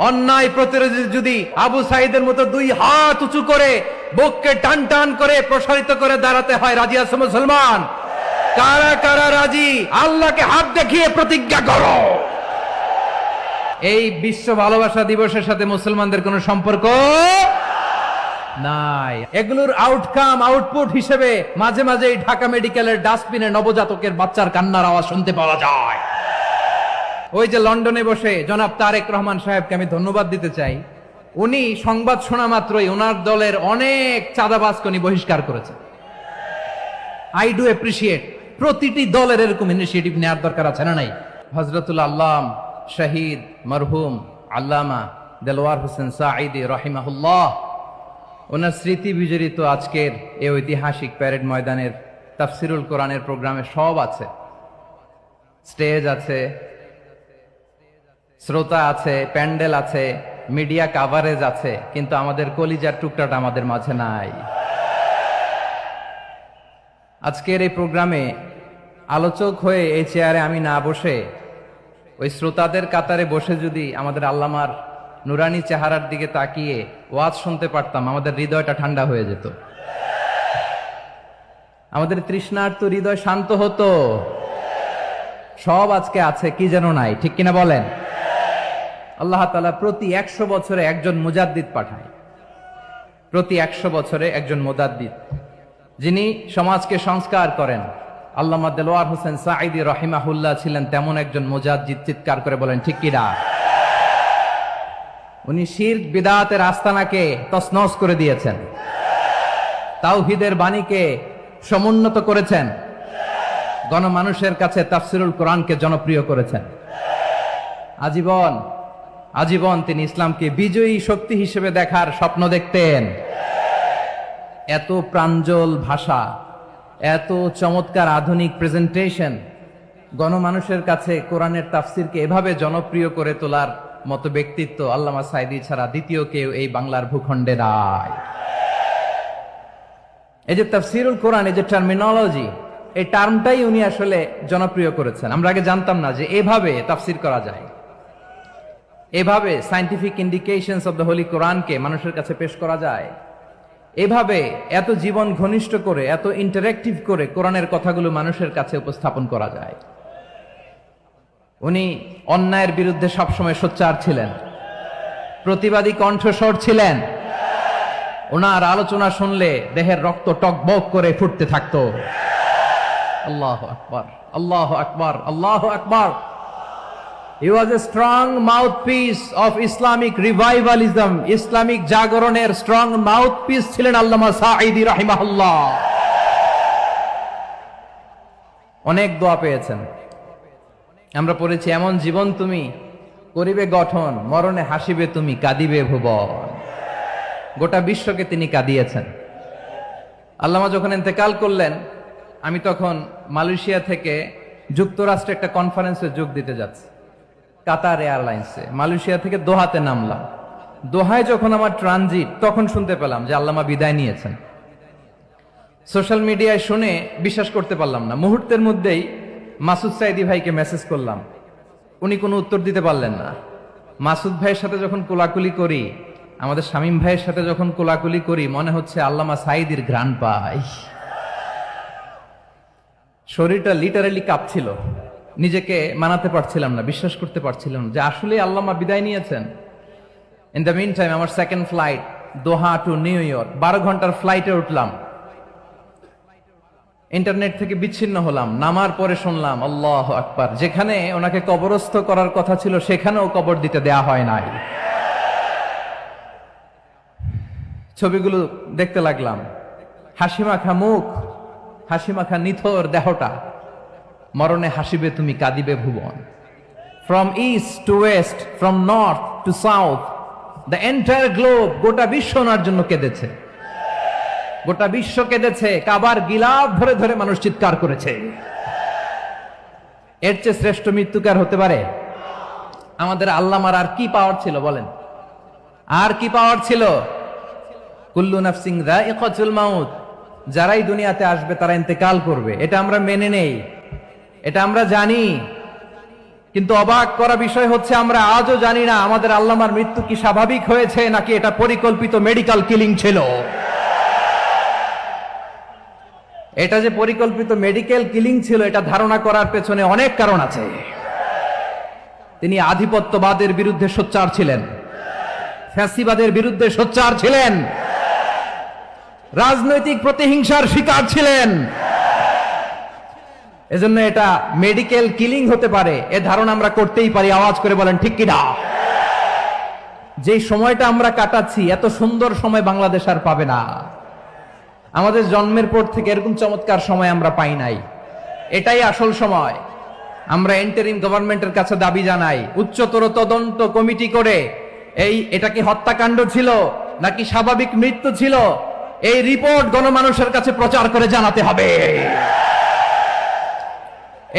অন্যায় প্রতিরোধে যদি আবু সাইদের মতো দুই হাত উঁচু করে বুককে টান টান করে প্রসারিত করে দাঁড়াতে হয়, রাজি আছে মুসলমান? কারা কারা রাজি? আল্লাহকে হাত দেখিয়ে প্রতিজ্ঞা করো। এই বিশ্ব ভালোবাসা দিবসের সাথে মুসলমানদের কোনো সম্পর্ক নাই। এগুলোর আউটকাম আউটপুট হিসেবে মাঝে মাঝে ঢাকা মেডিকেলের ডাস্টবিনে নবজাতকের বাচ্চার কান্নার আওয়াজ শুনতে পাওয়া যায়। ওই যে লন্ডনে বসে জনাব তারেক রহমান সাহেবকে আমি ধন্যবাদ দিতে চাই, উনি সংবাদ শোনা মাত্রই ওনার দলের অনেক চাঁদাবাজকে উনি বহিষ্কার করেছে। I do appreciate. প্রতিটি দলের এরকম ইনিশিয়েটিভ নেওয়ার দরকার আছে না নাই? হযরতুল আল্লাম শহীদ মরহুম আল্লামা দেলোয়ার হোসেন সাঈদী রাহিমাহুল্লাহ, ওনার স্মৃতি বিজড়িত আজকের এই ঐতিহাসিক প্যারেড ময়দানের তাফসিরুল কোরআনের প্রোগ্রামে সব আছে। স্টেজ আছে, শ্রোতা আছে, প্যান্ডেল আছে, মিডিয়া কাভারেজ আছে, কিন্তু আমাদের কলিজার টুকরাটা আমাদের মাঝে নাই। আজকের এই প্রোগ্রামে আলোচক হয়ে এই চেয়ারে আমি না বসে ওই শ্রোতাদের কাতারে বসে যদি আমাদের আল্লামার নুরানি চেহারার দিকে তাকিয়ে ওয়াজ শুনতে পারতাম, আমাদের হৃদয়টা ঠান্ডা হয়ে যেত, আমাদের তৃষ্ণার্ত হৃদয় শান্ত হতো। সব আজকে আছে, কি যেন নাই, ঠিক কিনা বলেন? আল্লাহ তাআলা প্রতি 100 বছরে একজন মুজাদ্দিদ পাঠায়, প্রতি 100 বছরে একজন মুজাদ্দিদ, যিনি সমাজকে সংস্কার করেন। আল্লামা দেলোয়ার হোসেন সাঈদী রাহিমাহুল্লাহ ছিলেন তেমন একজন মুজাদ্দিদ। চিৎকার করে বলেন ঠিক কিনা? উনি শিরক বিদআতের আস্তানাকে তছনছ করে দিয়েছেন, তাওহীদের বাণীকে সমুন্নত করেছেন, গণমানুষের কাছে তাফসিরুল কোরআনকে জনপ্রিয় করেছেন। আজীবন আজীবন তিনি ইসলামকে বিজয়ী শক্তি হিসেবে দেখার স্বপ্ন দেখতেন। এত প্রাঞ্জল ভাষা, এত চমৎকার আধুনিক প্রেজেন্টেশন, গণমানুষের কাছে কোরআনের তাফসিরকে এভাবে জনপ্রিয় করে তোলার মতো ব্যক্তিত্ব আল্লামা সাঈদী ছাড়া দ্বিতীয় কেউ এই বাংলার ভূখণ্ডে নাই। এই যে তাফসিরুল কোরআন, এই যে টার্মিনোলজি, এই টার্মটাই উনি আসলে জনপ্রিয় করেছেন। আমরা আগে জানতাম না যে এভাবে তাফসির করা যায়, এভাবে scientific indications of the Holi কোরআনকে মানুষের কাছে পেশ করা যায়, এভাবে এত জীবন ঘনিষ্ঠ করে, এত ইন্টারেক্টিভ করে কোরআনের কথাগুলো মানুষের কাছে উপস্থাপন করা যায়। উনি অন্যায়ের বিরুদ্ধে সবসময় সোচ্চার ছিলেন, প্রতিবাদী কণ্ঠস্বর ছিলেন। ওনার আলোচনা শুনলে দেহের রক্ত টকবক করে ফুটতে থাকতো। আল্লাহু আকবার, আল্লাহু আকবার, আল্লাহু আকবার। He was a strong mouthpiece of Islamic revivalism. Islamic জাগরণের স্ট্রং মাউথপিস ছিলেন আল্লামা সাঈদী রাহিমাহুল্লাহ। অনেক দোয়া পেয়েছেন। আমরা পড়েছি, এমন জীবন তুমি করিবে গঠন, মরণে হাসিবে তুমি, কাঁদিবে ভুবন। গোটা বিশ্বকে তিনি কাঁদিয়েছেন। আল্লামা যখন ইন্তেকাল করলেন, আমি তখন মালয়েশিয়া থেকে যুক্তরাষ্ট্রে একটা কনফারেন্সে যোগ দিতে যাচ্ছি, কাতার এয়ারলাইন্সে। মালয়েশিয়া থেকে দোহাতে নামলাম। দোহায় যখন আমার ট্রানজিট, তখন শুনতে পেলাম যে আল্লামা বিদায় নিয়েছেন। সোশ্যাল মিডিয়ায় শুনে বিশ্বাস করতে পারলাম না। মুহূর্তের মধ্যেই মাসুদ সাঈদী ভাইকে মেসেজ করলাম, উনি কোনো উত্তর দিতে পারলেন না। মাসুদ ভাইয়ের সাথে যখন কোলাকুলি করি, আমাদের শামীম ভাইয়ের সাথে যখন কোলাকুলি করি, মনে হচ্ছে আল্লামা সাঈদীর ঘ্রাণ পাই। শরীরটা লিটারালি কাঁপছিল, নিজেকে মানাতে পারছিলাম না, বিশ্বাস করতে পারছিলাম না যে আসলে আল্লামা বিদায় নিয়েছেন। ইন দ্য মিন টাইম আমার সেকেন্ড ফ্লাইট দোহা টু নিউ ইয়র্ক, 12 ঘন্টার ফ্লাইটে উঠলাম। ইন্টারনেট থেকে বিচ্ছিন্ন হলাম। নামার পরে শুনলাম আল্লাহু আকবার, যেখানে ওনাকে কবরস্থ করার কথা ছিল সেখানেও কবর দিতে দেয়া হয় নাই। ছবিগুলো দেখতে লাগলাম, হাসিমাখা মুখ, হাসিমাখা নিথর দেহটা, মরণে হাসিবে তুমি, কাঁদিবে ভুবন। From east to west, from north to south, the entire globe, গোটা বিশ্ব ওনার জন্য কেঁদেছে, গোটা বিশ্ব কেঁদেছে। কাবার গিলাফ ধরে ধরে মানুষ চিৎকার করেছে। এর চেয়ে শ্রেষ্ঠ মৃত্যুকার হতে পারে? আমাদের আল্লামার আর কি পাওয়ার ছিল বলেন? আর কি পাওয়ার ছিল? কুল্লু নাফসিন যায়িকাতুল মাউত, যারাই দুনিয়াতে আসবে তারা ইন্তেকাল করবে, এটা আমরা মেনে নেই, এটা আমরা জানি। কিন্তু অবাক করা বিষয় হচ্ছে আমরা আজও জানি না আমাদের আল্লামার মৃত্যু কি স্বাভাবিক হয়েছে নাকি এটা পরিকল্পিত মেডিকেল কিলিং ছিল। এটা যে পরিকল্পিত মেডিকেল কিলিং ছিল এটা ধারণা করার পেছনে অনেক কারণ আছে। তিনি আধিপত্যবাদের বিরুদ্ধে সোচ্চার ছিলেন, ফ্যাসিবাদের বিরুদ্ধে সোচ্চার ছিলেন, রাজনৈতিক প্রতিহিংসার শিকার ছিলেন। এজন্য এটা মেডিকেল কিলিং হতে পারে এ ধারণা আমরা করতেই পারি। আওয়াজ করে বলেন ঠিক কিনা? যে সময়টা আমরা কাটাচ্ছি এত সুন্দর সময় বাংলাদেশ আর পাবে না। আমাদের জন্মের পর থেকে এরকম চমৎকার সময় আমরা পাই নাই। এটাই আসল সময়। আমরা ইন্টারিম গভর্নমেন্টের কাছে দাবি জানাই, উচ্চতর তদন্ত কমিটি করে এটা কি হত্যাকাণ্ড ছিল নাকি স্বাভাবিক মৃত্যু ছিল, এই রিপোর্ট গণমানুষের কাছে প্রচার করে জানাতে হবে।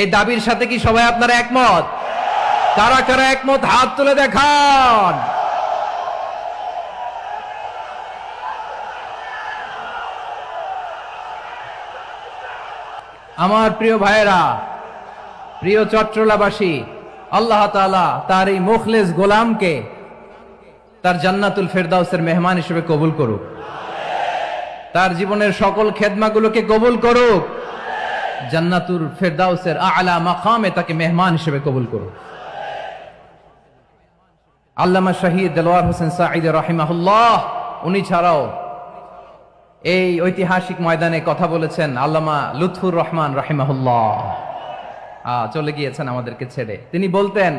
এই দাবির সাথে কি সবাই আপনারা একমত? কারা কারা একমত হাত তুলে দেখান। আমার প্রিয় ভাইয়েরা, প্রিয় চট্টলাবাসী, আল্লাহ তাআলা তার এই মুখলেস গোলামকে তার জান্নাতুল ফেরদাউসের মেহমান হিসেবে কবুল করুক, তার জীবনের সকল খেদমাগুলোকে কবুল করুক, জান্নাতুল ফেরদাউসের আলা মাকামে তাকে মেহমান হিসেবে কবুল করুক। আল্লামা শহীদ দেলোয়ার হোসেন সাঈদী রাহিমাহুল্লাহ, উনি ছাড়াও এই ঐতিহাসিক ময়দানে কথা বলেছেন আল্লামা লুৎফুর রহমান রাহিমাহুল্লাহ। চলে গিয়েছেন আমাদেরকে ছেড়ে। তিনি বলতেন,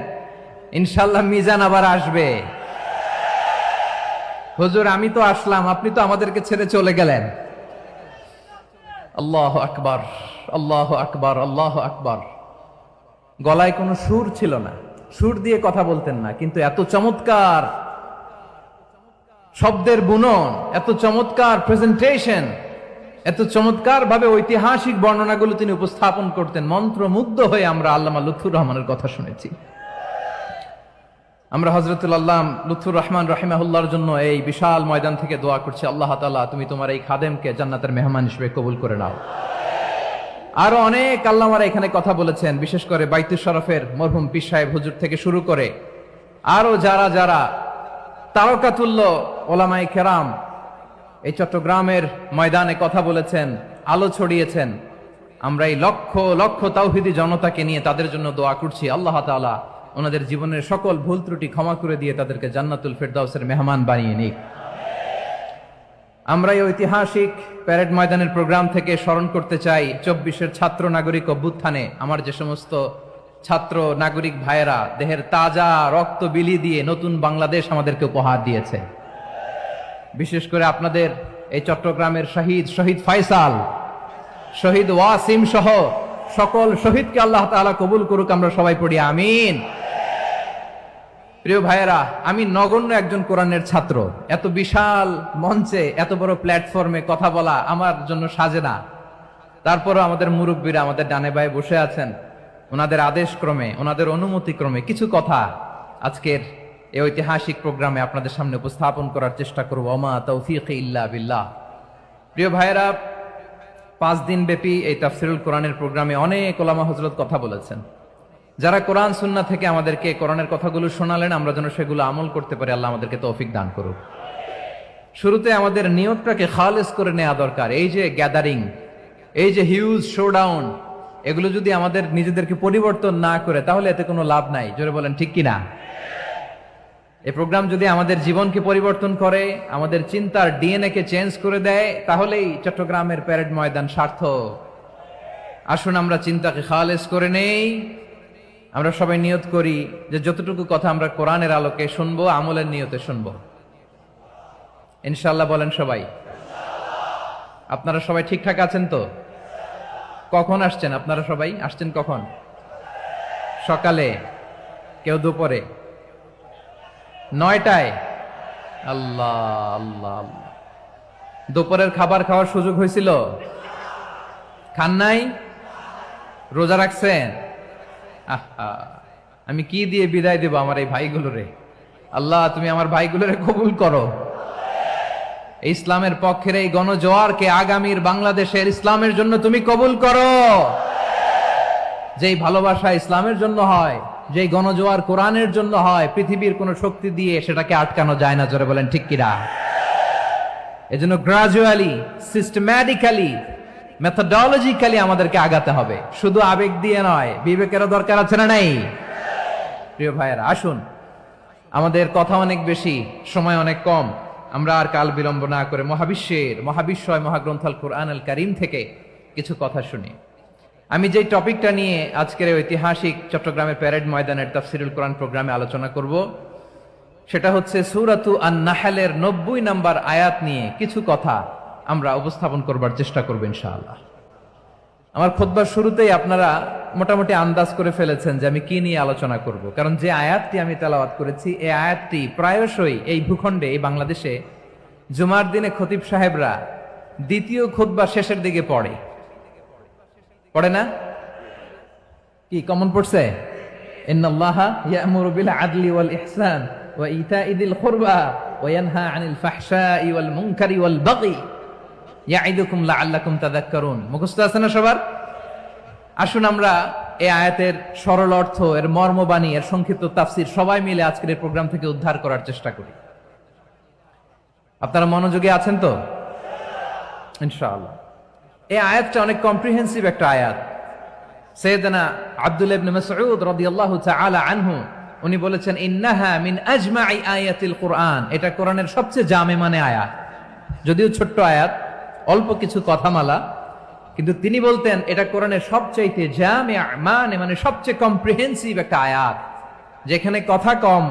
ইনশাআল্লাহ মিজান আবার আসবে। হুজুর আমি তো আসলাম, আপনি তো আমাদেরকে ছেড়ে চলে গেলেন। আল্লাহু আকবার, আল্লাহু আকবার, আল্লাহু আকবার। গলায় কোনো সুর ছিল না, সুর দিয়ে কথা বলতেন না, কিন্তু এত চমৎকার শব্দের বুনন, এত চমৎকার প্রেজেন্টেশন, এত চমৎকার ভাবে ঐতিহাসিক বর্ণনাগুলো তিনি উপস্থাপন করতেন। মন্ত্রমুগ্ধ হয়ে আমরা আল্লামা লুৎফুর রহমানের কথা শুনেছি। আমরা হযরতুল আল্লাম লুৎফুর রহমান রাহিমাহুল্লাহর জন্য এই বিশাল ময়দান থেকে দোয়া করছি, আল্লাহ তাআলা তুমি তোমার এই খাদেমকে জান্নাতের মেহমান হিসেবে কবুল করে নাও। আরো অনেক আল্লামারা এখানে কথা বলেছেন, বিশেষ করে বাইতুল শরফের মরহুম পীর সাহেব হুজুর থেকে শুরু করে আরো যারা যারা তারকাতুল্য ওলামায়ে কেরাম এই চট্টগ্রামের ময়দানে কথা বলেছেন, আলো ছড়িয়েছেন। আমরা এই লক্ষ লক্ষ তাওহীদি জনতাকে নিয়ে তাদের জন্য দোয়া করছি, আল্লাহ তাআলা ওনাদের জীবনের সকল ভুল ত্রুটি ক্ষমা করে দিয়ে তাদেরকে জান্নাতুল ফেরদাউসের মেহমান বানিয়ে নিক। আমরা এই ঐতিহাসিক প্যারেড ময়দানের প্রোগ্রাম থেকে স্মরণ করতে চাই 24-এর ছাত্র নাগরিক অভ্যুত্থানে আমার যে সমস্ত ছাত্র নাগরিক ভাইয়েরা দেহের তাজা রক্ত বিলি দিয়ে নতুন বাংলাদেশ আমাদেরকে উপহার দিয়েছে। বিশেষ করে আপনাদের এই চট্টগ্রামের শহীদ ফয়সাল, শহীদ ওয়াসিম সহ সকল শহীদকে আল্লাহ তাআলা কবুল করুক। আমরা সবাই পড়ি আমিন। প্রিয় ভাইয়েরা, আমি নগণ্য একজন কোরআনের ছাত্র, এত বিশাল মঞ্চে এত বড় প্ল্যাটফর্মে কথা বলা আমার জন্য সাজে না। তারপরও আমাদের মুরব্বীরা আমাদের ডানে বায়ে বসে আছেন, ওনাদের আদেশ ক্রমে, ওনাদের অনুমতি ক্রমে কিছু কথা আজকের এই ঐতিহাসিক প্রোগ্রামে আপনাদের সামনে উপস্থাপন করার চেষ্টা করব। ওমা তাওফীকি ইল্লা বিল্লাহ। প্রিয় ভাইয়েরা, 5 দিন ব্যাপী এই তাফসিরুল কোরআনের প্রোগ্রামে অনেক ওলামা হযরত কথা বলেছেন। যারা কোরআন সুন্নাহ থেকে আমাদেরকে কোরআনের কথাগুলো শোনালেন, আমরা যেন সেগুলো আমল করতে পারি, আল্লাহ আমাদেরকে তৌফিক দান করুক। শুরুতে আমাদের নিয়তটাকে খালেস করে নেওয়া দরকার। এই যে গ্যাদারিং, এই যে হিউজ শোডাউন, এগুলো যদি আমাদের নিজেদেরকে পরিবর্তন না করে তাহলে এতে কোনো লাভ নাই। জোরে বলেন ঠিক কিনা? এই প্রোগ্রাম যদি আমাদের জীবনকে পরিবর্তন করে, আমাদের চিন্তার ডিএনএ কে চেঞ্জ করে দেয়, তাহলেই চট্টগ্রামের প্যারেড ময়দান সার্থক। আসুন আমরা চিন্তাকে খালেস করে নেই। আমরা সবাই নিয়ত করি যে যতটুকু কথা আমরা কোরআনের আলোকে শুনবো, আমলের নিয়তে শুনবো ইনশাআল্লাহ। বলেন সবাই। আপনারা সবাই ঠিকঠাক আছেন তো? কখন আসছেন আপনারা? সবাই আসছেন কখন? সকালে, কেউ দুপুরে, 9টায়? আল্লাহ আল্লাহ আল্লাহ। দুপুরের খাবার খাওয়ার সুযোগ হয়েছিল? খান নাই? রোজা রাখছেন? আহা, আমি কি দিয়ে বিদায় দেব আমার এই ভাইগুলোরে? আল্লাহ তুমি আমার ভাইগুলোরে কবুল করো। ইসলামের পক্ষের এই গণজোয়ারকে আগামীর বাংলাদেশের ইসলামের জন্য তুমি কবুল করো। যেই ভালোবাসা ইসলামের জন্য হয় যে গণজোয়ার কোরআনের জন্য হয়, পৃথিবীর কোন শক্তি দিয়ে সেটাকে আটকানো যায় না। জোরে বলেন ঠিক কিনা? এজন্য গ্রাজুয়ালি, সিস্টেম্যাটিক্যালি, মেথোডোলজিক্যালি আমাদেরকে আগাতে হবে, শুধু আবেগ দিয়ে নয়। বিবেকেরও দরকার আছে না নাই? প্রিয় ভাইয়েরা, আসুন, আমাদের কথা অনেক বেশি, সময় অনেক কম, আমরা আর কাল বিলম্ব না করে মহাবিশ্বয় মহাগ্রন্থ আল কোরআন আল কারীম থেকে কিছু কথা শুনি। আমি যে টপিকটা নিয়ে আজকের ঐতিহাসিক চট্টগ্রামের প্যারেড ময়দানের তাফসিরুল কোরআন প্রোগ্রামে আলোচনা করব, সেটা হচ্ছে সূরাতু আন-নাহলের 90 নম্বর আয়াত নিয়ে কিছু কথা আমরা উপস্থাপন করবার চেষ্টা করব ইনশাআল্লাহ। আমার খুতবার শুরুতেই আপনারা মোটামুটি আন্দাজ করে ফেলেছেন যে আমি কি নিয়ে আলোচনা করব, কারণ যে আয়াতটি আমি তেলাওয়াত করেছি এই আয়াতটি প্রায়শই এই ভূখণ্ডে, এই বাংলাদেশে জুমার দিনে খতিব সাহেবরা দ্বিতীয় খুতবা শেষের দিকে পড়ে না? কি কমন পড়ছে? ইন্নাল্লাহা ইয়া'মুরু বিল আদলি ওয়াল ইহসান ওয়া ইতা'i যিল কুরবা ওয়া ইয়ানহা আনিল ফাহশাই ওয়াল মুনকারি ওয়াল বাগি ইয়া'iদুকুম লাআল্লাকুম তাযাক্কারুন। মুখস্থ আছে না সবার? আসুন আমরা এই আয়াতের সরল অর্থ, এর মর্মবাণী, এর সংক্ষিপ্ত তাফসীর সবাই মিলে আজকের এই প্রোগ্রাম থেকে উদ্ধার করার চেষ্টা করি। আপনারা মনোযোগী আছেন তো? ইনশাআল্লাহ। এই আয়াতটা অনেক কম্প্রিহেন্সিভ একটা আয়াত। সাইয়েদনা আব্দুল্লাহ ইবনে মাসউদ রাদিয়াল্লাহু তাআলা আনহু উনি বলেছেন, ইন্নাহা মিন আজমাই আয়াতিল কুরআন, এটা কোরআনের সবচেয়ে জামে মানে আয়াত। যদিও ছোট্ট আয়াত, অল্প কিছু কথামালা, কিন্তু তিনি বলতেন এটা কোরআনের সবচাইতে জামে মানে সবচেয়ে কম্প্রিহেন্সিভ একটা আয়াত, যেখানে কথা কম,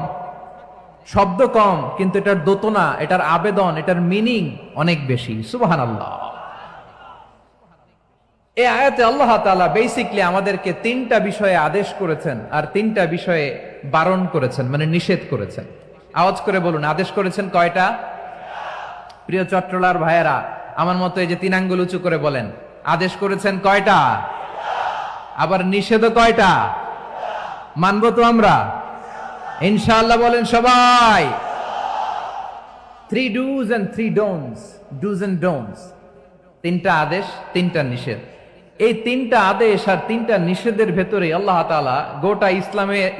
শব্দ কম, কিন্তু এটার দোতনা, এটার আবেদন, এটার মিনিং অনেক বেশি। সুবহানাল্লাহ। এই আয়াতে আল্লাহ তাআলা বেসিক্যালি আমাদেরকে 3টা বিষয়ে আদেশ করেছেন আর 3টা বিষয়ে বারণ করেছেন, মানে নিষেধ করেছেন। আওয়াজ করে বলুন, আদেশ করেছেন কয়টা? প্রিয় চট্টলার ভাইয়েরা, আমার মতো এই যে 3 আঙ্গুল উঁচু করে বলেন, আদেশ করেছেন কয়টা? আবার নিষেধও কয়টা? মানবো তো আমরা ইনশাআল্লাহ? বলেন সবাই। 3 do's and 3 don'ts, do's and don'ts, 3টা আদেশ, 3টা নিষেধ। এই 3টা আদেশ আর 3টা নিষেধের ভেতরে আল্লাহ তাআলা গোটা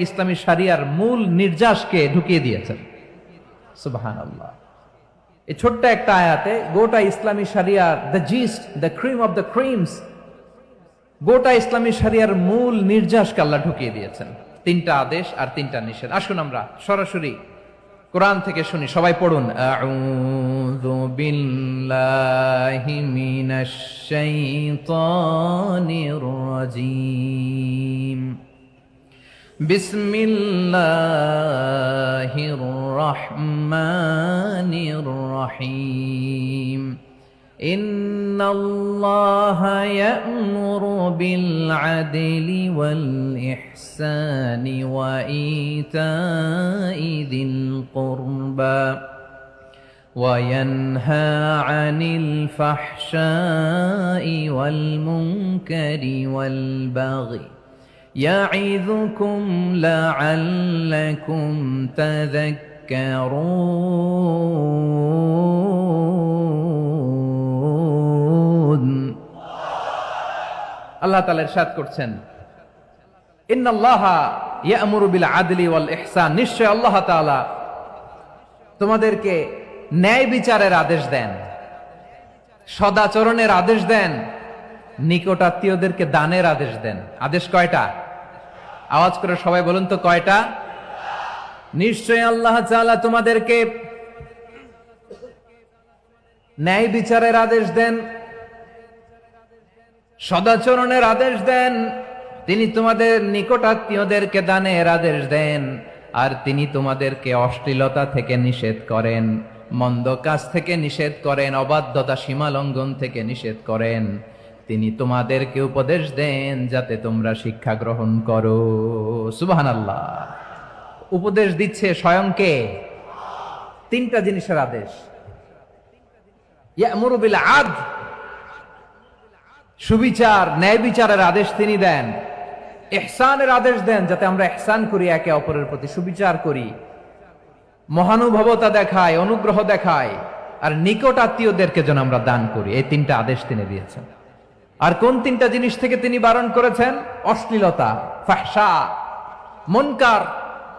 ইসলামী শরিয়ার মূল নির্যাসকে ঢুকিয়ে দিয়েছেন। সুবহানাল্লাহ। এই ছোট্ট একটা আয়াতে গোটা ইসলামী শরিয়ার, the gist, the cream of the creams, গোটা ইসলামী শরিয়ার মূল নির্যাসকে আল্লাহ ঢুকিয়ে দিয়েছেন। 3টা আদেশ আর 3টা নিষেধ। আসুন আমরা সরাসরি কোরআন থেকে শুনি, সবাই পড়ুন। আউযু বিল্লাহি মিনাশ শাইতানির রাজীম। বিসমিল্লাহির রহমানির রহিম। ইন্নাল্লাহা ইয়া'মুরু বিল আদলি ওয়াল ইহসানি ওয়া ইতা'i যিল কুরবা ওয়া ইয়ানহা আনিল ফাহশাই ওয়াল মুনকারি ওয়াল বাগি ইয়া'ইযুকুম লা'আল্লাকুম তাযাক্কারুন। আল্লাহ তাআলা ইরশাদ করছেন, ইন্নাল্লাহা ইয়া'মুরু বিল আদলি ওয়াল ইহসান, নিশ্চয় আল্লাহ তাআলা তোমাদেরকে ন্যায় বিচারের আদেশ দেন, সদাচরণের আদেশ দেন, নিকট আত্মীয়দেরকে দানের আদেশ দেন। আদেশ কয়টা? আওয়াজ করে সবাই বলুন তো কয়টা? নিশ্চয় আল্লাহ তাআলা তোমাদেরকে ন্যায় বিচারের আদেশ দেন, সদাচরণের আদেশ দেন, তিনি তোমাদের নিকট আত্মীয়দেরকে দানের আদেশ দেন, আর তিনি তোমাদেরকে অশ্লীলতা থেকে নিষেধ করেন, মন্দ কাজ থেকে নিষেধ করেন, অবাধ্যতা সীমা লঙ্ঘন থেকে নিষেধ করেন। তিনি তোমাদেরকে উপদেশ দেন যাতে তোমরা শিক্ষা গ্রহণ করো। সুবহানাল্লাহ। উপদেশ দিচ্ছে স্বয়ং কে? 3টা জিনিসের আদেশ। ইয়া'মুরু বিল আদল, সুবিচার, ন্যায় বিচারের আদেশ তিনি দেন। ইহসানের আদেশ দেন, যাতে আমরা ইহসান করি, একে অপরের প্রতি সুবিচার করি, মহানুভবতা দেখায়, অনুগ্রহ দেখায়, আর নিকট আত্মীয়দেরকে যেন আমরা দান করি। এই 3টা আদেশ তিনি দিয়েছেন। আর কোন 3টা জিনিস থেকে তিনি বারণ করেছেন? অশ্লীলতা, ফাহশা, মুনকার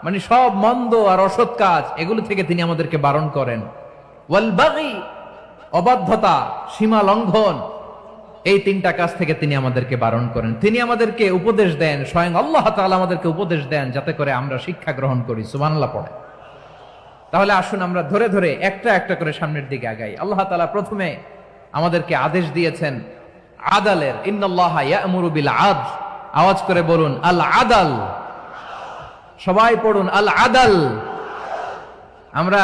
মানে সব মন্দ আর অসৎ কাজ, এগুলো থেকে তিনি আমাদেরকে বারণ করেন। ওয়াল বাগি, অবাধ্যতা, সীমা লঙ্ঘন, এই তিনটা কাজ থেকে তিনি আমাদেরকে বারণ করেন। তিনি আমাদেরকে উপদেশ দেন, স্বয়ং আল্লাহ তাআলা আমাদেরকে উপদেশ দেন যাতে করে আমরা শিক্ষা গ্রহণ করি। সুবহানাল্লাহ পড়ে। তাহলে আসুন আমরা ধরে ধরে একটা একটা করে সামনের দিকে আগাই। আল্লাহ তাআলা প্রথমে আমাদেরকে আদেশ দিয়েছেন আদালের, ইন্নাল্লাহা ইয়া'মুরু বিল আদল। আওয়াজ করে বলুন আল আদাল। সবাই পড়ুন আল আদাল। আমরা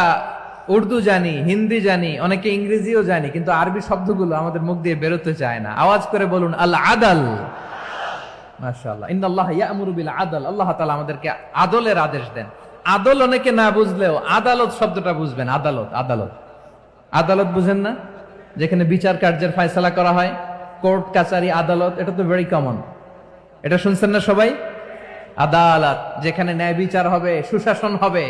উর্দু জানি, হিন্দি জানি, অনেকে ইংরেজিও জানি, কিন্তু আরবি শব্দগুলো আমাদের মুখ দিয়ে বেরোতে চায় না। আওয়াজ করে বলুন আল আদাল। মাশাআল্লাহ, ইন্নাল্লাহা ইয়া'মুরু বিল আদল। আল্লাহ তাআলা আমাদেরকে আদলের আদেশ দেন। আদল অনেকে না বুঝলেও আদালত শব্দটা বুঝবেন। আদালত, আদালত, আদালত বুঝেন না? যেখানে বিচার কার্যের ফয়সালা করা হয়, কোর্ট কাচারি আদালত, এটা তো ভেরি কমন। এটা শুনছেন না সবাই? আদালত, যেখানে ন্যায় বিচার হবে, সুশাসন হবে।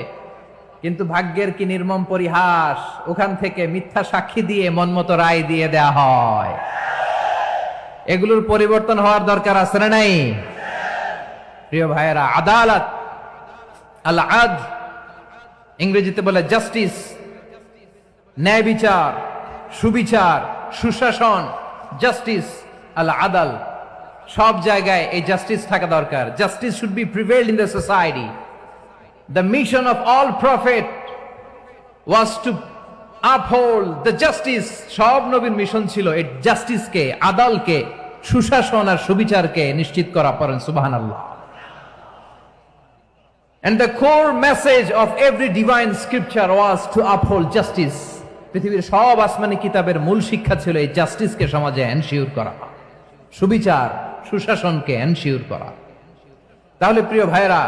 কিন্তু ভাগ্যের কি নির্মম পরিহাস, ওখান থেকে মিথ্যা সাক্ষী দিয়ে মনমতো রায় দিয়ে দেয়া হয়। এগুলোর পরিবর্তন হওয়ার দরকার আছে না নাই? প্রিয় ভাইয়েরা, আদালত, আল আদ, ইংরেজিতে বলে জাস্টিস, ন্যায় বিচার, সুবিচার, সুশাসন, জাস্টিস, আল আদাল। সব জায়গায় এই জাস্টিস থাকা দরকার। Justice should be prevailed in the society. The mission of all prophet was to uphold the justice. সব নবীর মিশন ছিল এই জাস্টিসকে, আদালকে, সুশাসন আর সুবিচারকে নিশ্চিত করা। পড়েন সুবহানাল্লাহ। And the core message of every divine scripture was to uphold justice. পৃথিবীর সব আসমানি কিতাবের মূল শিক্ষা ছিল এই জাস্টিসকে সমাজে এনশিওর করা, সুবিচার, সুশাসনকে এনশিওর করা। তাহলে প্রিয় ভাইরা,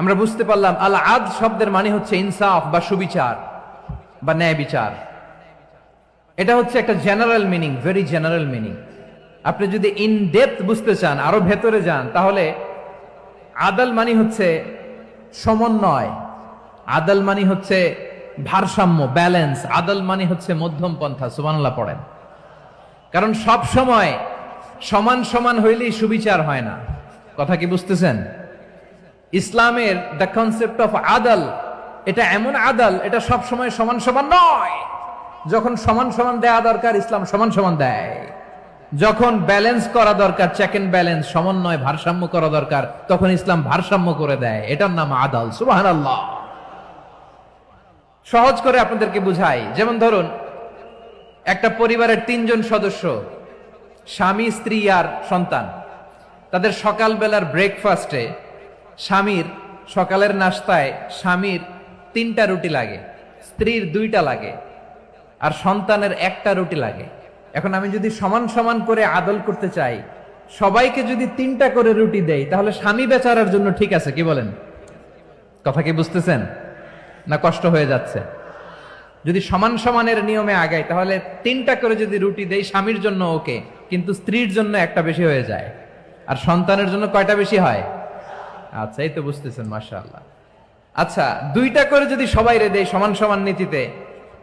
আমরা বুঝতে পারলাম আল আদ শব্দের মানে হচ্ছে ইনসাফ বা সুবিচার বা ন্যায় বিচার। এটা হচ্ছে একটা general meaning, very general meaning. আপনি যদি ইন ডেপথ বুঝতে চান, আরো ভেতরে যান, তাহলে আদাল মানে হচ্ছে সমন্বয়, আদাল মানে হচ্ছে ভারসাম্য, ব্যালেন্স। আদাল মানে হচ্ছে মধ্যম পন্থা। সুবহানাল্লাহ পড়েন। কারণ সব সময় সমান সমান হইলেই সুবিচার হয় না। কথা কি বুঝতেছেন? ইসলামের দ্য কনসেপ্ট অফ আদাল, এটা এমন আদাল, এটা সব সময় সমান সমান নয়। যখন সমান সমান দেয়া দরকার, ইসলাম সমান সমান দেয়। যখন ব্যালেন্স করা দরকার, চেক এন্ড ব্যালেন্স, সমন্বয়, ভারসাম্য করা দরকার, তখন ইসলাম ভারসাম্য করে দেয়। এটার নাম আদাল। সুবহানাল্লাহ। সহজ করে আপনাদেরকে বুঝাই। যেমন ধরুন, একটা পরিবারের 3 জন সদস্য, স্বামী, স্ত্রী আর সন্তান। তাদের সকালবেলার ব্রেকফাস্টে, স্বামীর সকালের নাস্তায় স্বামীর 3টা রুটি লাগে, স্ত্রীর 2টা লাগে, আর সন্তানের 1টা রুটি লাগে। এখন আমি যদি সমান সমান করে আদল করতে চাই, সবাইকে যদি 3টা করে রুটি দেই, তাহলে স্বামী বেচারার জন্য ঠিক আছে? কি বলেন? কথা কি বুঝতেছেন না কষ্ট হয়ে যাচ্ছে? যদি সমান সমানের নিয়মে আগাই, তাহলে 3টা করে যদি রুটি দেই, স্বামীর জন্য ওকে, কিন্তু স্ত্রীর জন্য 1টা বেশি হয়ে যায়। আর সন্তানের জন্য কয়টা বেশি হয়? আচ্ছা, এই তো বুঝতেছেন, মাশাআল্লাহ। আচ্ছা, 2টা করে যদি সবাই রে দেয় সমান সমান নীতিতে,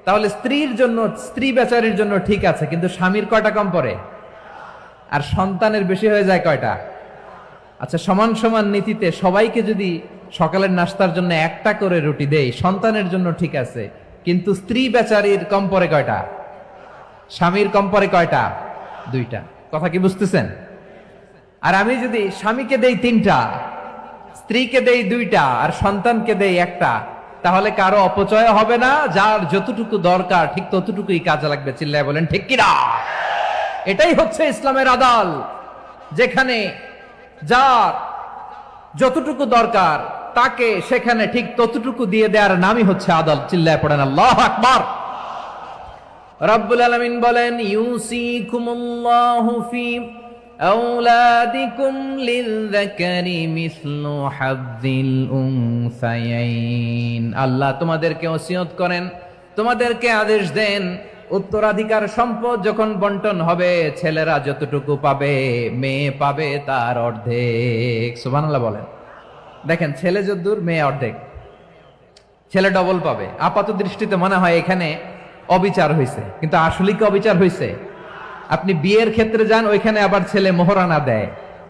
তাহলে স্ত্রীর জন্য, স্ত্রী বেচারির জন্য ঠিক আছে, কিন্তু স্বামীর কয়টা কম পড়ে? আর সন্তানের বেশি হয়ে যায় কয়টা? আচ্ছা, সমান সমান নীতিতে সবাইকে যদি সকালের নাস্তার জন্য 1টা করে রুটি দেই, সন্তানের জন্য ঠিক আছে, কিন্তু স্ত্রী বেচারির কম পড়ে কয়টা? স্বামীর কম পড়ে কয়টা? 2টা। কথা কি বুঝতেছেন? আর আমি যদি স্বামীকে দেই 3টা, স্ত্রীকে দেই 2টা, আর সন্তানকে দেই 1টা, তাহলে কারো অপচয় হবে না। যার যতটুকু দরকার ঠিক ততটুকুই কাজে লাগবে। চিল্লায় বলেন ঠিক কিনা? এটাই হচ্ছে ইসলামের আদাল, যেখানে যার যতটুকু দরকার তাকে সেখানে ঠিক ততটুকু দিয়ে দেওয়ার নামই হচ্ছে আদাল। চিল্লায় পড়েন আল্লাহু আকবার। রব্বুল আলামিন বলেন, ইউসিকুমুল্লাহু ফি আওলাদিকুম লিযযাকারি মিসলু হাযযিল উনসায়াইন। আল্লাহ তোমাদেরকে ওসিয়ত করেন, তোমাদেরকে আদেশ দেন, উত্তরাধিকার সম্পদ যখন বন্টন হবে, ছেলেরা যতটুকু পাবে, মেয়ে পাবে তার অর্ধেক। সুবহানাল্লাহ বলেন। দেখেন, ছেলে যদ্দূর, মেয়ে অর্ধেক, ছেলে ডবল পাবে। আপাত দৃষ্টিতে মনে হয় এখানে অবিচার হয়েছে, কিন্তু আসলে কি অবিচার হয়েছে? আপনি বিয়ের ক্ষেত্রে যান, ওইখানে আবার ছেলে মোহরানা দেয়,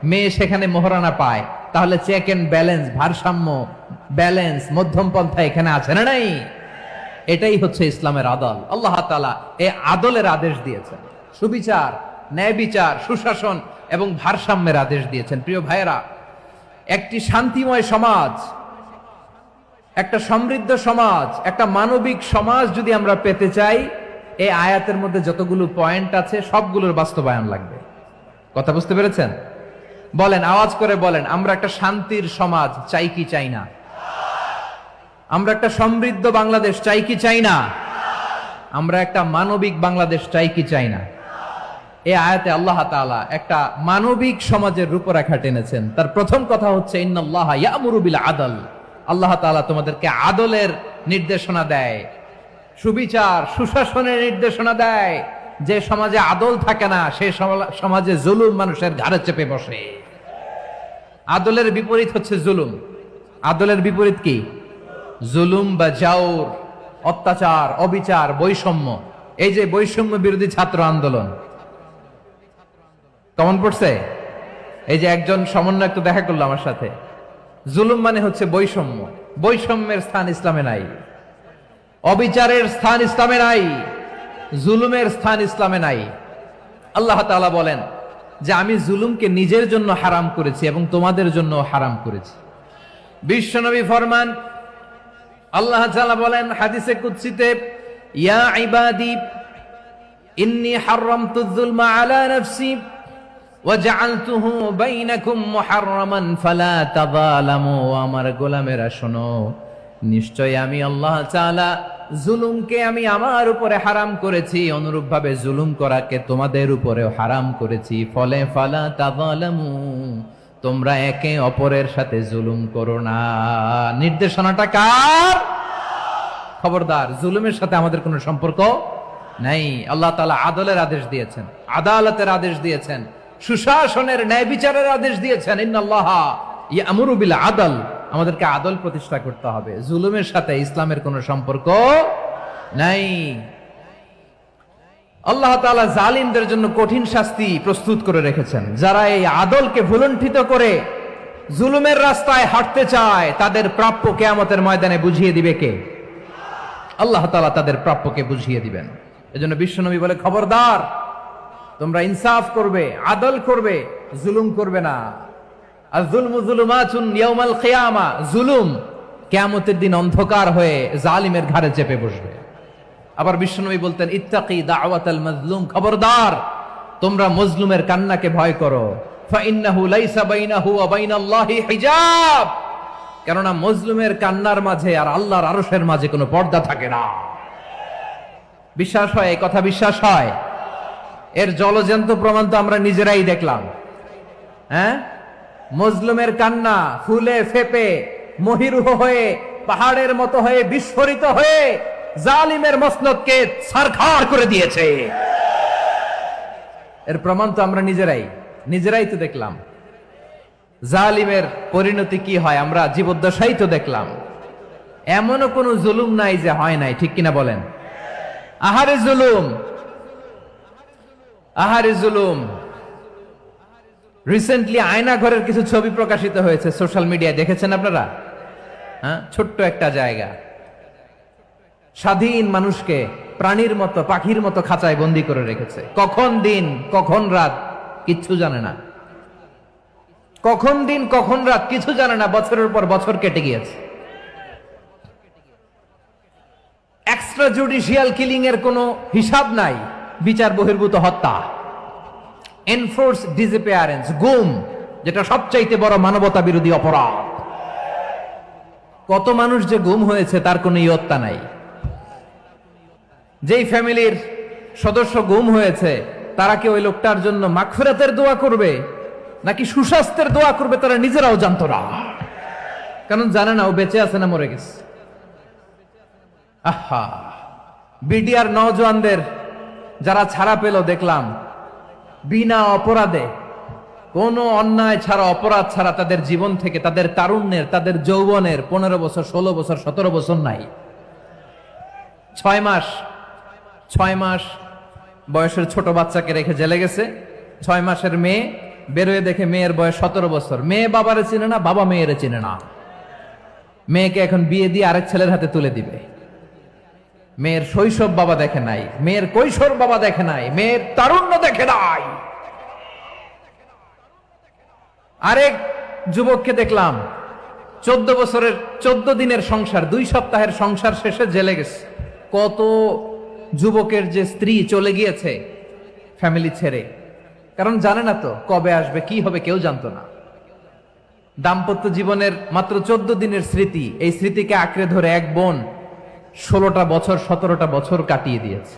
মেয়ে সেখানে মোহরানা পায়। তাহলে চেক এন্ড ব্যালেন্স, ভারসাম্য, ব্যালেন্স, মধ্যম পন্থা এখানে আছে না নাই? এটাই হচ্ছে ইসলামের আদল। আল্লাহ তাআলা এই আদলের আদেশ দিয়েছেন, সুবিচার, ন্যায় বিচার, সুশাসন এবং ভারসাম্যের আদেশ দিয়েছেন। প্রিয় ভাইয়েরা, একটি শান্তিময় সমাজ, একটা সমৃদ্ধ সমাজ, একটা মানবিক সমাজ যদি আমরা পেতে চাই, এই আয়াতের মধ্যে যতগুলো পয়েন্ট আছে সবগুলোর বাস্তবায়ন লাগবে। কথা বুঝতে পেরেছেন? বলেন, আওয়াজ করে বলেন, আমরা একটা শান্তির সমাজ চাই কি চাই না? আমরা একটা সমৃদ্ধ বাংলাদেশ চাই কি চাই না? আমরা একটা মানবিক বাংলাদেশ চাই কি চাই না? এই আয়াতে আল্লাহ তাআলা একটা মানবিক সমাজের রূপরেখা টেনেছেন। তার প্রথম কথা হচ্ছে ইন্নাল্লাহা ইয়ামুরু বিল আদল। আল্লাহ তাআলা তোমাদেরকে আদলের নির্দেশনা দেয়, সুবিচার, সুশাসনের নির্দেশনা দেয়। যে সমাজে আদল থাকে না, সেই সমাজে জুলুম মানুষের ঘাড়ে চেপে বসে। আদলের বিপরীত হচ্ছে জুলুম। আদলের বিপরীত কি? জুলুম বা জাওর, অত্যাচার, অবিচার, বৈষম্য। এই যে বৈষম্য বিরোধী ছাত্র আন্দোলন কেমন পড়ছে? এই যে একজন সমন্বয়ক তো দেখা করলো আমার সাথে। জুলুম মানে হচ্ছে বৈষম্য। বৈষম্যের স্থান ইসলামে নাই, অবিচারের স্থান ইসলামে নাই, জুলুমের স্থান ইসলামে নাই। আল্লাহ তাআলা বলেন যে আমি জুলুমকে নিজের জন্য হারাম করেছি এবং তোমাদের জন্য হারাম করেছি। বিশ্বনবী ফরমান, আল্লাহ তাআলা বলেন হাদিসে কুদসিতে, ইয়া ইবাদি ইন্নী হারামতুয যুলমা আলা নাফসি ওয়া জাআলতুহু বাইনাকুম মুহাররামান ফালা তাযালামু। আমার গোলামেরা শোনো, নিশ্চয় আমি আল্লাহ তাআলা জুলুমকে আমি আমার উপরে হারাম করেছি, অনুরূপভাবে জুলুম করাকে তোমাদের উপরেও হারাম করেছি। ফলে ফালা তাযালামু, তোমরা একে অপরের সাথে জুলুম করো না। নির্দেশনাটা কার? খবরদার, জুলুমের সাথে আমাদের কোনো সম্পর্ক নাই। আল্লাহ তাআলা আদলের আদেশ দিয়েছেন, আদালতের আদেশ দিয়েছেন, সুশাসনের, ন্যায় বিচারের আদেশ দিয়েছেন। ইন্নাল্লাহা ইয়ামুরু বিল আদল, আমাদেরকে আদল প্রতিষ্ঠা করতে হবে। জুলুমের সাথে ইসলামের কোনো সম্পর্ক নাই। আল্লাহ তাআলা জালিমদের জন্য কঠিন শাস্তি প্রস্তুত করে রেখেছেন। যারা এই আদলকে ভুলুণ্ঠিত করে জুলুমের রাস্তায় হাঁটতে চায়, তাদের প্রাপ্য কিয়ামতের ময়দানে বুঝিয়ে দিবে কে? আল্লাহ তাআলা তাদের প্রাপ্যকে বুঝিয়ে দিবেন। এজন্য বিশ্বনবী বলে, খবরদার, তোমরা ইনসাফ করবে, আদল করবে, জুলুম করবে না। আয-যুলমু যুলুমাতুন ইয়াউমাল কিয়ামা, জুলুম কিয়ামতের দিন অন্ধকার হয়ে জালিমের ঘাড়ে চেপে বসবে। আবার বিশ্বনবী বলতেন, ইত্তাকি দাওয়াতাল মাজলুম, খবরদার, তোমরা মজলুমের কান্নাকে ভয় করো। ফাইন্নাহু লাইসা বাইনাহু ওয়া বাইনাল্লাহি হিজাব, কেননা মজলুমের কান্নার মাঝে আর আল্লাহর আরশের মাঝে কোনো পর্দা থাকে না। বিশ্বাস হয়? এই কথা বিশ্বাস হয়? এর জলজ্যান্ত প্রমাণ তো আমরা নিজেরাই দেখলাম। হ্যাঁ, মজলুমের কান্না ফুলে ফেপে মহিরুহ হয়ে, পাহাড়ের মতো হয়ে, বিস্ফোরিত হয়ে জালিমের মসনদকে ছারখার করে দিয়েছে। এর প্রমাণ তো আমরা নিজেরাই তো দেখলাম। জালিমের পরিণতি কি হয় আমরা জীবদ্দশাই তো দেখলাম। এমনও কোনো জুলুম নাই যে হয় নাই, ঠিক কিনা বলেন? আহারে জুলুম, আহারে জুলুম। রিসেন্টলি আয়না ঘরের কিছু ছবি প্রকাশিত হয়েছে সোশ্যাল মিডিয়ায়, দেখেছেন আপনারা? হ্যাঁ, ছোট্ট একটা জায়গা, স্বাধীন মানুষকে প্রাণীর মতো, পাখির মতো খাঁচায় বন্দি করে রেখেছে। কখন দিন কখন রাত কিচ্ছু জানে না, কখন দিন কখন রাত কিছু জানে না। বছরের পর বছর কেটে গিয়েছে। এক্সট্রা জুডিশিয়াল কিলিং এর কোনো হিসাব নাই, বিচার বহির্ভূত হত্যা, এনফোর্স ডিসঅ্যাপিয়ারেন্স, গুম, যেটা সবচাইতে বড় মানবতা বিরোধী অপরাধ। কত মানুষ যে গুম হয়েছে তার কোনো ইয়ত্তা নাই। যেই ফ্যামিলির সদস্য গুম হয়েছে, তারা কি ওই লোকটার জন্য মাগফিরাতের দোয়া করবে নাকি সুস্বাস্থ্যের দোয়া করবে তারা নিজেরাও জানতো না, কারণ জানে না ও বেঁচে আছে না মরে গেছে। আহা, বিডিআর নওজোয়ানদের যারা ছাড়া পেল দেখলাম, বিনা অপরাধে, কোনো অন্যায় ছাড়া, অপরাধ ছাড়া তাদের জীবন থেকে, তাদের তারুণ্যের, তাদের যৌবনের 15 বছর, 16 বছর, 17 বছর নাই, 6 মাস বয়সের ছোট বাচ্চাকে রেখে জেলে গেছে। 6 মাসের মেয়ে বেরোয় দেখে মেয়ের বয়স 17 বছর। মেয়ে বাবারে চিনে না, বাবা মেয়েরে চিনে না। মেয়েকে এখন বিয়ে দিয়ে আরেক ছেলের হাতে তুলে দিবে। মেয়ের শৈশব বাবা দেখে নাই, মেয়ের কৈশোর বাবা দেখে নাই, মেয়ের তারুণ্য দেখে নাই। আরেক যুবককে দেখলাম 14 বছরের 14 দিনের সংসার, 2 সপ্তাহের সংসার শেষে জেলে গেছে। কত যুবকের যে স্ত্রী চলে গিয়েছে ফ্যামিলি ছেড়ে, কারণ জানে না তো কবে আসবে, কি হবে, কেউ জানতো না। দাম্পত্য জীবনের মাত্র 14 দিনের স্মৃতি, এই স্মৃতিকে আঁকড়ে ধরে এক বোন 16টা বছর 17টা বছর কাটিয়ে দিয়েছে।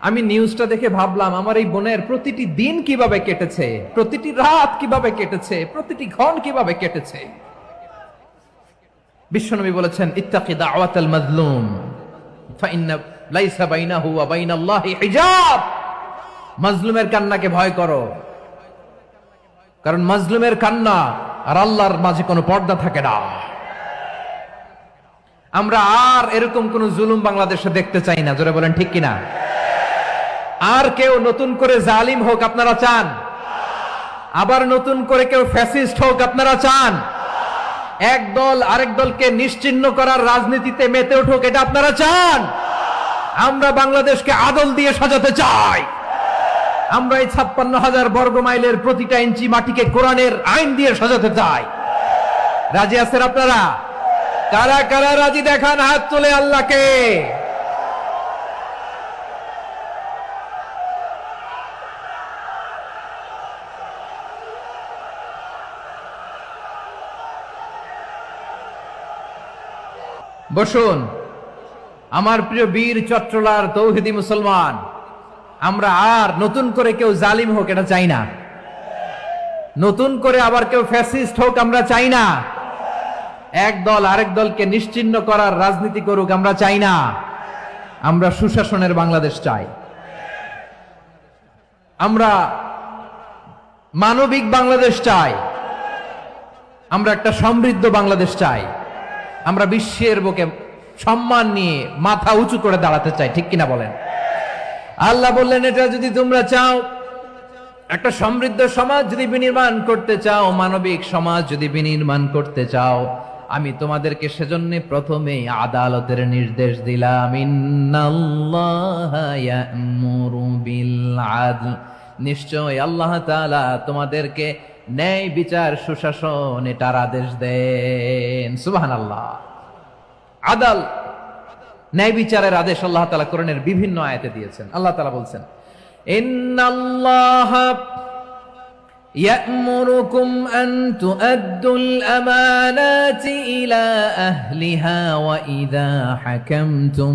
আমি নিউজটা দেখে ভাবলাম, আমার এই বোনের প্রতিটি দিন কিভাবে কেটেছে, প্রতিটি রাত কিভাবে কেটেছে, প্রতিটি ক্ষণ কিভাবে কেটেছে। বিশ্বনবী বলেছেন, ইত্তাকি দাওয়াতাল মাজলুম ফাইন্না লাইসা বাইনাহু ওয়া বাইনাল্লাহি হিজাব। মাজলুমের কান্নাকে ভয় করো, কারণ মাজলুমের কান্না আর আল্লাহর মাঝে কোনো পর্দা থাকে না। আমরা আর এরকম কোন জুলুম বাংলাদেশে দেখতে চাই না। জোরে বলেন ঠিক কিনা? আর কেউ নতুন করে জালিম হোক আপনারা চান? আবার নতুন করে কেউ ফ্যাসিস্ট হোক আপনারা চান? এক দল আরেক দলকে নিশ্চিহ্ন করার রাজনীতিতে মেতে উঠুক, এটা আপনারা চান? আমরা বাংলাদেশকে আদল দিয়ে সাজাতে চাই। আমরা এই 56,000 বর্গ মাইলের প্রতিটা ইঞ্চি মাটিকে কোরআনের আইন দিয়ে সাজাতে চাই। রাজি আছেন আপনারা? কারা কারা রাজি দেখান হাত তুলে আল্লাহকে। বসুন আমার প্রিয় বীর চট্টলার তৌহিদি মুসলমান, আমরা আর নতুন করে কেউ জালিম হোক এটা চাই না। নতুন করে আবার কেউ ফ্যাসিস্ট হোক আমরা চাই না। এক দল আরেক দলকে নিশ্চিহ্ন করার রাজনীতি করুক আমরা চাই না। আমরা সুশাসনের বাংলাদেশ চাই। আমরা মানবিক বাংলাদেশ চাই। আমরা একটা সমৃদ্ধ বাংলাদেশ চাই। আমরা বিশ্বের বুকে সম্মান নিয়ে মাথা উঁচু করে দাঁড়াতে চাই, ঠিক কিনা বলেন? আল্লাহ বললেন, এটা যদি তোমরা চাও, একটা সমৃদ্ধ সমাজ যদি বিনির্মাণ করতে চাও, মানবিক সমাজ যদি বিনির্মাণ করতে চাও, আমি তোমাদেরকে সেজন্য প্রথমে আদালতের নির্দেশ দিলাম। ইন্নাল্লাহা ইয়া'মুরু বিল আদল, নিশ্চয় আল্লাহ তাআলা তোমাদেরকে ন্যায় বিচার সুশাসন এটার আদেশ দেন। সুবহানাল্লাহ। আদাল, ন্যায় বিচারের আদেশ আল্লাহ তাআলা কোরআনের বিভিন্ন আয়াতে দিয়েছেন। আল্লাহ তাআলা বলছেন, ইন্নাল্লাহা يأمركم أن تؤدوا الأمانات إلى أهلها وإذا حكمتم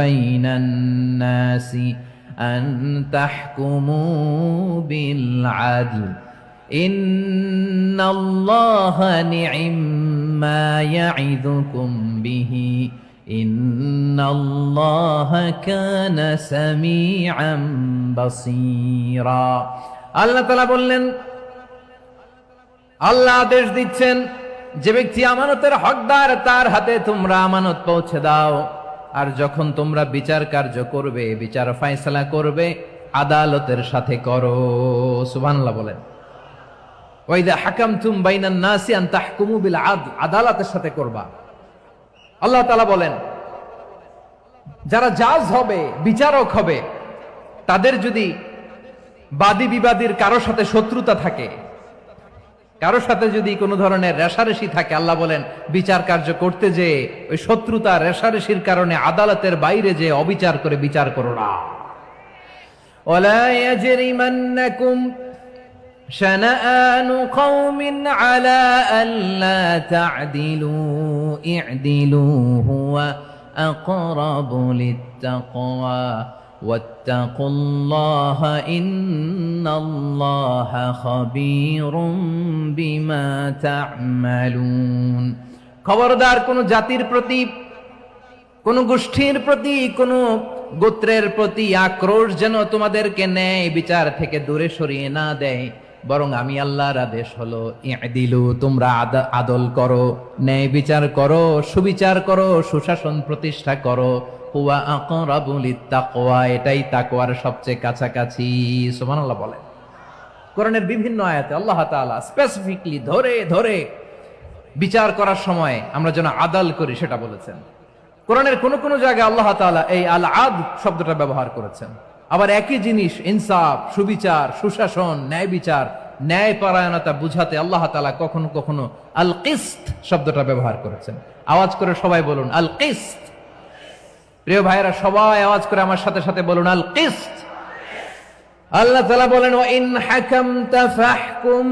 بين الناس أن تحكموا بالعدل إن الله نعم ما يعظكم به إن الله كان سميعا بصيرا। আল্লাহ তাআলা বললেন, আল্লাহ আদেশ দিচ্ছেন, যে ব্যক্তি আমানতের হকদার তার হাতে তোমরা আমানত পৌঁছে দাও। আর যখন তোমরা বিচার কার্য করবে, বিচার ফয়সালা করবে, আদালতের সাথে করো। সুবহানাল্লাহ বলেন। ওয়া ইযা হাকামতুম বাইনান নাসি আন তাহকুমু বিল আদল, আদালতের সাথে করবা। আল্লাহ তাআলা বলেন, যারা জাজ হবে, বিচারক হবে, তাদের যদি বাদী বিবাদীর কারোর সাথে শত্রুতা থাকে, কারোর সাথে যদি কোনো ধরনের রেষারেষি থাকে, আল্লাহ বলেন বিচার কার্য করতে যে ওই শত্রুতা রেষারেষির কারণে আদালতের বাইরে যে অবিচার করে বিচার করো না। ওয়ালা ইয়াজরিমান্নাকুম শানাআনু কওমিন আলা আল্লা তা'দিলু ই'দিলু হুয়া আকরাবু লিত্তাকওয়া ওয়াত্তাকুল্লাহা ইন্নাল্লাহা খাবীরুম বিমা তা'মালুন। খবরদার কোন জাতির প্রতি, কোন গোষ্ঠীর প্রতি, কোন গোত্রের প্রতি আক্রোশ যেন তোমাদেরকে ন্যায় বিচার থেকে দূরে সরিয়ে না দেয়, বরং আমি আল্লাহর আদেশ হলো ই'দিলু, তোমরা আদল করো, ন্যায় বিচার করো, সুবিচার করো, সুশাসন প্রতিষ্ঠা করো। হুয়া আকরাবু লিত্তাকওয়া, এটাই তাকওয়ার সবচেয়ে কাছাকাছি। সুবহানাল্লাহ বলেন। কোরআনের বিভিন্ন আয়াতে আল্লাহ তাআলা স্পেসিফিকলি ধরে ধরে বিচার করার সময় আমরা যেন আদাল করি সেটা বলেছেন। কোরআনের কোন কোন জায়গায় আল্লাহ তাআলা এই আল আদ শব্দটা ব্যবহার করেছেন। আবার একই জিনিস ইনসাফ, সুবিচার, সুশাসন, ন্যায় বিচার, ন্যায় পরায়ণতা বুঝাতে আল্লাহ তাআলা কখনো কখনো আল কিসত শব্দটা ব্যবহার করেছেন। আওয়াজ করে সবাই বলুন আল কিসত। প্রিয় ভাইরা, সবাই আওয়াজ করে আমার সাথে সাথে বলুন আল কিসত। আল্লাহ তাআলা বলেন ওয়া ইন হাকামতা ফাহকুম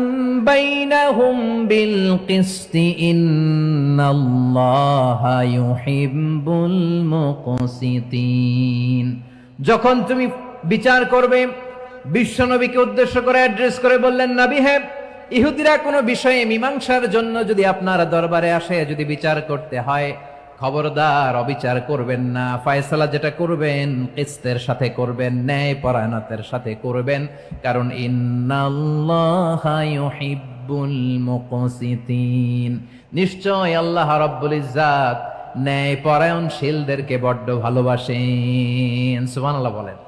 বাইনাহুম বিল কিসতি ইন্নাল্লাহা ইউহিব্বুল মুকসিতিন। যখন তুমি বিচার করবে, বিশ্বনবীকে উদ্দেশ্য করে অ্যাড্রেস করে বললেন, নবী হে, ইহুদিরা কোনো বিষয়ে মীমাংসার জন্য যদি আপনার দরবারে আসে, যদি বিচার করতে হয়, খবরদার অবিচার করবেন না। ফয়সালা যেটা করবেন কিসতের সাথে করবেন, ন্যায় পরায়ণতার সাথে করবেন, কারণ ইন্নাল্লাহা ইউহিব্বুল মুকসিতিন, নিশ্চয় আল্লাহ রাব্বুল ইজ্জাত ন্যায় পরায়ণশীলদেরকে বড্ড ভালোবাসেন। সুবহানাল্লাহ বলেন।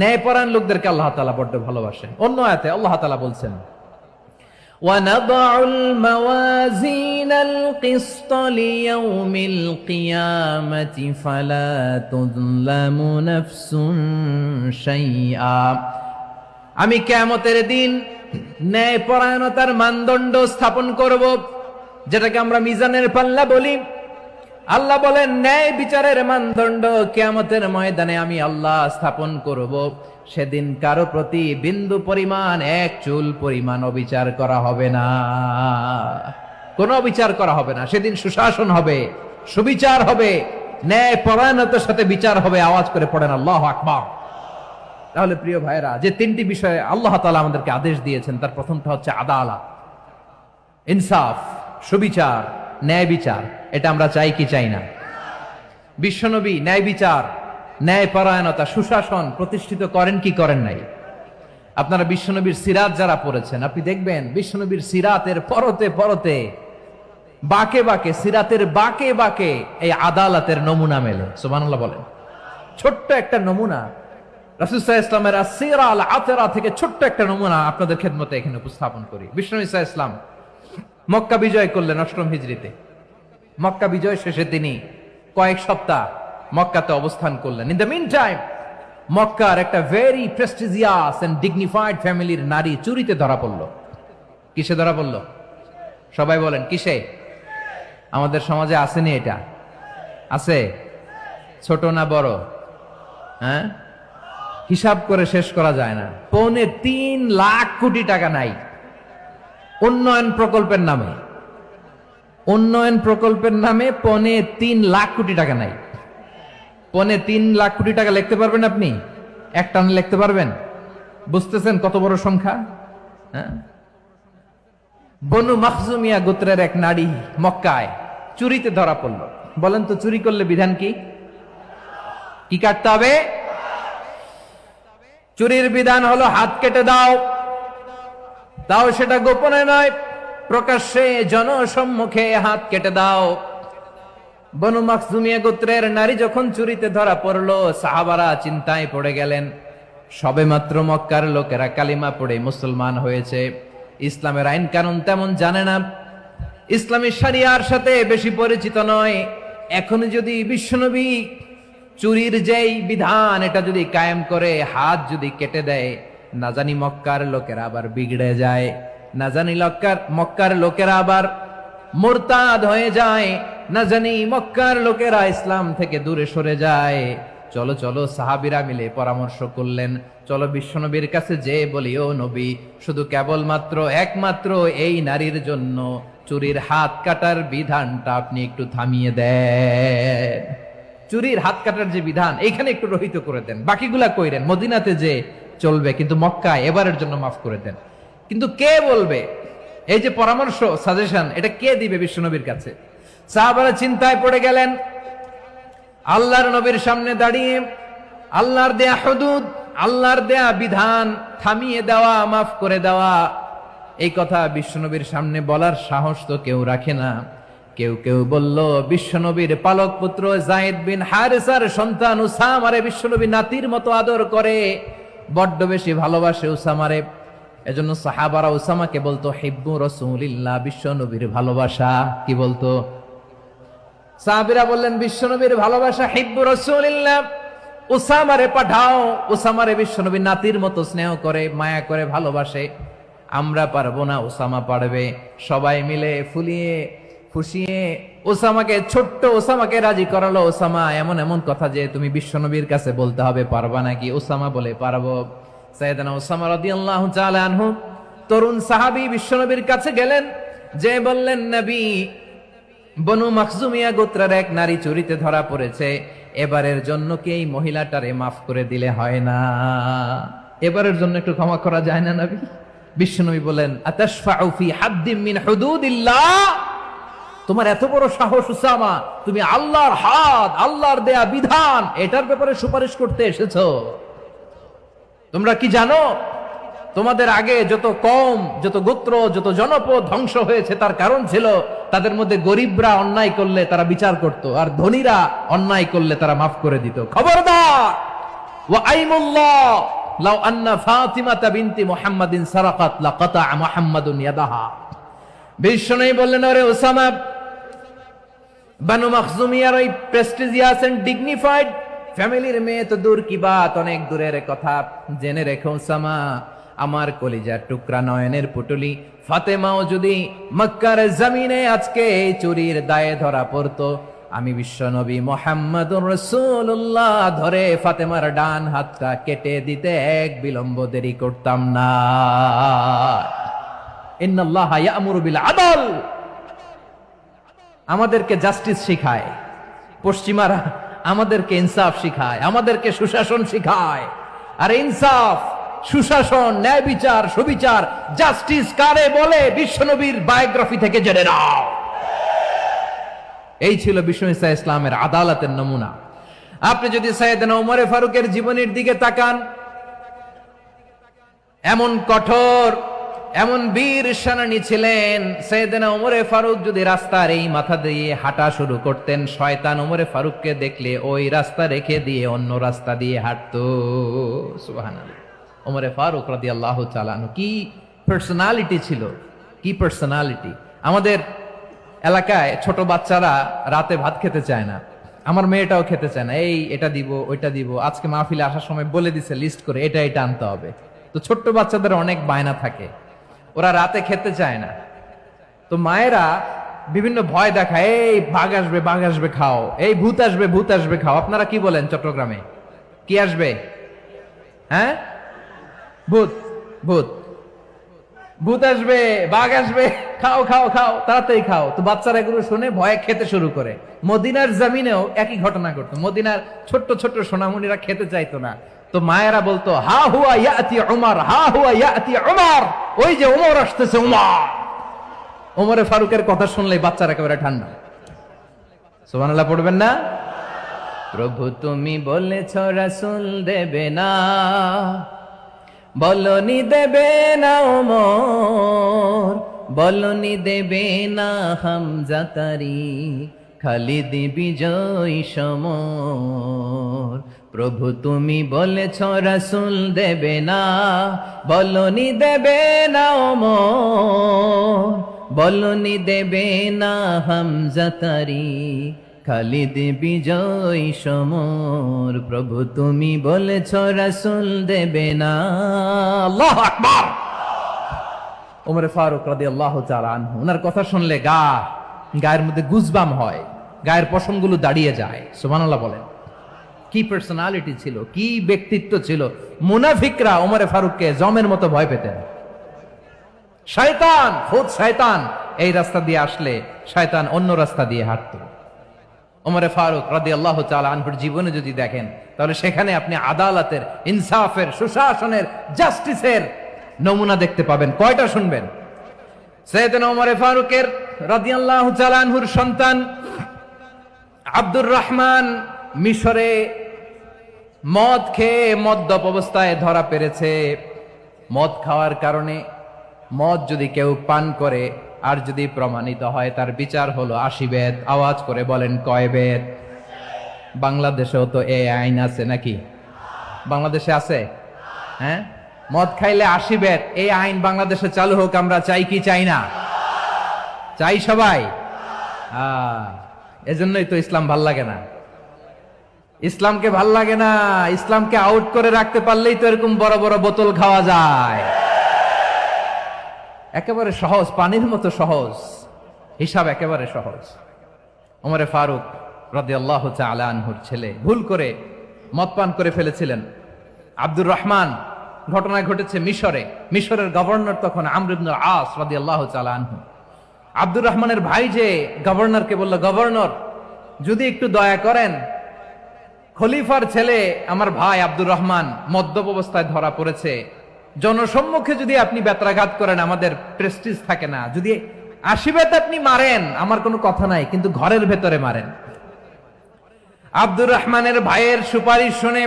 ন্যায় পরায়ণ লোকদেরকে আল্লাহ তাআলা বড্ড ভালোবাসেন। অন্য আয়াতে আল্লাহ তাআলা বলছেন وَنَضَعُ الْمَوَازِينَ الْقِسْطَ لِيَوْمِ الْقِيَامَةِ فَلَا تُظْلَمُ نَفْسٌ شَيْئًا। আমি কিয়ামতের দিন ন্যায় পরায়ণতার মানদণ্ড স্থাপন করব, যেটাকে আমরা মিজানের পাল্লা বলি। আল্লাহ বলেন ন্যায় বিচারের মানদণ্ড কিয়ামতের ময়দানে আমি আল্লাহ স্থাপন করব। সেদিন কারো প্রতি বিন্দু পরিমাণ, এক চুল পরিমাণ অবিচার করা হবে না, কোনো অবিচার করা হবে না। সেদিন সুশাসন হবে, সুবিচার হবে, ন্যায় পরায়ণতার সাথে বিচার হবে। আওয়াজ করে পড়েন আল্লাহু আকবার। তাহলে প্রিয় ভাইরা, যে তিনটি বিষয়ে আল্লাহ তাআলা আমাদেরকে আদেশ দিয়েছেন, তার প্রথমটা হচ্ছে আদালত, ইনসাফ, সুবিচার, ন্যায় বিচার। এটা আমরা চাই কি চাই না? বিশ্বনবী ন্যায় বিচার, ন্যায় পরায়ণতা, সুশাসন প্রতিষ্ঠিত করেন কি করেন নাই? আপনারা বিশ্বনবীর সিরাত যারা পড়েছেন, আপনি দেখবেন বিশ্বনবীর সিরাতের পরতে পরতে, বাকে বাকে, সিরাতের বাকে বাকে এই আদালতের নমুনা মেলে। সুবহানাল্লাহ বলেন। ছোট্ট একটা নমুনা রাসূল সাল্লাল্লাহু আলাইহি ওয়াসাল্লামের আসসিরা আল আতরা থেকে ছোট্ট একটা নমুনা আপনাদের খেদমতে এখানে উপস্থাপন করি। বিশ্বনবী সাল্লাল্লাহু আলাইহি ওয়াসাল্লাম মক্কা বিজয় করলেন ৮ম হিজরিতে। মক্কা বিজয় শেষে তিনি কয়েক সপ্তাহ মক্কাতে অবস্থান করলেন। ইন দ্য মিন টাইম মক্কার একটা ভেরি প্রেস্টিজিয়াস এন্ড ডিগনিফাইড ফ্যামিলির নারী চুরিতে ধরা পড়ল। কিসে ধরা পড়ল? সবাই বলেন কিসে? আমাদের সমাজে আসেনি এটা? আছে? ছোট না বড়? হ্যাঁ, হিসাব করে শেষ করা যায় না। ৩.৫ লাখ কোটি টাকা নাই উন্নয়ন প্রকল্পের নামে। উন্নয়ন প্রকল্পের নামে ৩.৫ লাখ কোটি টাকা নাই। ৩.৫ লাখ কোটি টাকা লিখতে পারবেন আপনি? এক টানে লিখতে পারবেন? বুঝতেছেন কত বড় সংখ্যা? হ্যাঁ, বনু মাখজুমিয়া গোত্রের এক নারী মক্কায় চুরিতে ধরা পড়ল। বলেন তো চুরি করলে বিধান কি? কি কাটতে হবে? চুরির বিধান হলো হাত কেটে দাও। তাও সেটা গোপনে নয়, প্রকাশ্যে জনসম্মুখে হাত কেটে দাও। বনু মাখজুমিয়া গোত্রের নারী যখন চুরিতে ধরা পড়লো, সাহাবারা চিন্তায় পড়ে গেলেন। সবেমাত্র মক্কার লোকেরা কালিমা পড়ে মুসলমান হয়েছে, ইসলামের আইন কানুন তেমন জানে না, ইসলামী শরিয়ার সাথে বেশি পরিচিত নয়। এখন যদি বিশ্বনবী চুরির যেই বিধান এটা যদি কায়েম করে হাত যদি কেটে দেয়, না জানি মক্কার লোকেরা আবার বিগড়ে যায়, না জানি মক্কার লোকেরা আবার মুরতাদ হয়ে যায়, না জানি মক্কার লোকেরা ইসলাম থেকে দূরে সরে যায়। চলো চলো, সাহাবীরা মিলে পরামর্শ করলেন, চলো বিশ্বনবীর কাছে যে বলি, ও নবী, শুধু কেবলমাত্র একমাত্র এই নারীর জন্য চুরির হাত কাটার বিধানটা আপনি একটু থামিয়ে দেন। চুরির হাত কাটার যে বিধান এইখানে একটু রহিত করে দেন, বাকিগুলা কইরেন মদিনাতে যে চলবে, কিন্তু মক্কায় এবারের জন্য মাফ করে দেন। কিন্তু কে বলবে? এই যে পরামর্শ, সাজেশন, এটা কে দিবে বিশ্বনবীর কাছে? সাহাবারা চিন্তায় পড়ে গেলেন। আল্লাহর নবীর সামনে দাঁড়িয়ে আল্লাহর দেয়া হুদুদ, আল্লাহর দেয়া বিধান থামিয়ে দেওয়া, মাফ করে দেওয়া, এই কথা বিশ্বনবীর সামনে বলার সাহস তো কেউ রাখে না। কেউ কেউ বলল, বিশ্বনবীর পালক পুত্র যায়েদ বিন হারেসার সন্তান উসামারে বিশ্বনবী নাতির মতো আদর করে, বড্ড বেশি ভালোবাসে উসামারে। এজন্য সাহাবারা উসামাকে বলতো হিব্বু রাসূলিল্লাহ, বিশ্ব নবীর ভালোবাসা। কি বলতো? সাহাবীরা বললেন বিশ্ব নবীর ভালোবাসা, হিব্বু রাসূলিল্লাহ, উসামারে পাঠাও। উসামারে বিশ্ব নবীর নাতির মতো স্নেহ করে, মায়া করে, ভালোবাসে। আমরা পারবো না, উসামা পারবে। সবাই মিলে ফুলিয়ে ফুসিয়ে ওসামাকে, ছোট্ট ওসামাকে রাজি করালো। ওসামা এমন এমন কথা যে তুমি বিশ্বনবীর কাছে বলতে হবে, পারবা নাকি? ওসামা বলে পারবো। সাইয়েদনা ওসামা রাদিয়াল্লাহু তাআলা আনহু তরুণ সাহাবী বিশ্বনবীর কাছে গেলেন, যে বললেন, নবী, বনু মাখজুমিয়া গোত্রের এক নারী চুরিতে ধরা পড়েছে, এবারের জন্য কি এই মহিলাটারে মাফ করে দিলে হয় না? এবারের জন্য একটু ক্ষমা করা যায় না নবী? বিশ্বনবী বলেন, আতাশফাউ ফি হাদ্দিম মিন হুদুদিল্লাহ, তোমার এত বড় সাহস উসামা, তুমি আল্লাহর হাদ, আল্লাহর দেয়া বিধান, এটার ব্যাপারে সুপারিশ করতে এসেছো? তোমরা কি জানো তোমাদের আগে যত কওম, যত গোত্র, যত জনপদ ধ্বংস হয়েছে তার কারণ ছিল তাদের মধ্যে গরিবরা অন্যায় করলে তারা বিচার করত, আর ধনীরা অন্যায় করলে তারা মাফ করে দিত। খবরদার! ওয়া আইমুল্লাহ লাউ আন্না ফাতিমাতা বিনতি মুহাম্মাদিন সারাকাত লাকাতা মুহাম্মাদুন ইয়াদাহা। বিশ্বনবী বললেন, আরে ওসামা, বানু মাখজুমিয়ার ওই প্রেস্টিজিয়াস এন্ড ডিগনিফাইড ফ্যামিলির মেয়ে তো দূর কি বাত, অনেক দূরের কথা। জেনে রেখো ওসামা, আমার কলিজার টুকরা, নয়নের পুটুলি ফাতেমাও যদি মক্কার জমিনে আজকে এই চুরির দায়ে ধরা পড়তো, আমি বিশ্বনবী মুহাম্মাদুর রাসূলুল্লাহ ধরে ফাতেমার ডান হাতটা কেটে দিতে এক বিলম্ব দেরি করতাম না। ইন্নাল্লাহা ইয়া'মুরু বিল আদল, আমাদেরকে জাস্টিস শিখায়। পশ্চিমারা আমাদেরকে ইনসাফ শিখায়, আমাদেরকে সুশাসন শিখায়। আর ইনসাফ, সুশাসন, ন্যায় বিচার, সুবিচার, জাস্টিস কারে বলে বিশ্বনবীর বায়োগ্রাফি থেকে জেনে নাও। এই ছিল বিষ্ণু ঈসা ইসলামের আদালতের নমুনা। আপনি যদি সাইয়েদনা ওমরে ফারুকের জীবনের দিকে তাকান, এমন কঠোর, এমন বীর সেনানী ছিলেন। সাইয়েদনা ওমরে ফারুক যদি রাস্তার এই মাথা দিয়ে হাঁটা শুরু করতেন, শয়তান ওমরে ফারুককে দেখলে ওই রাস্তা রেখে দিয়ে অন্য রাস্তা দিয়ে হাঁটতো। সুবহানাল্লাহ। ওমরে ফারুক রাদিয়াল্লাহু তাআলা আনহু কি পার্সোনালিটি ছিল, কি পার্সোনালিটি! আমাদের এলাকায় ছোট বাচ্চারা রাতে ভাত খেতে চায় না, আমার মেয়েটাও খেতে চায় না। এই এটা দিব, ওইটা দিব, আজকে মাহফিলে আসার সময় বলে দিছে লিস্ট করে এটা এটা আনতে হবে। তো ছোট্ট বাচ্চাদের অনেক বায়না থাকে, ওরা রাতে খেতে চায় না। তো মায়েরা বিভিন্ন ভয় দেখায়, এই বাঘ আসবে, বাঘ আসবে খাও, এই ভূত আসবে, ভূত আসবে খাও। আপনারা কি বলেন চট্টগ্রামে? কি আসবে? হ্যাঁ, ভূত, ভূত, ভূত আসবে, বাঘ আসবে, খাও খাও খাও, তাড়াতাড়ি খাও। তো বাচ্চারা এগুলো শুনে ভয়ে খেতে শুরু করে। মদিনার জমিনেও একই ঘটনা ঘটতো। মদিনার ছোট্ট ছোট্ট সোনামণিরা খেতে চাইতো না। তো মায়েরা বলতো, হা হুয়া ইয়াতি উমর, হা হুয়া ইয়াতি উমর, ওই যে উমর আসতেছে, উমর। ওমরে ফারুকের কথা শুনলেই বাচ্চারা একেবারে ঠান্ডা। সুবহানাল্লাহ পড়বেন না? প্রভু তুমি বলেছ রাসূল দেবে না, বলনি দেবে না ওমর, বলনি দেবে না হামজা তারি, খালিদ বিজয় সমর। প্রভু তুমি বলেছ রাসূল দেবে না, বলনি দেবে না ওমর, বলনি দেবে না হামজা তারি, খালিদ বিজয় সমর। প্রভু তুমি বলেছ রাসূল দেবে না। আল্লাহু আকবার। ওমর ফারুক রাদিয়াল্লাহু তাআলা আনহু, ওনার কথা শুনলে গায়ের মধ্যে গুজবাম হয়, গায়ের পশমগুলো দাঁড়িয়ে যায়। সুবহানাল্লাহ বলেন। কি পার্সোনালিটি ছিল, কি ব্যক্তিত্ব ছিল! মুনাফিকরা ওমর ফারুককে জমের মতো ভয় পেতেন। শয়তান, খুদ শয়তান এই রাস্তা দিয়ে আসলে শয়তান অন্য রাস্তা দিয়ে হাঁটতো। ওমর ফারুক রাদিয়াল্লাহু তাআলা আনহুর জীবনে যদি দেখেন, তাহলে সেখানে আপনি আদালতের, ইনসাফের, সুশাসনের, জাস্টিসের নমুনা দেখতে পাবেন। কয়টা শুনবেন? সাইয়েদনা ওমর ফারুকের রাদিয়াল্লাহু তাআলা আনহুর সন্তান আব্দুর রহমান মিশরে মদ খেয়ে মদ্যপ অবস্থায় ধরা পড়েছে। মদ খাওয়ার কারণে, মদ যদি কেউ পান করে আর যদি প্রমাণিত হয়, তার বিচার হলো 80 বেত। আওয়াজ করে বলেন কয় বেত? বাংলাদেশেও তো এই আইন আছে নাকি? বাংলাদেশে আছে? হ্যাঁ, মদ খাইলে 80 বেত, এই আইন বাংলাদেশে চালু হোক, আমরা চাই কি চাই না? চাই সবাই। এজন্যই তো ইসলাম ভাল লাগে না। ইসলামকে ভাল লাগে না, ইসলামকে আউট করে রাখতে পারলেই তো এরকম বড় বড় বোতল খাওয়া যায়। একেবারে সহজ, পানির মতো সহজ, হিসাব একেবারে সহজ। ওমরে ফারুক রাদিয়াল্লাহু তাআলা আনহুর ছেলে ভুল করে মদ পান করে ফেলেছিলেন। আব্দুর রহমান, ঘটনা ঘটেছে মিশরে। মিশরের গভর্নর তখন আমর ইবনুল আস রাদিয়াল্লাহু তাআলা আনহু। আব্দুর রহমানের ভাই যে গভর্নরকে বলল, গভর্নর যদি একটু দয়া করেন, খলিফার ছেলে আমার ভাই আব্দুর রহমান মদ্যপ অবস্থায় ধরা পড়েছে, জনসম্মুখে যদি আপনি বেত্রাঘাত করেন আমাদের প্রেস্টিজ থাকে না, যদি 80 বেত আপনি মারেন আমার কোনো কথা নাই, কিন্তু ঘরের ভেতরে মারেন। আব্দুর রহমানের ভাইয়ের সুপারিশ শুনে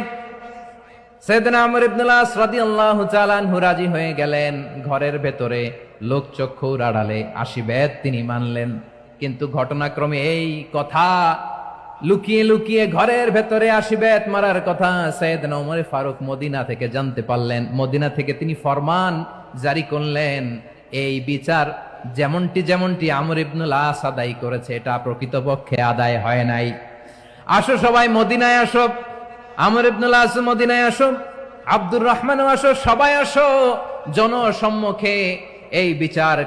সাইয়েদনা আমর ইবনুল আস রাদিয়াল্লাহু তাআলা আনহু রাজি হয়ে গেলেন। ঘরের ভেতরে লোকচক্ষুর আড়ালে 80 বেত তিনি মানলেন। কিন্তু ঘটনাক্রমে এই কথা লুকিয়ে লুকিয়ে ঘরের ভেতরে 80 বেত মারার কথা সাইয়েদনা ওমর ফারুক মদিনা থেকে জানতে পারলেন। মদিনা থেকে তিনি ফরমান জারি করলেন, এই বিচার যেমনটি আমর ইবনুল আস আদায় করেছে এটা প্রকৃতপক্ষে আদায় হয় নাই। আসো সবাই মদিনায় আসো, আমর ইবনুল আস মদিনায় আসো, আব্দুর রহমানও আসো, সবাই আসো, জনসম্মুখে এই বিচার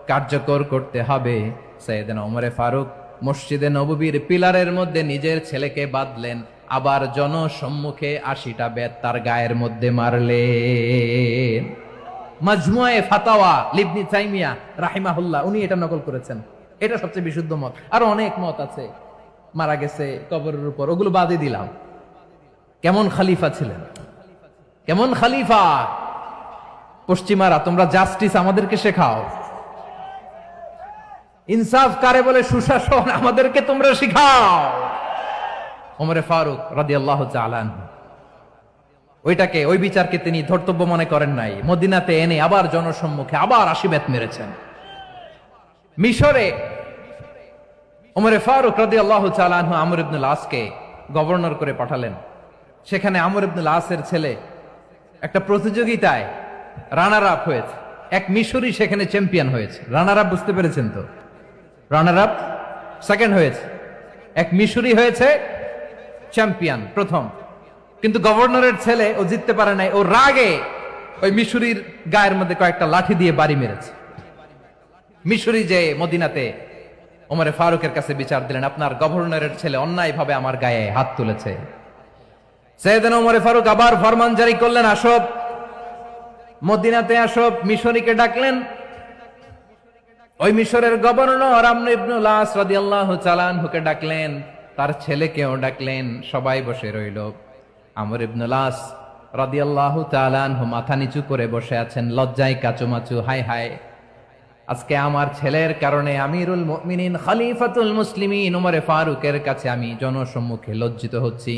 কার্যকর করতে হবে। সাইয়েদনা ওমর ফারুক মসজিদে নববীর পিলারের মধ্যে নিজের ছেলেকে বাঁধলেন, আবার জনসম্মুখে 80টা বেত তার গায়ের মধ্যে মারলেন। মাজমুয়ে ফাতাওয়া ইবনে তাইমিয়া রাহিমাহুল্লাহ উনি এটা নকল করেছেন। এটা সবচেয়ে বিশুদ্ধ মত। আরো অনেক মত আছে, মারা গেছে কবরের উপর, ওগুলো বাদই দিলাম। কেমন খলিফা ছিলেন, কেমন খলিফা! পশ্চিমারা তোমরা জাস্টিস আমাদেরকে শেখাও, ইনসাফ কারে বলে সুশাসন আমাদেরকে তোমরা শিখাও। ওমরে ফারুক রাদিয়াল্লাহু তাআলা আনহু ওই বিচারকে তিনি ধর্তব্য মনে করেন নাই। মদিনাতে এনে আবার জনসম্মুখে আবার 80 বেত মেরেছেন। মিশরে ওমরে ফারুক রাদিয়াল্লাহু তাআলা আনহু আমর ইবনুল আসকে গভর্নর করে পাঠালেন। সেখানে আমর ইবনুল আসের ছেলে একটা প্রতিযোগিতায় রানার আপ হয়েছে। এক মিশরি সেখানে চ্যাম্পিয়ন হয়েছে। রানার আপ বুঝতে পেরেছেন তো? রানার আপ সেকেন্ড হয়েছে, এক মিশরি হয়েছে চ্যাম্পিয়ন প্রথম। কিন্তু গভর্নরের ছেলে ও জিততে পারে নাই, ও রাগে ওই মিশরির গায়ের মধ্যে কয়েকটা লাঠি দিয়ে বাড়ি মেরেছে। মিশরি যে মদিনাতে ওমরে ফারুকের কাছে বিচার দিলেন, আপনার গভর্নরের ছেলে অন্যায়ভাবে আমার গায়ে হাত তুলেছে। সাইয়েদনা ওমরে ফারুক আবার ফরমান জারি করলেন, আসো মদিনাতে আসো। মিশরীকে ডাকলেন। ওই মিশরের গভর্নর আমর ইবনুল আস রাদিয়াল্লাহু তাআলা আনহুকে ডাকলেন, তার ছেলেকেও ডাকলেন। সবাই বসে রইল। আমর ইবনুল আস রাদিয়াল্লাহু তাআলা আনহু মাথা নিচু করে বসে আছেন, লজ্জায় কাচুমাচু। হায় হায়, আজকে আমার ছেলের কারণে আমিরুল মুমিনিন খলিফাতুল মুসলিমিন ওমরে ফারুকের কাছে আমি জনসম্মুখে লজ্জিত হচ্ছি।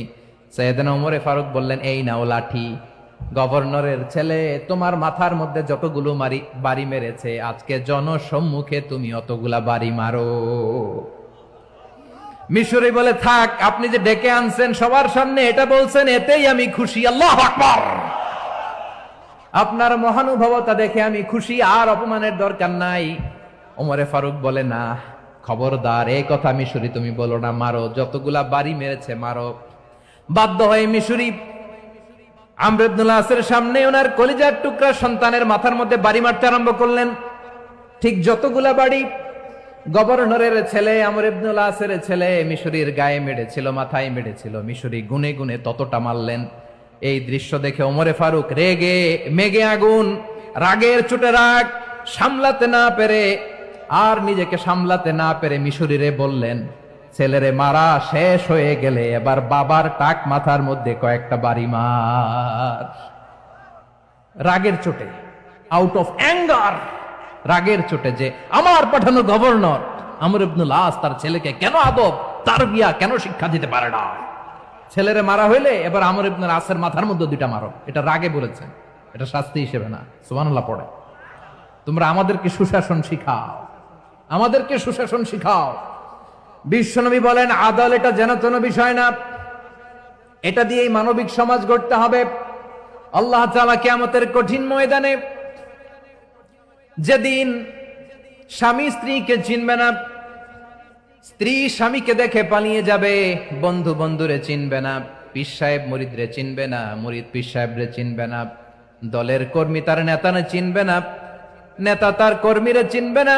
সাইয়েদনা ওমরে ফারুক বললেন, এই নাও লাঠি, গভর্নরের ছেলে তোমার মাথার মধ্যে যতগুলো বাড়ি মেরেছে আজকে জনসম্মুখে তুমি অতগুলা বাড়ি মারো। মিশরি বলে, থাক, আপনি যে ডেকে আনছেন সবার সামনে এটা বলছেন, এতেই আমি খুশি। আল্লাহু আকবার! আপনার মহানুভবতা দেখে আমি খুশি, আর অপমানের দরকার নাই। ওমরে ফারুক বলে, না, খবরদার, এই কথা মিশরি তুমি বলো না, মারো, যতগুলা বাড়ি মেরেছে মারো। বাধ্য হয়ে মিশরি আমর ইবনুল আসের সামনে ওনার কলিজার টুকরা সন্তানের মাথার মধ্যে বাড়ি মারতে আরম্ভ করলেন। ঠিক যতগুলা বাড়ি গভর্নরের ছেলে আমর ইবনুল আসের ছেলে মিশরীর গায়ে মেরেছিল, মাথায় মেরেছিল, মিশরি গুনে গুনে ততটা মারলেন। এই দৃশ্য দেখে ওমরে ফারুক রেগে মেগে আগুন, রাগের চোটে রাগ সামলাতে না পেরে আর নিজেকে সামলাতে না পেরে মিশরীরে বললেন, ছেলেরে মারা শেষ হয়ে গেলে এবার বাবার টাক মাথার মধ্যে কয়েকটা বাড়ি মার। রাগের চোটে, আউট অফ অ্যাঙ্গার, রাগের চোটে যে আমার পাঠানো গভর্নর আমর ইবনুল আস তার ছেলেকে কেন আদব তারবিয়া কেন শিক্ষা দিতে পারে না। ছেলেরে মারা হইলে এবার আমর ইবনুল আসের মাথার মধ্যে দুইটা মারো। এটা রাগে বলেছেন, এটা শাস্তি হিসেবে না। সুবহানাল্লাহ পড়ে। তোমরা আমাদেরকে সুশাসন শিখাও, আমাদেরকে সুশাসন শিখাও। বিশ্বনবী বলেন, আদল এটা যেন তেন বিষয় না, এটা দিয়েই মানবিক সমাজ গড়তে হবে। আল্লাহ তাআলা কিয়ামতের কঠিন ময়দানে, যেদিন স্বামী স্ত্রীকে চিনবে না, স্ত্রী স্বামীকে দেখে পালিয়ে যাবে, বন্ধু বন্ধুরে চিনবে না, পীর সাহেব মুরিদরে চিনবে না, মুরিদ পীর সাহেবরে চিনবে না, দলের কর্মী তার নেতারে চিনবে না, নেতা তার কর্মীরে চিনবে না,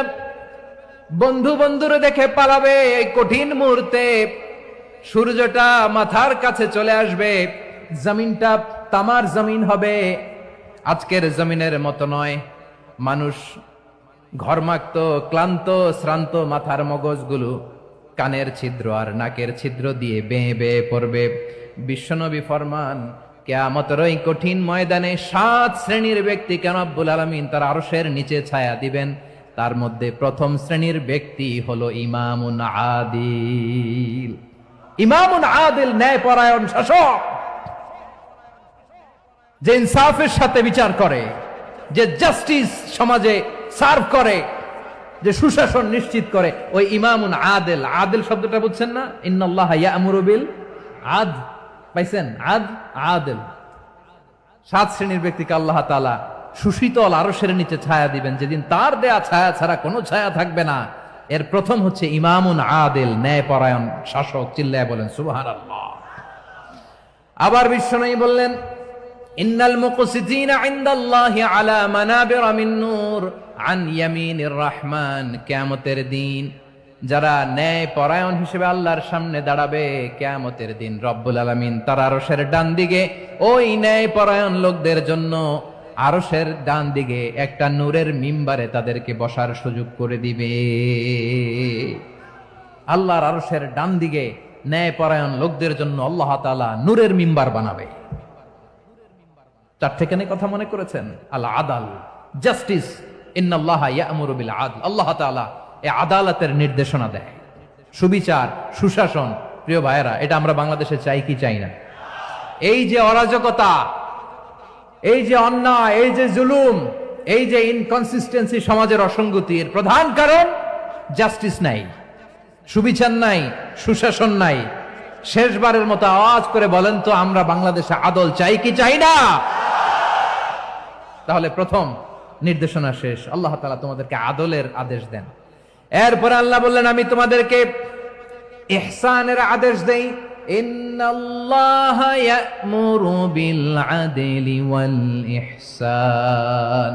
বন্ধু বন্ধুরে দেখে পালাবে। এই কঠিন মুহূর্তে সূর্যটা মাথার কাছে চলে আসবে, জমিনটা তামার জমিন হবে, আজকের জমিনের মতো নয়। মানুষ ঘর্মাক্ত, ক্লান্ত, শ্রান্ত মাথার মগজগুলো কানের ছিদ্র আর নাকের ছিদ্র দিয়ে বেয়ে বেয়ে পড়বে। বিশ্বনবী ফরমান, কিয়ামতের ওই কঠিন ময়দানে 7 শ্রেণীর ব্যক্তিকে রব্বুল আলামিন তার আরশের নিচে ছায়া দিবেন। তার মধ্যে প্রথম শ্রেণীর ব্যক্তি হলো ইমামুন আদিল। ইমামুন আদিল, ন্যায়পরায়ণ শাসক, যে ইনসাফের সাথে বিচার করে, যে জাস্টিস সমাজে সার্ভ করে, যে সুশাসন নিশ্চিত করে, ওই ইমামুন আদিল। আদিল শব্দটা বুঝছেন না? ইন্নাল্লাহা ইয়া'মুরু বিল আদল, পাইছেন? আদিল। 7 শ্রেণীর ব্যক্তিকে আল্লাহ তাআলা সুশীতল আরশের নিচে ছায়া দিবেন, যেদিন তার দেয়া ছায়া ছাড়া কোনো ছায়া থাকবে না। এর প্রথম হচ্ছে ইমামুন আদিল, ন্যায়পরায়ণ শাসক। চিল্লায় বলেন সুবহানাল্লাহ। আবার বিশ্বনবী বললেন, ইন্নাল মুকসিতিনা ইনদাল্লাহি আলা মানাবিরা মিন নূর আন ইয়ামিনির রহমান। কিয়ামতের দিন যারা ন্যায়পরায়ণ হিসেবে আল্লাহর সামনে দাঁড়াবে, কিয়ামতের দিন রব্বুল আলামিন তার আরশের ডান দিকে ওই ন্যায়পরায়ণ লোকদের জন্য আরশের ডান দিকে একটা নূরের মিম্বারে তাদেরকে বসার সুযোগ করে দিবে। আল্লাহর আরশের ডান দিকে ন্যায়পরায়ণ লোকদের জন্য আল্লাহ তাআলা নূরের মিম্বার বানাবে। 4টেখানে কথা মনে করেছেন? আল আদাল, জাস্টিস। ইন্নাল্লাহা ইয়া'মুরু বিল আদল। আল্লাহ তাআলা এই আদালতের নির্দেশনা দেয়, সুবিচার, সুশাসন। প্রিয় ভাইয়েরা, এটা আমরা বাংলাদেশে চাই কি চাই না? এই যে অরাজকতা, এই যে অন্যায়, এই যে জুলুম, এই যে ইনকনসিস্টেন্সি, সমাজের অসঙ্গতি, এর প্রধান কারণ জাস্টিস নাই, সুবিচার নাই, সুশাসন নাই। শেষবারের মতো আওয়াজ করে বলেন তো, আমরা বাংলাদেশে আদল চাই কি চাই না? তাহলে প্রথম নির্দেশনা শেষ। আল্লাহ তাআলা তোমাদেরকে আদলের আদেশ দেন। এরপরে আল্লাহ বললেন, আমি তোমাদেরকে ইহসানের আদেশ দেই। ইন্নাল্লাহা ইয়া'মুরু বিল আদলি ওয়াল ইহসান।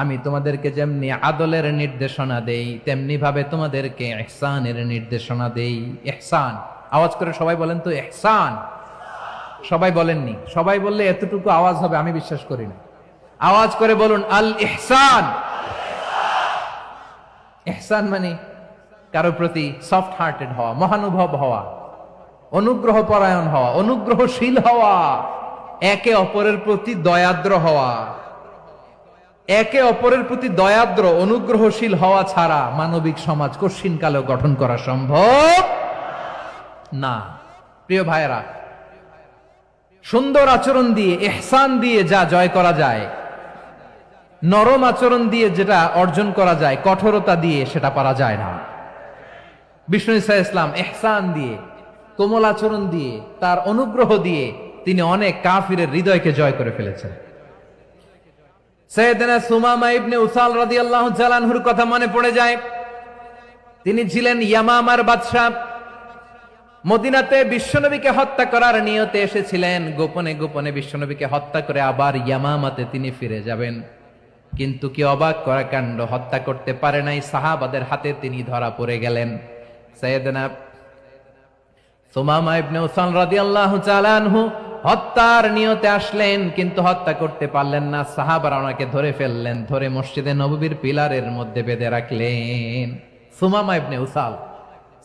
আমি তোমাদেরকে যেমনি আদলের নির্দেশনা দেই, তেমনি ভাবে তোমাদেরকে ইহসানের নির্দেশনা দেই। ইহসান, আওয়াজ করে সবাই বলেন তো ইহসান। সবাই বলেননি? সবাই বললে এতটুকু আওয়াজ হবে আমি বিশ্বাস করি না। আওয়াজ করে বলুন আল ইহসান। ইহসান মানে কারো প্রতি সফট হার্টেড হওয়া, মহানুভব হওয়া, অনুগ্রহ পরায়ণ হওয়া, অনুগ্রহশীল হওয়া, একে অপরের প্রতি দয়াদ্র হওয়া। একে অপরের প্রতি দয়াদ্র, অনুগ্রহশীল হওয়া ছাড়া মানবিক সমাজ কঠিন কালেও গঠন করা সম্ভব না। প্রিয় ভাইয়েরা, সুন্দর আচরণ দিয়ে, ইহসান দিয়ে যা জয় করা যায়, নরম আচরণ দিয়ে যেটা অর্জন করা যায়, কঠোরতা দিয়ে সেটা পারা যায় না। বিষ্ণু ঈসা ইসলাম ইহসান দিয়ে, কোমল আচরণ দিয়ে, তার অনুগ্রহ দিয়ে তিনি অনেক কাফিরের হৃদয়কে জয় করে ফেলেছেন। সাইয়েদনা সুমামা ইবনে উসাল রাদিয়াল্লাহু তাআলা আনহুর কথা মনে পড়ে যায়। তিনি ছিলেন ইয়ামামার বাদশা। মদিনাতে বিশ্বনবীকে হত্যা করার নিয়তে এসেছিলেন। গোপনে গোপনে বিশ্বনবীকে হত্যা করে আবার ইয়ামামাতে তিনি ফিরে যাবেন। কিন্তু কি অবাক করা কাণ্ড, হত্যা করতে পারে নাই, সাহাবাদের হাতে তিনি ধরা পড়ে গেলেন। সাইয়েদনা সুমামা ইবনে উসাল রাদিয়াল্লাহু তাআলা আনহু হত্যার নিয়তে আসলেন, কিন্তু হত্যা করতে পারলেন না। সাহাবারা ওনাকে ধরে ফেললেন, ধরে মসজিদে নববীর পিলারের মধ্যে বেঁধে রাখলেন। সুমামা ইবনে উসাল,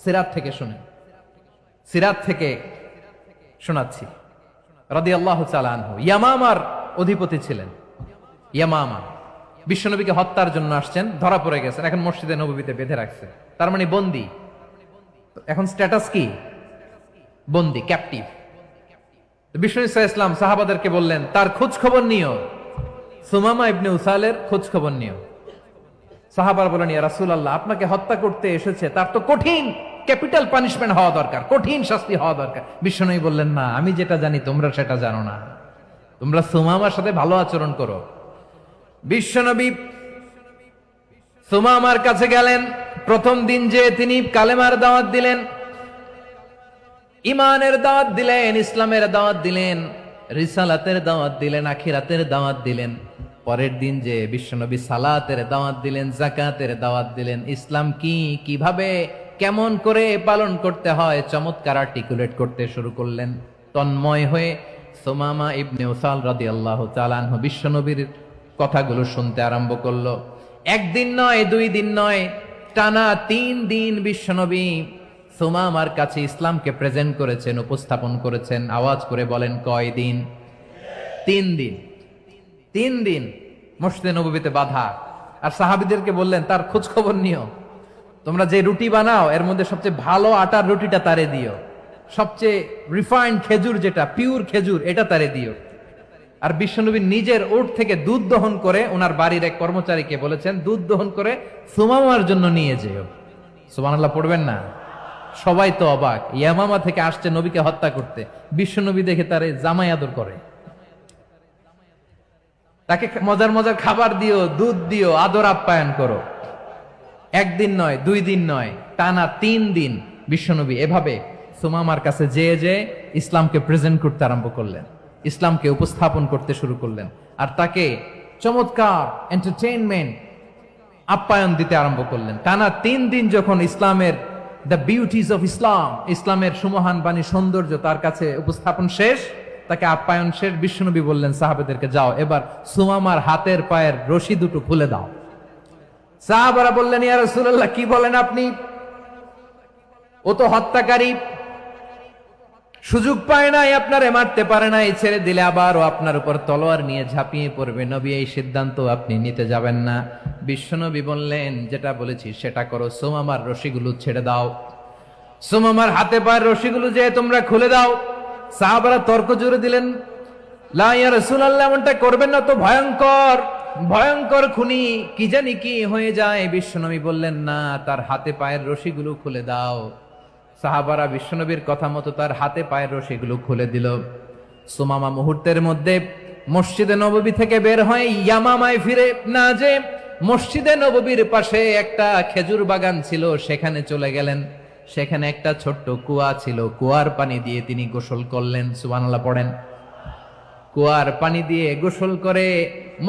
সিরাত থেকে শুনেন, সিরাত থেকে শোনাচ্ছি। রাদিয়াল্লাহু তাআলা আনহু ইয়ামামার অধিপতি ছিলেন। ইয়ামামা বিশ্বনবীকে হত্যার জন্য আসছেন, ধরা পড়ে গেছেন, এখন মসজিদে নববীতে বেঁধে রাখছে, তার মানে বন্দী। এখন স্ট্যাটাস কি? বন্দী, ক্যাপটিভ। বিষ্ণু ঈসা ইসলাম সাহাবাদেরকে বললেন, তার খোঁজ খবর নিও, সুমামা ইবনে উসালের খোঁজ খবর নিও। সাহাবারা বলেন, ইয়া রাসূলুল্লাহ, আপনাকে হত্যা করতে এসেছে, তার তো কঠিন ক্যাপিটাল পানিশমেন্ট হওয়া দরকার, কঠিন শাস্তি হওয়া দরকার। বিশ্বনবী বললেন, না, আমি যেটা জানি তোমরা সেটা জানো না। তোমরা সুমামার সাথে ভালো আচরণ করো। বিশ্বনবী সুমামার কাছে গেলেন। প্রথম দিন যে তিনি কালেমার দাওয়াত দিলেন, ইমানের দাওয়াত দিলেন, ইসলামের দাওয়াত দিলেন, রিসালাতের দাওয়াত দিলেন, আখিরাতের দাওয়াত দিলেন। পরের দিন যে বিশ্বনবী সালাতের দাওয়াত দিলেন, যাকাতের দাওয়াত দিলেন, ইসলাম কি, কিভাবে, কেমন করে পালন করতে হয় চমৎকার আর্টিকুলেট করতে শুরু করলেন। তন্ময় হয়ে সুমামা ইবনে উসাল রাদিয়াল্লাহু তাআলা আনহু বিশ্বনবীর কথাগুলো শুনতে আরম্ভ করলো। একদিন নয়, 2 দিন নয়, টানা 3 দিন বিশ্বনবী সুমামার কাছে ইসলামকে প্রেজেন্ট করেছেন, উপস্থাপন করেছেন। আওয়াজ করে বলেন, কয় দিন? 3 দিন। 3 দিন মসজিদে নববীতে বাধা। আর সাহাবীদেরকে বললেন, তার খোঁজ খবর নিও। তোমরা যে রুটি বানাও এর মধ্যে সবচেয়ে ভালো আটার রুটিটা তারে দিও, সবচেয়ে রিফাইন্ড খেজুর, যেটা পিওর খেজুর, এটা তারে দিও। আর বিশ্বনবী নিজের উট থেকে দুধ দহন করে ওনার বাড়ির এক কর্মচারীকে বলেছেন, দুধ দহন করে সুমামার জন্য নিয়ে যেও। সুবহানাল্লাহ পড়বেন না? সবাই তো অবাক, ইয়ামামা থেকে আসছে নবীকে হত্যা করতে, বিশ্বনবী দেখে তারে জামাই আদর করে, তাকে মজার মজার খাবার দিও, দুধ দিও, আদর আপ্যায়ন করো। একদিন নয়, 2 দিন নয়, টানা 3 দিন বিশ্বনবী এভাবে সুমামার কাছে যেয়ে ইসলামকে প্রেজেন্ট করতে আরম্ভ করলেন, ইসলামকে উপস্থাপন করতে শুরু করলেন। আর তাকে চমৎকার এন্টারটেইনমেন্ট, আপ্যায়ন দিতে আরম্ভ করলেন। টানা 3 দিন যখন ইসলামের দ্য বিউটিজ অফ ইসলাম, ইসলামের সুমহান বাণী, সৌন্দর্য তার কাছে উপস্থাপন শেষ, তাকে আপ্যায়ন শেষ, বিশ্বনবী বললেন সাহাবাদেরকে, যাও এবার সুমামার হাতের পায়ের রশি দুটো খুলে দাও। সাহাবারা বললেন, ইয়া রাসূলুল্লাহ, কি বলেন আপনি? ও তো হত্যাকারী, সুযোগ পায় নাই, আপনারে মারতে পারে নাই, ছেড়ে দিলে আবার ও আপনার উপর তলোয়ার নিয়ে ঝাঁপিয়ে পড়বে। নবী, এই সিদ্ধান্ত আপনি নিতে যাবেন না। বিশ্বনবী বললেন, যেটা বলেছি সেটা করো, সুমামার রশিগুলো ছেড়ে দাও, সুমামার হাতে পায়ের রশিগুলো যে তোমরা খুলে দাও। সাহাবারা তর্ক জুড়ে দিলেন, লা ইয়া রাসূলুল্লাহ, এমনটা করবেন না, তো ভয়ঙ্কর, ভয়ঙ্কর খুনি, কি জানি কি হয়ে যায়। বিশ্বনবী বললেন, না, তার হাতে পায়ের রশিগুলো খুলে দাও। সাহাবারা বিশ্বনবীর কথা মতো তার হাতে পায়ের রশিগুলো খুলে দিল। সুমামা মুহূর্তের মধ্যে মসজিদে নববী থেকে বের হয়ে ইয়ামামায় ফিরে না যে মসজিদে নববীর পাশে একটা খেজুর বাগান ছিল, সেখানে চলে গেলেন। সেখানে একটা ছোট্ট কুয়া ছিল, কুয়ার পানি দিয়ে তিনি গোসল করলেন। সুবহানাল্লাহ পড়েন। কুয়ার পানি দিয়ে গোসল করে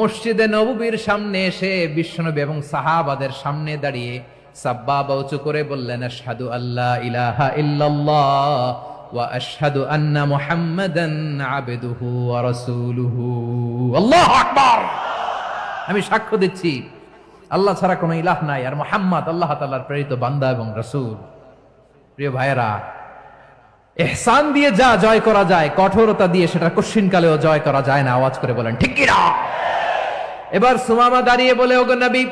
মসজিদে নববীর সামনে এসে বিশ্বনবী এবং সাহাবাদের সামনে দাঁড়িয়ে সাব্বাবা উঁচু করে বললেন, আশহাদু আল্লা ইলাহা ইল্লাল্লাহ ওয়া আশহাদু আন্না মুহাম্মাদান আবদুহু ওয়া রাসূলুহু। আল্লাহু আকবার। আমি সাক্ষ্য দিচ্ছি আল্লাহ ছাড়া কোনো ইলাহ নাই, আর মুহাম্মদ আল্লাহ তাআলার প্রেরিত বান্দা এবং রাসূল। প্রিয় ভাইয়েরা, ইহসান দিয়ে যা জয় করা যায়, কঠোরতা দিয়ে সেটা কঠিনকালেও জয় করা যায় না। আওয়াজ করে বলেন ঠিক কি না? এবার সুমামা দাঁড়িয়ে বলে, ওগো নবী,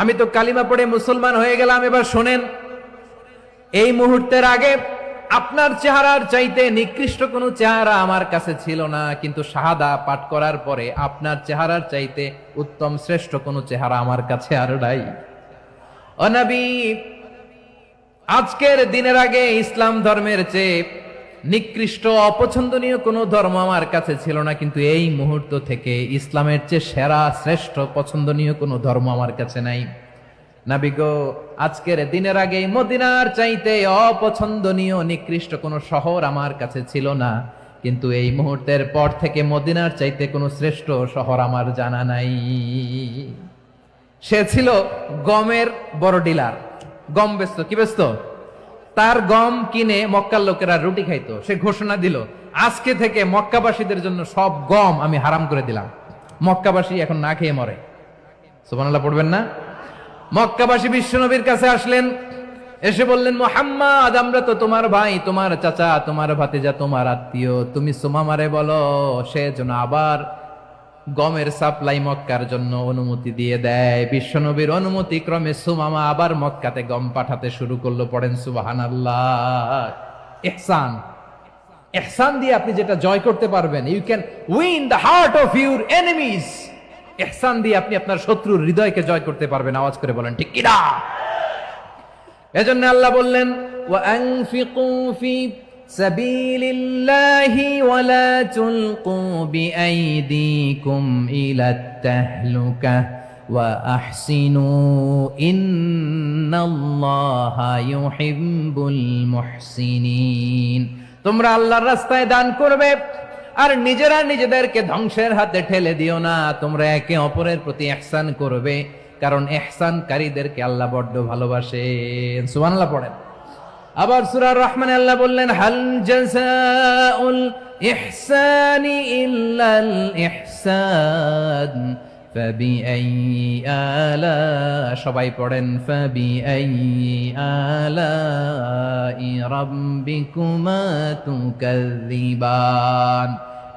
আমি তো কালিমা পড়ে মুসলমান হয়ে গেলাম, এবার শোনেন, এই মুহূর্তের আগে আপনার চেহারার চাইতে নিকৃষ্ট কোনো চেহারা আমার কাছে ছিল না, কিন্তু শাহাদা পাঠ করার পরে আপনার চেহারার চাইতে উত্তম শ্রেষ্ঠ কোনো চেহারা আমার কাছে আর নাই। ও নবী, আজকের দিনের আগে ইসলাম ধর্মের চেয়ে নিকৃষ্ট অপছন্দনীয় কোনো ধর্ম আমার কাছে ছিল না, কিন্তু এই মুহূর্ত থেকে ইসলামের চেয়ে সেরা শ্রেষ্ঠ পছন্দনীয় কোনো ধর্ম আমার কাছে নাই। নবী গো, আজকের দিনের আগে মদিনার চাইতে অপছন্দনীয় নিকৃষ্ট কোনো শহর আমার কাছে ছিল না, কিন্তু এই মুহূর্তের পর থেকে মদিনার চাইতে কোনো শ্রেষ্ঠ শহর আমার জানা নাই। সে ছিল গমের বড় ডিলার, গম বেচতো। কি বেচতো? তার গম কিনে মক্কার লোকেরা রুটি খাইতো। সে ঘোষণা দিল, আজকে থেকে মক্কাবাসীদের জন্য সব গম আমি হারাম করে দিলাম, মক্কাবাসী এখন না খেয়ে মরে। সুবহানাল্লাহ পড়বেন না? মক্কাবাসী বিশ্বনবীর কাছে আসলেন, এসে বললেন, মুহাম্মদ, আমরা তো তোমার ভাই, তোমার চাচা, তোমার ভাতিজা, তোমার আত্মীয়, তুমি সুমামারে বলো সে যেন আবার গমের সাপ্লাই মক্কার জন্য অনুমতি দিয়ে দেয়। বিশ্বনবীর অনুমতি ক্রমে সুমামা আবার মক্কাতে গম পাঠাতে শুরু করলো। পড়েন সুবহানাল্লাহ। ইহসান, ইহসান দিয়ে আপনি যেটা জয় করতে পারবেন, you can win the heart of your enemies. ইহসান দিয়ে আপনি আপনার শত্রুর হৃদয়কে জয় করতে পারবেন। আওয়াজ করে বলেন ঠিক কি না? এজন্য আল্লাহ বললেন, ওয়া আনফিকু ফি সাবিলিল্লাহি ওয়ালা তুলকু বিআইদিকুম ইলাত তাহলুকা ওয়া আহসিনু ইন্নাল্লাহা ইউহিব্বুল মুহসিনিন। তোমরা আল্লাহর রাস্তায় দান করবে আর নিজেরা নিজেদেরকে ধ্বংসের হাতে ঠেলে দিও না। তোমরা একে অপরের প্রতি ইহসান করবে, কারণ ইহসানকারীদেরকে আল্লাহ বড্ড ভালোবাসেন। সুবহানাল্লাহ পড়েন। আবার সূরা রহমানে আল্লাহ বললেন, হাল জাযাউল ইহসানি ইল্লাল ইহসান ফাবিআইয়ি আলা, সবাই পড়েন, ফাবিআইয়ি আলাই রাব্বিকুমা তুকাযযিবান।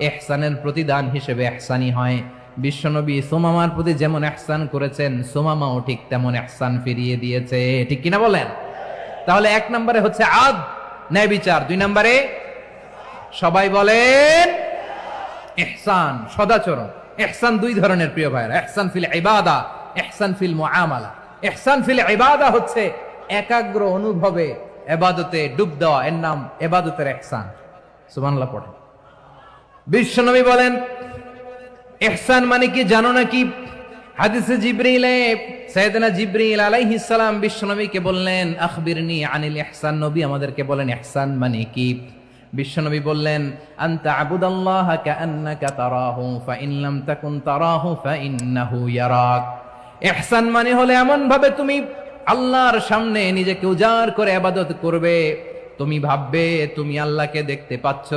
ইহসানের প্রতিদান হিসেবে ইহসানি হয়। বিশ্বনবী সুমামার প্রতি যেমন ইহসান করেছেন, সুমামাও ঠিক তেমন ইহসান ফিরিয়ে দিয়েছে। ঠিক কিনা বলেন? তাহলে এক নম্বরে হচ্ছে আদ, ন্যায় বিচার। দুই নম্বরে সবাই বলেন ইহসান, সদাচরণ। ইহসান দুই ধরনের প্রিয় ভাইরা, ইহসান ফিল ইবাদা, ইহসান ফিল মুআমালা। ইহসান ফিল ইবাদা হচ্ছে একাগ্র অনুভবে ইবাদতে ডুব দেওয়া, এর নাম ইবাদতের ইহসান। সুবহানাল্লাহ পড়েন। বিশ্বনবী বলেন ইহসান মানে কি জানো নাকি? হাদিসে জিবরিলে সাইয়েদনা জিবরিল আলাইহিস সালাম বিশ্বনবীকে বললেন, আখবিরনি আনিল ইহসান। নবী আমাদেরকে বলেন ইহসান মানে কি? বিশ্বনবী বললেন, আনতা আবুদাল্লাহা কাআন্নাকা তারাহু ফাইন লাম তাকুন তারাহু ফাইন্নাহু ইয়ারাক। ইহসান মানে হলো এমন ভাবে তুমি আল্লাহর সামনে নিজেকে উজাড় করে ইবাদত করবে, তুমি ভাববে তুমি আল্লাহকে দেখতে পাচ্ছ।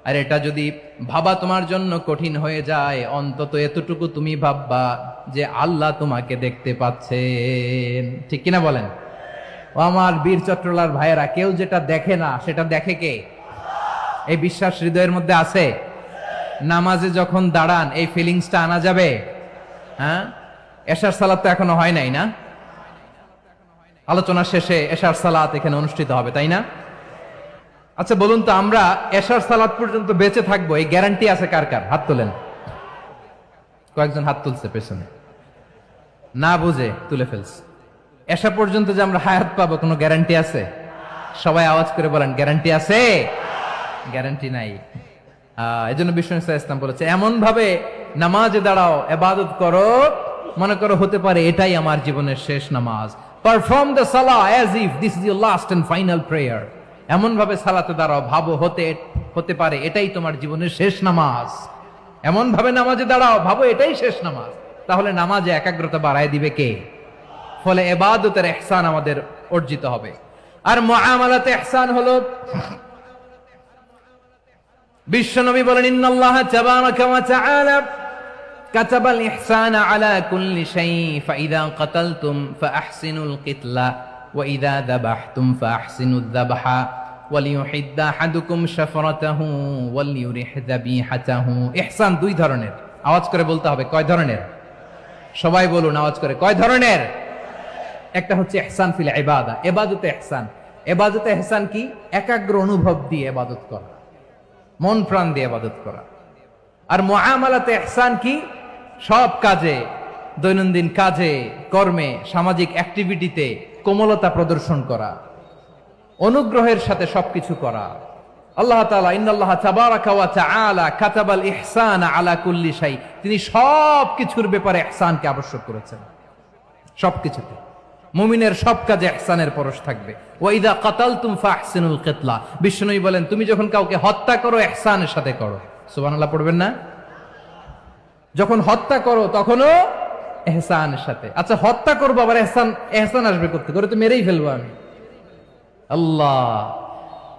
আর এটা যদি ভাবা তোমার জন্য কঠিন হয়ে যায়, অন্তত এতটুকু তুমি ভাববা যে আল্লাহ তোমাকে দেখতে পাচ্ছেন। ঠিক কিনা বলেন? ও আমার বীর চট্টলার ভাইয়েরা, কেউ যেটা দেখে না সেটা দেখে কে? এই বিশ্বাস হৃদয়ের মধ্যে আছে? নামাজে যখন দাঁড়ান এই ফিলিংসটা আনা যাবে? হ্যাঁ, এশার সালাত তো এখনো হয় নাই না? আলোচনা শেষে এশার সালাত এখানে অনুষ্ঠিত হবে, তাই না? আচ্ছা বলুন তো, আমরা এশার সালাত পর্যন্ত বেঁচে থাকবো এই গ্যারান্টি আছে কার কার? হাত তোলেন। কয়েকজন হাত তুলছে পেছনে, না বুঝে তুলে ফেলছে। এশা পর্যন্ত যে আমরা হায়াত পাবো কোনো গ্যারান্টি আছে? সবাই আওয়াজ করে বলেন, গ্যারান্টি আছে? গ্যারান্টি নাই। এজন্য বিষ্ণু ইসলাম বলেছে, এমন ভাবে নামাজে দাঁড়াও, ইবাদত করো, মনে করো হতে পারে এটাই আমার জীবনের শেষ নামাজ। পারফর্ম দ্য সালাহ as if this is your last and final prayer. এমন ভাবে সালাতে দাঁড়াও, ভাবো হতে পারে এটাই তোমার জীবনের শেষ নামাজ। এমন ভাবে নামাজে দাঁড়াও, ভাবো এটাই শেষ নামাজ। তাহলে নামাজে একাগ্রতা বাড়ায় দিবে কে? ফলে ইবাদতের ইহসান আমাদের অর্জিত হবে। আর মুআমালাতে ইহসান হলো, বিশ্বনবী বলেন, ইন্নাল্লাহা তাবারাকা ওয়া তাআলা কাতাবাল ইহসানা আলা কুল্লি শাই ফাইযা কাতালতুম ফাআহসিনুল কিতলা ওয়া ইযা যাবাহতুম ফাআহসিনুয যাবহা ওয়ালিয়ুহিদ্দা আহাদুকুম শাফরাতাহু ওয়ালিয়ুরিহ যাবিহাতাহু। ইহসান দুই ধরনের। আওয়াজ করে বলতে হবে, কয় ধরনের? সবাই বলুন আওয়াজ করে, কয় ধরনের? একটা হচ্ছে ইহসান ফিল ইবাদা, ইবাদতে ইহসান। ইবাদতে ইহসান কি? একাগ্র অনুভব দিয়ে ইবাদত করা, মন প্রাণ দিয়ে ইবাদত করা। আর মুআমালাতে ইহসান কি? সব কাজে, দৈনন্দিন কাজে, কর্মে, সামাজিক অ্যাক্টিভিটিতে কোমলতা প্রদর্শন করা, অনুগ্রহের সাথে সবকিছু করা। আল্লাহ তাআলা ইন্নাল্লাহা তাবারাকা ওয়া তাআলা কাতাবাল ইহসানা আলা কুল্লি শাই, তিনি সব কিছুর ব্যাপারে ইহসানকে আবশ্যক করেছেন। সবকিছুতে মুমিনের সব কাজে ইহসানের পরশ থাকবে। ওয়া ইযা কাতালতুম ফাহসিনুল কিতলা, বিষ্ণুই বলেন তুমি যখন কাউকে হত্যা করো ইহসানের সাথে করো। সুবহানাল্লাহ পড়বেন না? যখন হত্যা করো তখনও ইহসানের সাথে। আচ্ছা হত্যা করবো আবার ইহসান আসবে করতে করে, তো মেরেই ফেলবো আমি। আল্লাহ,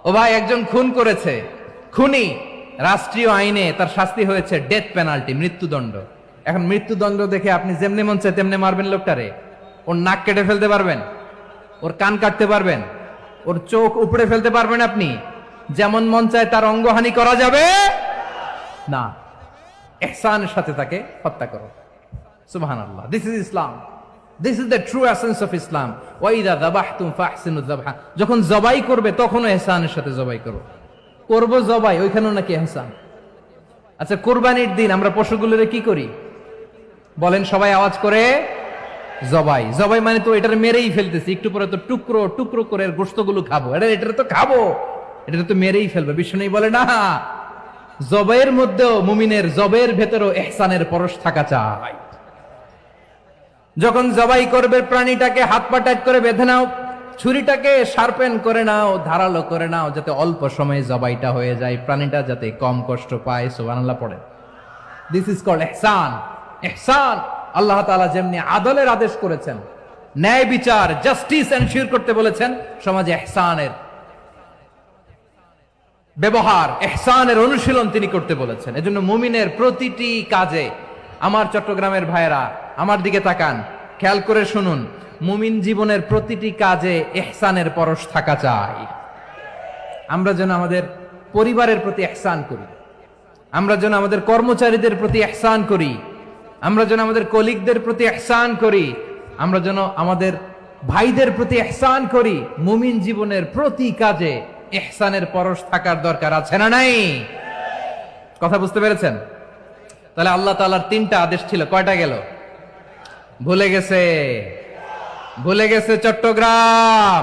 ও ভাই একজন খুন করেছে, খুনি, রাষ্ট্রীয় আইনে তার শাস্তি হয়েছে ডেথ পেনাল্টি, মৃত্যুদণ্ড। এখন মৃত্যুদণ্ড দেখে আপনি যেমনি মন চায় তেমনি মারবেন লোকটারে? ওর নাক কেটে ফেলতে পারবেন? ওর কান কাটতে পারবেন? ওর চোখ উপড়ে ফেলতে পারবেন আপনি? যেমন মন চায় তার অঙ্গহানি করা যাবে না। ইহসানের সাথে তাকে হত্যা করো। সুবহানাল্লাহ, this is Islam, this is the true essence of Islam. ওয়া ইযা যাবাহতুম ফাহসিনুয যাবহা, যখন জবাই করবে তখনও ইহসানের সাথে জবাই করো। করব জবাই, ওইখানেও নাকি ইহসান। আচ্ছা কুরবানির দিন আমরা পশুগুলোরে কি করি বলেন সবাই আওয়াজ করে? জবাই। জবাই মানে তো এটার মেরেই ফেলতেছি, একটু পরে তো টুকরো টুকরো করে গোশতগুলো খাবো, এটা তো খাবো। এটা তো মেরেই ফেলবে। বিষ্ণু বলে না, জবের মধ্যেও মুমিনের জবের ভেতরেও ইহসানের পরশ থাকা চাই। যখন জবাই করবে প্রাণীটাকে হাত পা টাইট করে বেঁধে নাও, ছুরিটাকে শার্পেন করে নাও, ধারালো করে নাও, যাতে অল্প সময়ে জবাইটা হয়ে যায়, প্রাণীটা যাতে কম কষ্ট পায়। সুবহানাল্লাহ পড়ে। দিস ইজ কল্ড ইহসান। ইহসান আল্লাহ তাআলা যেমনি আদলের আদেশ করেছেন, ন্যায় বিচার জাস্টিস এনশিওর করতে বলেছেন, সমাজে ইহসানের ব্যবহার, ইহসানের অনুশীলন তিনি করতে বলেছেন। এজন্য মুমিনের প্রতিটি কাজে, আমার চট্টগ্রামের ভাইয়েরা আমার দিকে তাকান, খেয়াল করে শুনুন, মুমিন জীবনের প্রতিটি কাজে ইহসানের পরশ থাকা চাই। আমরা যেন আমাদের পরিবারের প্রতি ইহসান করি, আমরা যেন আমাদের কর্মচারীদের প্রতি ইহসান করি, আমরা যেন আমাদের কলিগদের প্রতি ইহসান করি, আমরা যেন আমাদের ভাইদের প্রতি ইহসান করি। মুমিন জীবনের প্রতি কাজে ইহসানের পরশ থাকার দরকার আছে না নাই? কথা বুঝতে পেরেছেন? তাহলে আল্লাহ তাআলার 3টা আদেশ ছিল, কয়টা গেল? ভুলে গেছে, ভুলে গেছে চট্টগ্রাম।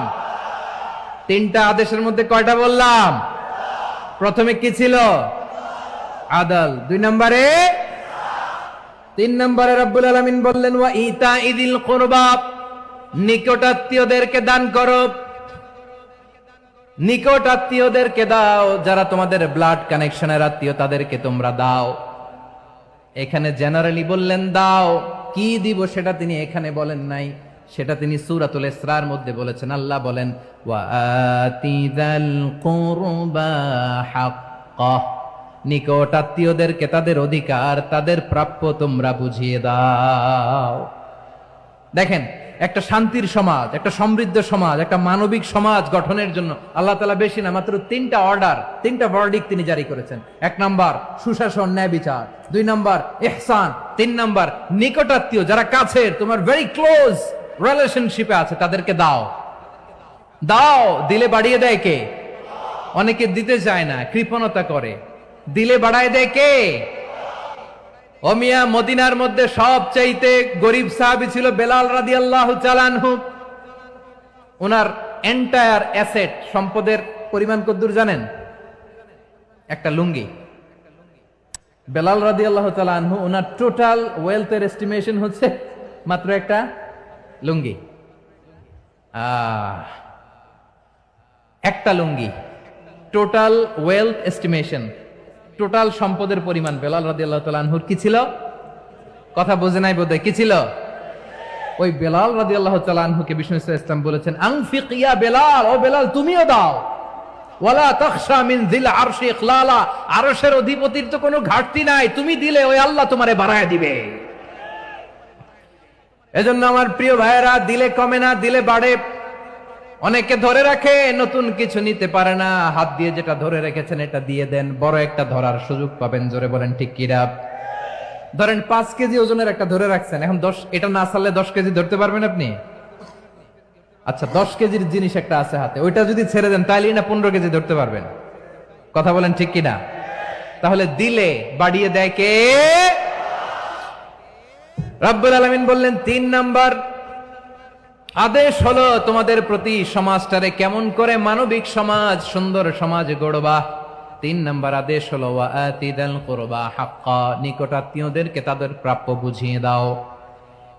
3টা আদেশের মধ্যে কয়টা বললাম? প্রথমে কি ছিল? আদল। 2 নম্বরে, 3 নম্বরে রব্বুল আলামিন বললেন ওয়া ইতাইদিল কুরবা, নিকটাত্মীয়দেরকে দান করো। নিকট আত্মীয়দেরকে দাও, যারা তোমাদের ব্লাড কানেকশনের আত্মীয় তাদেরকে তোমরা দাও। এখানে জেনারেলি বললেন দাও, কি দিব সেটা তিনি এখানে বলেন নাই, সেটা তিনি সূরাতুল ইসরার মধ্যে বলেছেন। আল্লাহ বলেন ওয়া আতিযাল কুরবা হাক্কাহ, নিকট আত্মীয়দেরকে তাদের অধিকার, তাদের প্রাপ্য তোমরা বুঝিয়ে দাও। দেখেন, একটা শান্তির সমাজ, একটা সমৃদ্ধ সমাজ, একটা মানবিক সমাজ গঠনের জন্য আল্লাহ তাআলা বেশি না, মাত্র 3টা অর্ডার, 3টা ভার্ডিক্ট তিনি জারি করেছেন। 1 নাম্বার সুশাসন, ন্যায় বিচার। 2 নাম্বার ইহসান। 3 নাম্বার নিকটাত্মীয়, যারা কাছের, তোমার ভেরি ক্লোজ রিলেশনশিপে আছে, তাদেরকে দাও। দাও, দিলে বাড়িয়ে দেয় কে? অনেকে দিতে চায় না, কৃপণতা করে। দিলে বাড়ায় দেয় কে? ও মিয়া, মদিনার মধ্যে সবচাইতে গরিব সাহাবী ছিল বেলাল রাদিয়াল্লাহু তাআলা আনহু। ওনার এন্টায়ার অ্যাসেট, সম্পদের পরিমাণ কতদূর জানেন? একটা লুঙ্গি। বেলাল রাদিয়াল্লাহু তাআলা আনহু, ওনার টোটাল ওয়েলথের এস্টিমেশন হচ্ছে মাত্র একটা লুঙ্গি। একটা লুঙ্গি, টোটাল ওয়েলথ এস্টিমেশন, টোটাল সম্পদের পরিমাণ বেলাল রাদিয়াল্লাহু তাআলা আনহুর কি ছিল? কথা বোঝে নাই বোধহয়। কি ছিল? ওই বেলাল রাদিয়াল্লাহু তাআলা আনহুকে বিষ্ণু ইসলাম বলেছেন, আনফিক ইয়া বেলাল, ও বেলাল তুমিও দাও। ওয়ালা তাখশা মিন যিল আরশি ইখলালা, আরশের অধিপতির তো কোনো ঘাটতি নাই, তুমি দিলে ওই আল্লাহ তোমারে বাড়ায় দিবে। এজন্য আমার প্রিয় ভাইয়েরা, দিলে কমে না, দিলে বাড়ে। অনেকে ধরে রাখে, নতুন কিছু নিতে পারে না, হাত দিয়ে যেটা ধরে রেখেছেন এটা দিয়ে দেন, বড় একটা ধরার সুযোগ পাবেন। জোরে বলেন ঠিক কিনা? ধরেন 5 কেজি ওজনের একটা ধরে রাখছেন, এখন 10, এটা না ছাড়লে 10 কেজি ধরতে পারবেন আপনি? আচ্ছা, 10 কেজির জিনিস একটা আছে হাতে, ওইটা যদি ছেড়ে দেন তাহলেই না 15 কেজি ধরতে পারবেন। কথা বলেন ঠিক কিনা? তাহলে দিলে বাড়িয়ে দেয় কে? রব্বুল আলামিন বললেন 3 নাম্বার আদেশ হলো তোমাদের প্রতি সমাজটারে কেমন করে মানবিক সমাজ, সুন্দর সমাজ গড়বা। 3 নাম্বার আদেশ হলো ওয়া আতিদাল কুরবা হাক্কা, নিকটাত্মীয়দেরকে তাদের প্রাপ্য বুঝিয়ে দাও।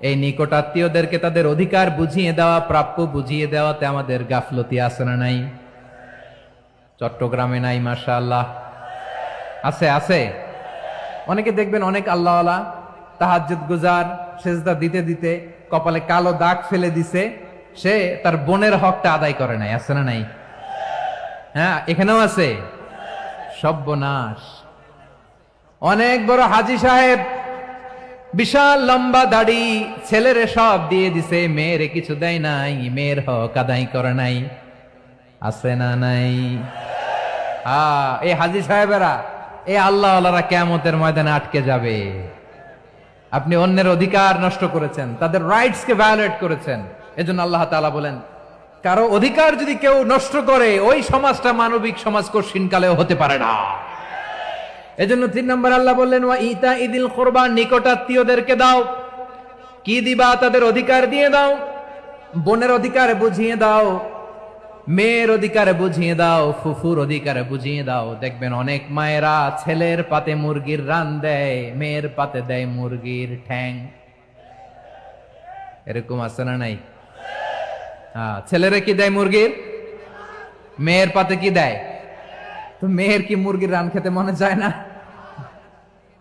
এই নিকটাত্মীয়দেরকে তাদের অধিকার বুঝিয়ে দেওয়া, প্রাপ্য বুঝিয়ে দেওয়াতে আমাদের গাফলতি আছে না নাই? চট্টগ্রামে নাই? মাশাআল্লাহ আছে, আছে। অনেকে দেখবেন অনেক আল্লাহওয়ালা, তাহাজ্জুদ গুজার, সেজদা দিতে দিতে কপালে কালো দাগ ফেলে দিছে, সে তার বোনের হকটা আদায় করে নাই। আছে না নাই? হ্যাঁ, এখানেও আছে। সর্বনাশ। অনেক বড় হাজী সাহেব, বিশাল লম্বা দাড়ি, ছেলেরে সব দিয়ে দিছে, মেয়েরে কিছু দেয় নাই, মেয়ের হক আদায় করে নাই। আছে না নাই? এই হাজী সাহেবেরা, এই আল্লাহওয়ালারা কিয়ামতের ময়দানে আটকে যাবে। আপনি অন্যের অধিকার নষ্ট করেছেন, তাদের রাইটস কে ভায়োলেট করেছেন। এজন্য আল্লাহ তাআলা বলেন, কারো অধিকার যদি কেউ নষ্ট করে, ওই সমাজটা মানবিক সমাজ কঠিনকালেও হতে পারে না। এজন্য 3 নম্বর আল্লাহ বললেন ওয়া ইতাইদিল কুরবা, নিকটাত্মীয়দেরকে দাও। কি দিবা? তাদের অধিকার দিয়ে দাও, বোনের অধিকার বুঝিয়ে দাও, মেয়ের অধিকারে বুঝিয়ে দাও, ফুফুর অধিকারে বুঝিয়ে দাও। দেখবেন অনেক মায়েরা ছেলের পাতে মুরগির রান দেয়, মেয়ের পাতে দেয় মুরগির ঠ্যাং। এরকম আছে না নাই? ছেলেরা কি দেয় মুরগির, মেয়ের পাতে কি দেয়? তো মেয়ের কি মুরগির রান খেতে মনে চায় না?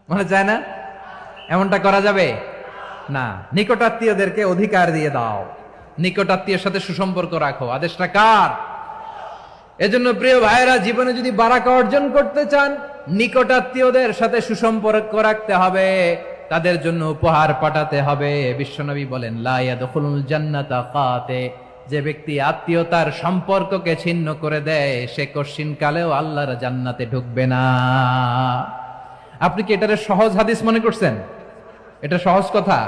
মনে চায় না? এমনটা করা যাবে না। নিকটাত্মীয়দেরকে অধিকার দিয়ে দাও, নিকটাত্মীয়ের সাথে সুসম্পর্ক রাখো। আদেশটা কার? এজন্য প্রিয় ভাইয়েরা, জীবনে যদি বারাকা অর্জন করতে চান, নিকটাত্মীয়দের সাথে সুসম্পর্ক রাখতে হবে, তাদের জন্য উপহার পাঠাতে হবে। বিশ্বনবী বলেন, লা ইয়াদখুলুল জান্নাতা কাতে, যে ব্যক্তি আত্মীয়তার সম্পর্ককে ছিন্ন করে দেয়, সে কশিন কালেও আল্লাহর জান্নাতে ঢুকবে না। আপনি কি এটারে সহজ হাদিস মনে করছেন? এটা সহজ কথা?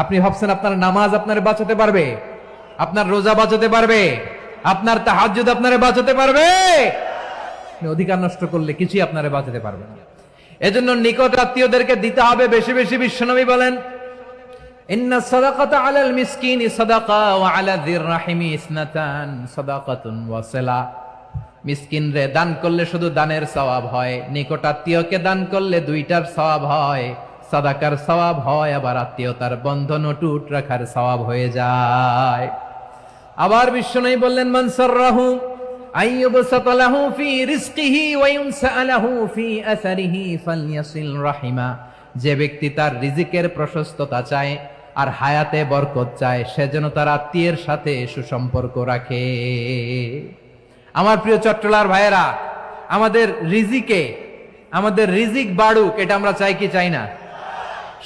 আপনি ভাবছেন আপনার নামাজ আপনারে বাঁচাতে পারবে, আপনার রোজা বাঁচাতে পারবে, আপনার তাহাজ্জুদ আপনারে বাঁচাতে পারবে? অধিকার নষ্ট করলে কিছুই আপনারে বাঁচাতে পারবে না। এজন্য নিকট আত্মীয়দেরকে দিতে হবে বেশি বেশি। বিশ্বনবী বলেন, ইন্না সাদাকাতা আলাল মিসকিনি সাদাকা ওয়া আলা যির রাহিমি ইসনাতান সাদাকাতুন ওয়া সিলা। মিসকিনরে দান করলে শুধু দানের সওয়াব হয়, নিকট আত্মীয়কে দান করলে দুইটার সওয়াব হয়। সাদাকার সওয়াব হয়, আবার আত্মীয়তার বন্ধন অটুট রাখার সওয়াব হয়ে যায়। আবার বিশ্বনবী বললেন, মান সাররাহু আইয়ুবসাতা লাহু ফি রিজকিহি ওয়া ইউনসা লাহু ফি আসারিহি ফালইয়াসিল রাহিমা। যে ব্যক্তি তার রিজিকের প্রশস্ততা চায় আর হায়াতে বরকত চায়, সে যেন তার আত্মীয়ের সাথে সুসম্পর্ক রাখে। আমার প্রিয় চট্টলার ভাইয়েরা, আমাদের রিজিক বাড়ুক, এটা আমরা চাই কি চাই না?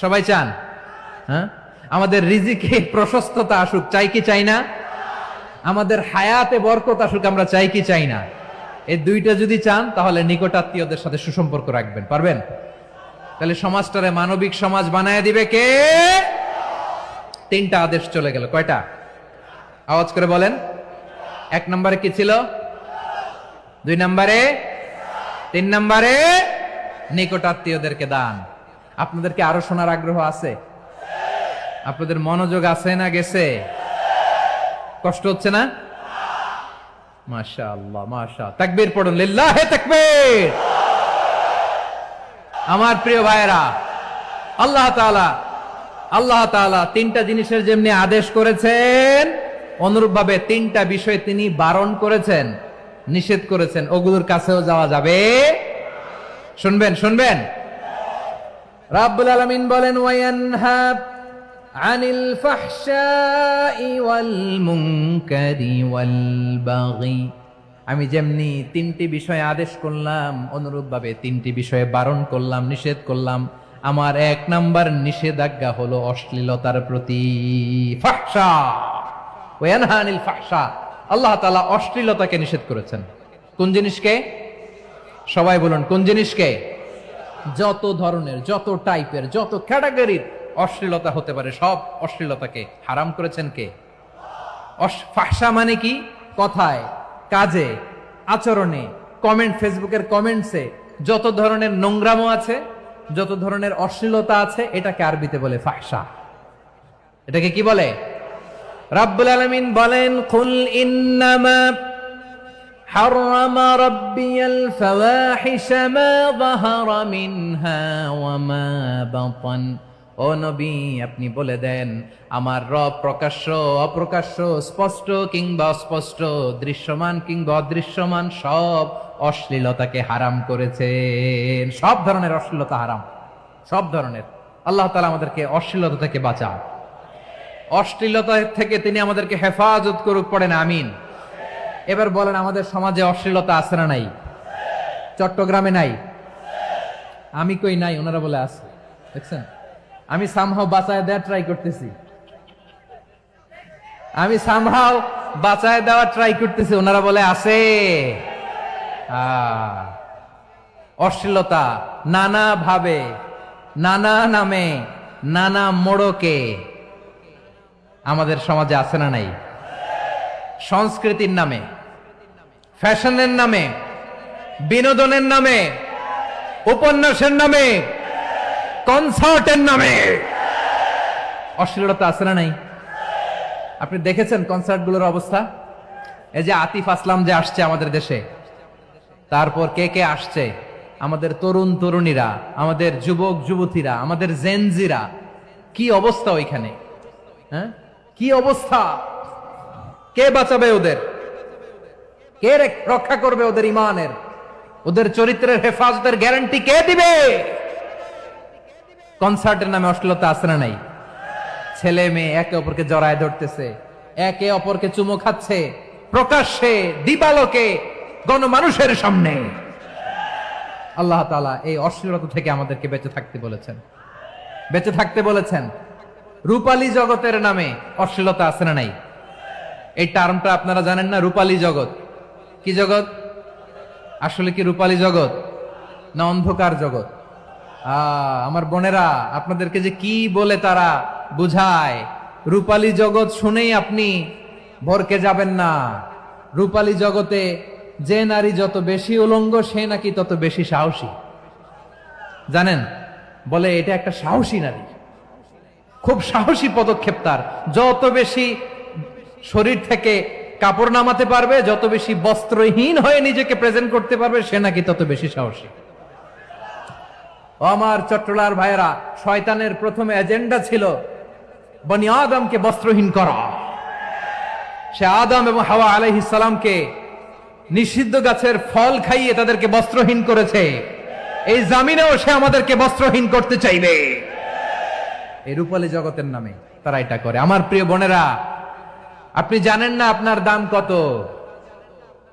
সবাই চান? হ্যাঁ, আমাদের রিজিকে প্রশস্ততা আসুক, চাই কি চাই না? আমাদের হায়াতে বরকত আসুক, আমরা চাই কি চাই না? এই দুইটা যদি চান, তাহলে নিকটাত্মীয়দের সাথে সুসম্পর্ক রাখবেন। পারবেন? তাহলে সমাজটারে মানবিক সমাজ বানায় দিবে কে? তিনটা আদেশ চলে গেল। কয়টা? আওয়াজ করে বলেন। 1 নম্বরে কি ছিল? 2 নম্বরে, 3 নম্বরে নিকটাত্মীয়দেরকে দান। আপনাদেরকে আরো শোনার আগ্রহ আছে? আপনাদের মনোযোগ আছে না গেছে? কষ্ট হচ্ছে না? মাশাআল্লাহ, মাশাআল্লাহ। তাকবীর পড়ুন, লিল্লাহে তাকবীর। আমার প্রিয় ভাইয়েরা, আল্লাহ তাআলা তিনটা জিনিসের যেমনি আদেশ করেছেন, অনুরূপভাবে তিনটা বিষয় তিনি বারণ করেছেন, নিষেধ করেছেন। ওগুলোর কাছেও যাওয়া যাবে। শুনবেন। রাব্বুল আলামিন বলেন, ওয়ায়ানহা আনিল ফাহশাই ওয়াল মুনকারি ওয়াল বাগি। আমি যেমনি তিনটি বিষয়ে আদেশ করলাম, অনুরূপভাবে তিনটি বিষয়ে বারণ করলাম, নিষেধ করলাম। আমার 1 নাম্বার নিষেধাজ্ঞা হলো অশ্লীলতার প্রতি। ফাহশা, ওয়ায়ানহা আনিল ফাহশা। আল্লাহ তাআলা অশ্লীলতাকে নিষেধ করেছেন। কোন জিনিসকে? সবাই বলুন, কোন জিনিসকে? যত ধরনের, যত টাইপের, যত ক্যাটাগরির অশ্লীলতা হতে পারে, সব অশ্লীলতাকে হারাম করেছেন কে? ফাহশা মানে কি? কথায়, কাজে, আচরণে, কমেন্ট, ফেসবুকের কমেন্টসে যত ধরনের নোংরামো আছে, যত ধরনের অশ্লীলতা আছে, এটাকে আরবিতে বলে ফাহশা। এটাকে কি বলে? রাব্বুল আলামিন বলেন, কুল ইন্নামা হারামা রাব্বিয়াল ফাওয়াহিশা মা যাহারা মিনহা ওয়া মা বাতান। ও নবী, আপনি বলে দেন, আমার রব প্রকাশ্য, অপ্রকাশ্য, স্পষ্ট কিংবা অস্পষ্ট, দৃশ্যমান কিংবা অদৃশ্যমান সব অশ্লীলতাকে হারাম করেছেন। সব ধরনের অশ্লীলতা হারাম, সব ধরনের। আল্লাহ তাআলা আমাদেরকে অশ্লীলতা থেকে বাঁচান, অশ্লীলতা থেকে তিনি আমাদেরকে হেফাজত করুক। পড়েন আমিন। এবার বলেন, আমাদের সমাজে অশ্লীলতা আছে না নাই? চট্টগ্রামে নাই? আমি কই নাই, ওনারা বলে আছে। দেখছেন, আমি সামহাও বাঁচায় দেওয়ার ট্রাই করতেছি, ওনারা বলে আছে। অশ্লীলতা নানা ভাবে, নানা নামে, নানা মোড়কে আমাদের সমাজে আছে না নাই? সংস্কৃতির নামে, ফ্যাশনের নামে, বিনোদনের নামে, উপন্যাসের নামে, কনসার্টের নামে অশ্লীলতা আছে না নাই? আপনি দেখেছেন কনসার্টগুলোর অবস্থা? এই যে আতিফ আসলাম যে আসছে আমাদের দেশে, তারপর কে কে আসছে, আমাদের তরুণ তরুণীরা, আমাদের যুবক যুবতীরা, আমাদের জেনজিরা, কি অবস্থা ওইখানে? হ্যাঁ, কি অবস্থা? কে বাঁচাবে ওদের? কে রক্ষা করবে ওদের ইমানের, ওদের চরিত্রের হেফাজতের গ্যারান্টি কে দিবে? কনসার্টের নামে অশ্লীলতা আছে না নাই? ছেলে মেয়ে একে অপরকে জড়ায় ধরতেছে, একে অপরকে চুমো খাচ্ছে প্রকাশ্যে, দিবালোকে, গণমানুষের সামনে। আল্লাহ তাআলা এই অশ্লীলতা থেকে আমাদেরকে বেঁচে থাকতে বলেছেন, বেঁচে থাকতে বলেছেন। রূপালী জগতের নামে অশ্লীলতা আছে না নাই? এই টার্মটা আপনারা জানেন না? রূপালী জগৎ কি জগৎ? আসলে কি রূপালী জগৎ না অন্ধকার জগৎ? আমার বোনেরা, আপনাদেরকে যে কি বলে তারা বুঝায়, রূপালী জগৎ শুনেই আপনি ভরকে যাবেন না। রূপালী জগতে যে নারী যত বেশি উলঙ্গ সে নাকি তত বেশি সাহসী। জানেন, বলে এটা একটা সাহসী নারী, খুব সাহসী পদক্ষেপ তার। যত বেশি শরীর থেকে কাপড় নামাতে পারবে, যত বেশি বস্ত্রহীন হয়ে নিজেকে প্রেজেন্ট করতে পারবে, সে নাকি তত বেশি সাহসী। আমার চট্টলার ভাইয়েরা, শয়তানের প্রথমে এজেন্ডা ছিল বনি আদমকে বস্ত্রহীন করা। সে আদম এবং হাওয়া আলাইহিস সালামকে নিষিদ্ধ গাছের ফল খাইয়ে তাদেরকে বস্ত্রহীন করেছে। এই জামিনেও সে আমাদেরকে বস্ত্রহীন করতে চাইবে। এই রূপালী জগতের নামে তারা এটা করে। আমার প্রিয় বোনেরা, আপনি জানেন না আপনার দাম কত।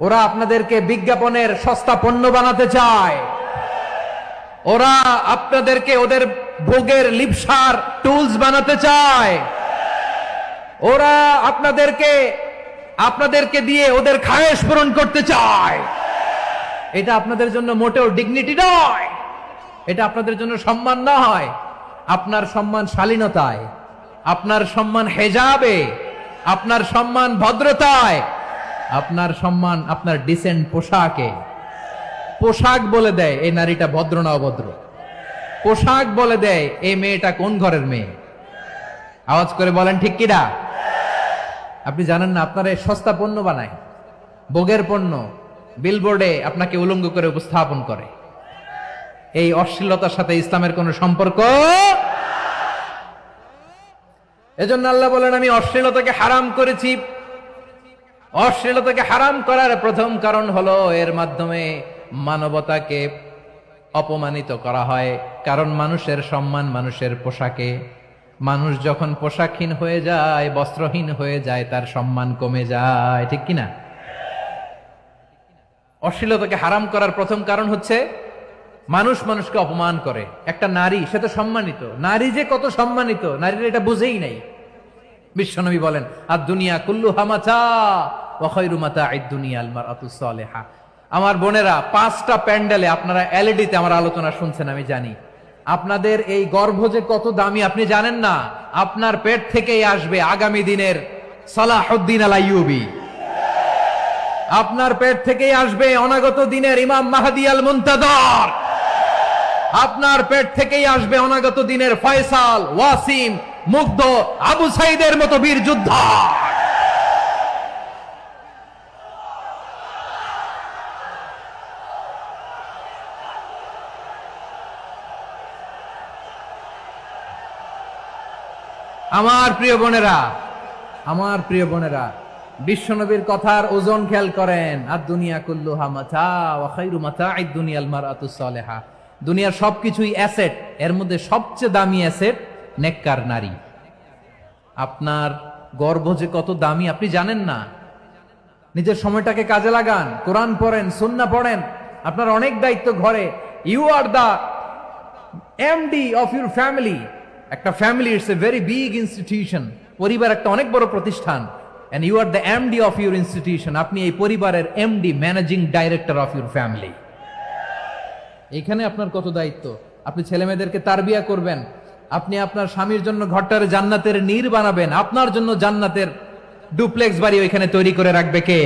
ওরা আপনাদেরকে বিজ্ঞাপনের সস্তা পণ্য বানাতে চায়। ওরা আপনাদেরকে ওদের ভোগের লিপসার টুলস বানাতে চায়। ওরা আপনাদেরকে দিয়ে ওদের খায়েশ পূরণ করতে চায়। এটা আপনাদের জন্য মোটেও ডিগনিটি নয়, এটা আপনাদের জন্য সম্মান নয়। আপনার সম্মান শালীনতায়, আপনার সম্মান হেজাবে, আপনার সম্মান ভদ্রতায়, আপনার সম্মান আপনার ডিসেন্ট পোশাকে। পোশাক বলে দেয় এই নারীটা ভদ্র না অভদ্র। পোশাক বলে দেয় এই মেয়েটা কোন ঘরের মেয়ে। আওয়াজ করে বলেন ঠিক কিনা? আপনি জানেন না, আপনার এই সস্তা পণ্য বানায়, ভোগের পণ্য, বিলবোর্ডে আপনাকে উলঙ্গ করে উপস্থাপন করে। এই অশ্লীলতার সাথে ইসলামের কোন সম্পর্ক। এজন্য আল্লাহ বলেন, আমি অশ্লীলতাকে হারাম করেছি। অশ্লীলতাকে হারাম করার প্রথম কারণ হলো এর মাধ্যমে মানবতাকে অপমানিত করা হয়। কারণ মানুষের সম্মান মানুষের পোশাকে। মানুষ যখন পোশাকহীন হয়ে যায়, বস্ত্রহীন হয়ে যায়, তার সম্মান কমে যায়। ঠিক কিনা? অশ্লীলতাকে হারাম করার প্রথম কারণ হচ্ছে মানুষ মানুষকে অপমান করে। একটা নারী, সে তো সম্মানিত। নারী যে কত সম্মানিত, নারীরা এটা বুঝেই নাই। বিশ্বনবী বলেন, আর দুনিয়া কুল্লুহা মাতা ওয়া খায়রু মাতা'আদ দুনিয়া আল মারআতুস সালিহা। আমার বোনেরা, 5টা প্যান্ডেলে আপনারা এলইডিতে আমার আলোচনা শুনছেন, আমি জানি। আপনাদের এই গর্ভ যে কত দামি আপনি জানেন না। আপনার পেট থেকেই আসবে আগামী দিনের সালাহুদ্দিন আল আইয়ুবী। আপনার পেট থেকেই আসবে অনাগত দিনের ইমাম মাহদী আল মুনতাজার। আপনার পেট থেকেই আসবে অনাগত দিনের ফয়সাল, ওয়াসিম, মুগ্ধ, আবু সাইদের মতো বীর যোদ্ধা। আমার প্রিয় বোনেরা, আমার প্রিয় বোনেরা, বিশ্বনবীর কথার ওজন খেয়াল করেন। আর দুনিয়া কুল্লুহা মাতা ওয়া খায়রু মাতা'আদ দুনিয়া আল মারআতুস সালিহা। দুনিয়ার সবকিছুই অ্যাসেট, এর মধ্যে সবচেয়ে দামি অ্যাসেট নেককার নারী। আপনার গর্ভ যে কত দামি আপনি জানেন না। নিজের সময়টাকে কাজে লাগান, কোরআন পড়েন, সুন্নাহ পড়েন। আপনার অনেক দায়িত্ব ঘরে। You are the MD of your family. একটা family it's a very big institution. পরিবার একটা অনেক বড় প্রতিষ্ঠান। And you are the MD of your institution. আপনি এই পরিবারের MD, managing director of your family. এখানে আপনার কত দায়িত্ব। আপনি ছেলে মেয়েদেরকে তারবিয়া করবেন। আপনি আপনার স্বামীর জন্য ঘরটারে জান্নাতের নীর বানাবেন। আপনার জন্য জান্নাতের ডুপ্লেক্স বাড়ি ওইখানে তৈরি করে রাখবে কে?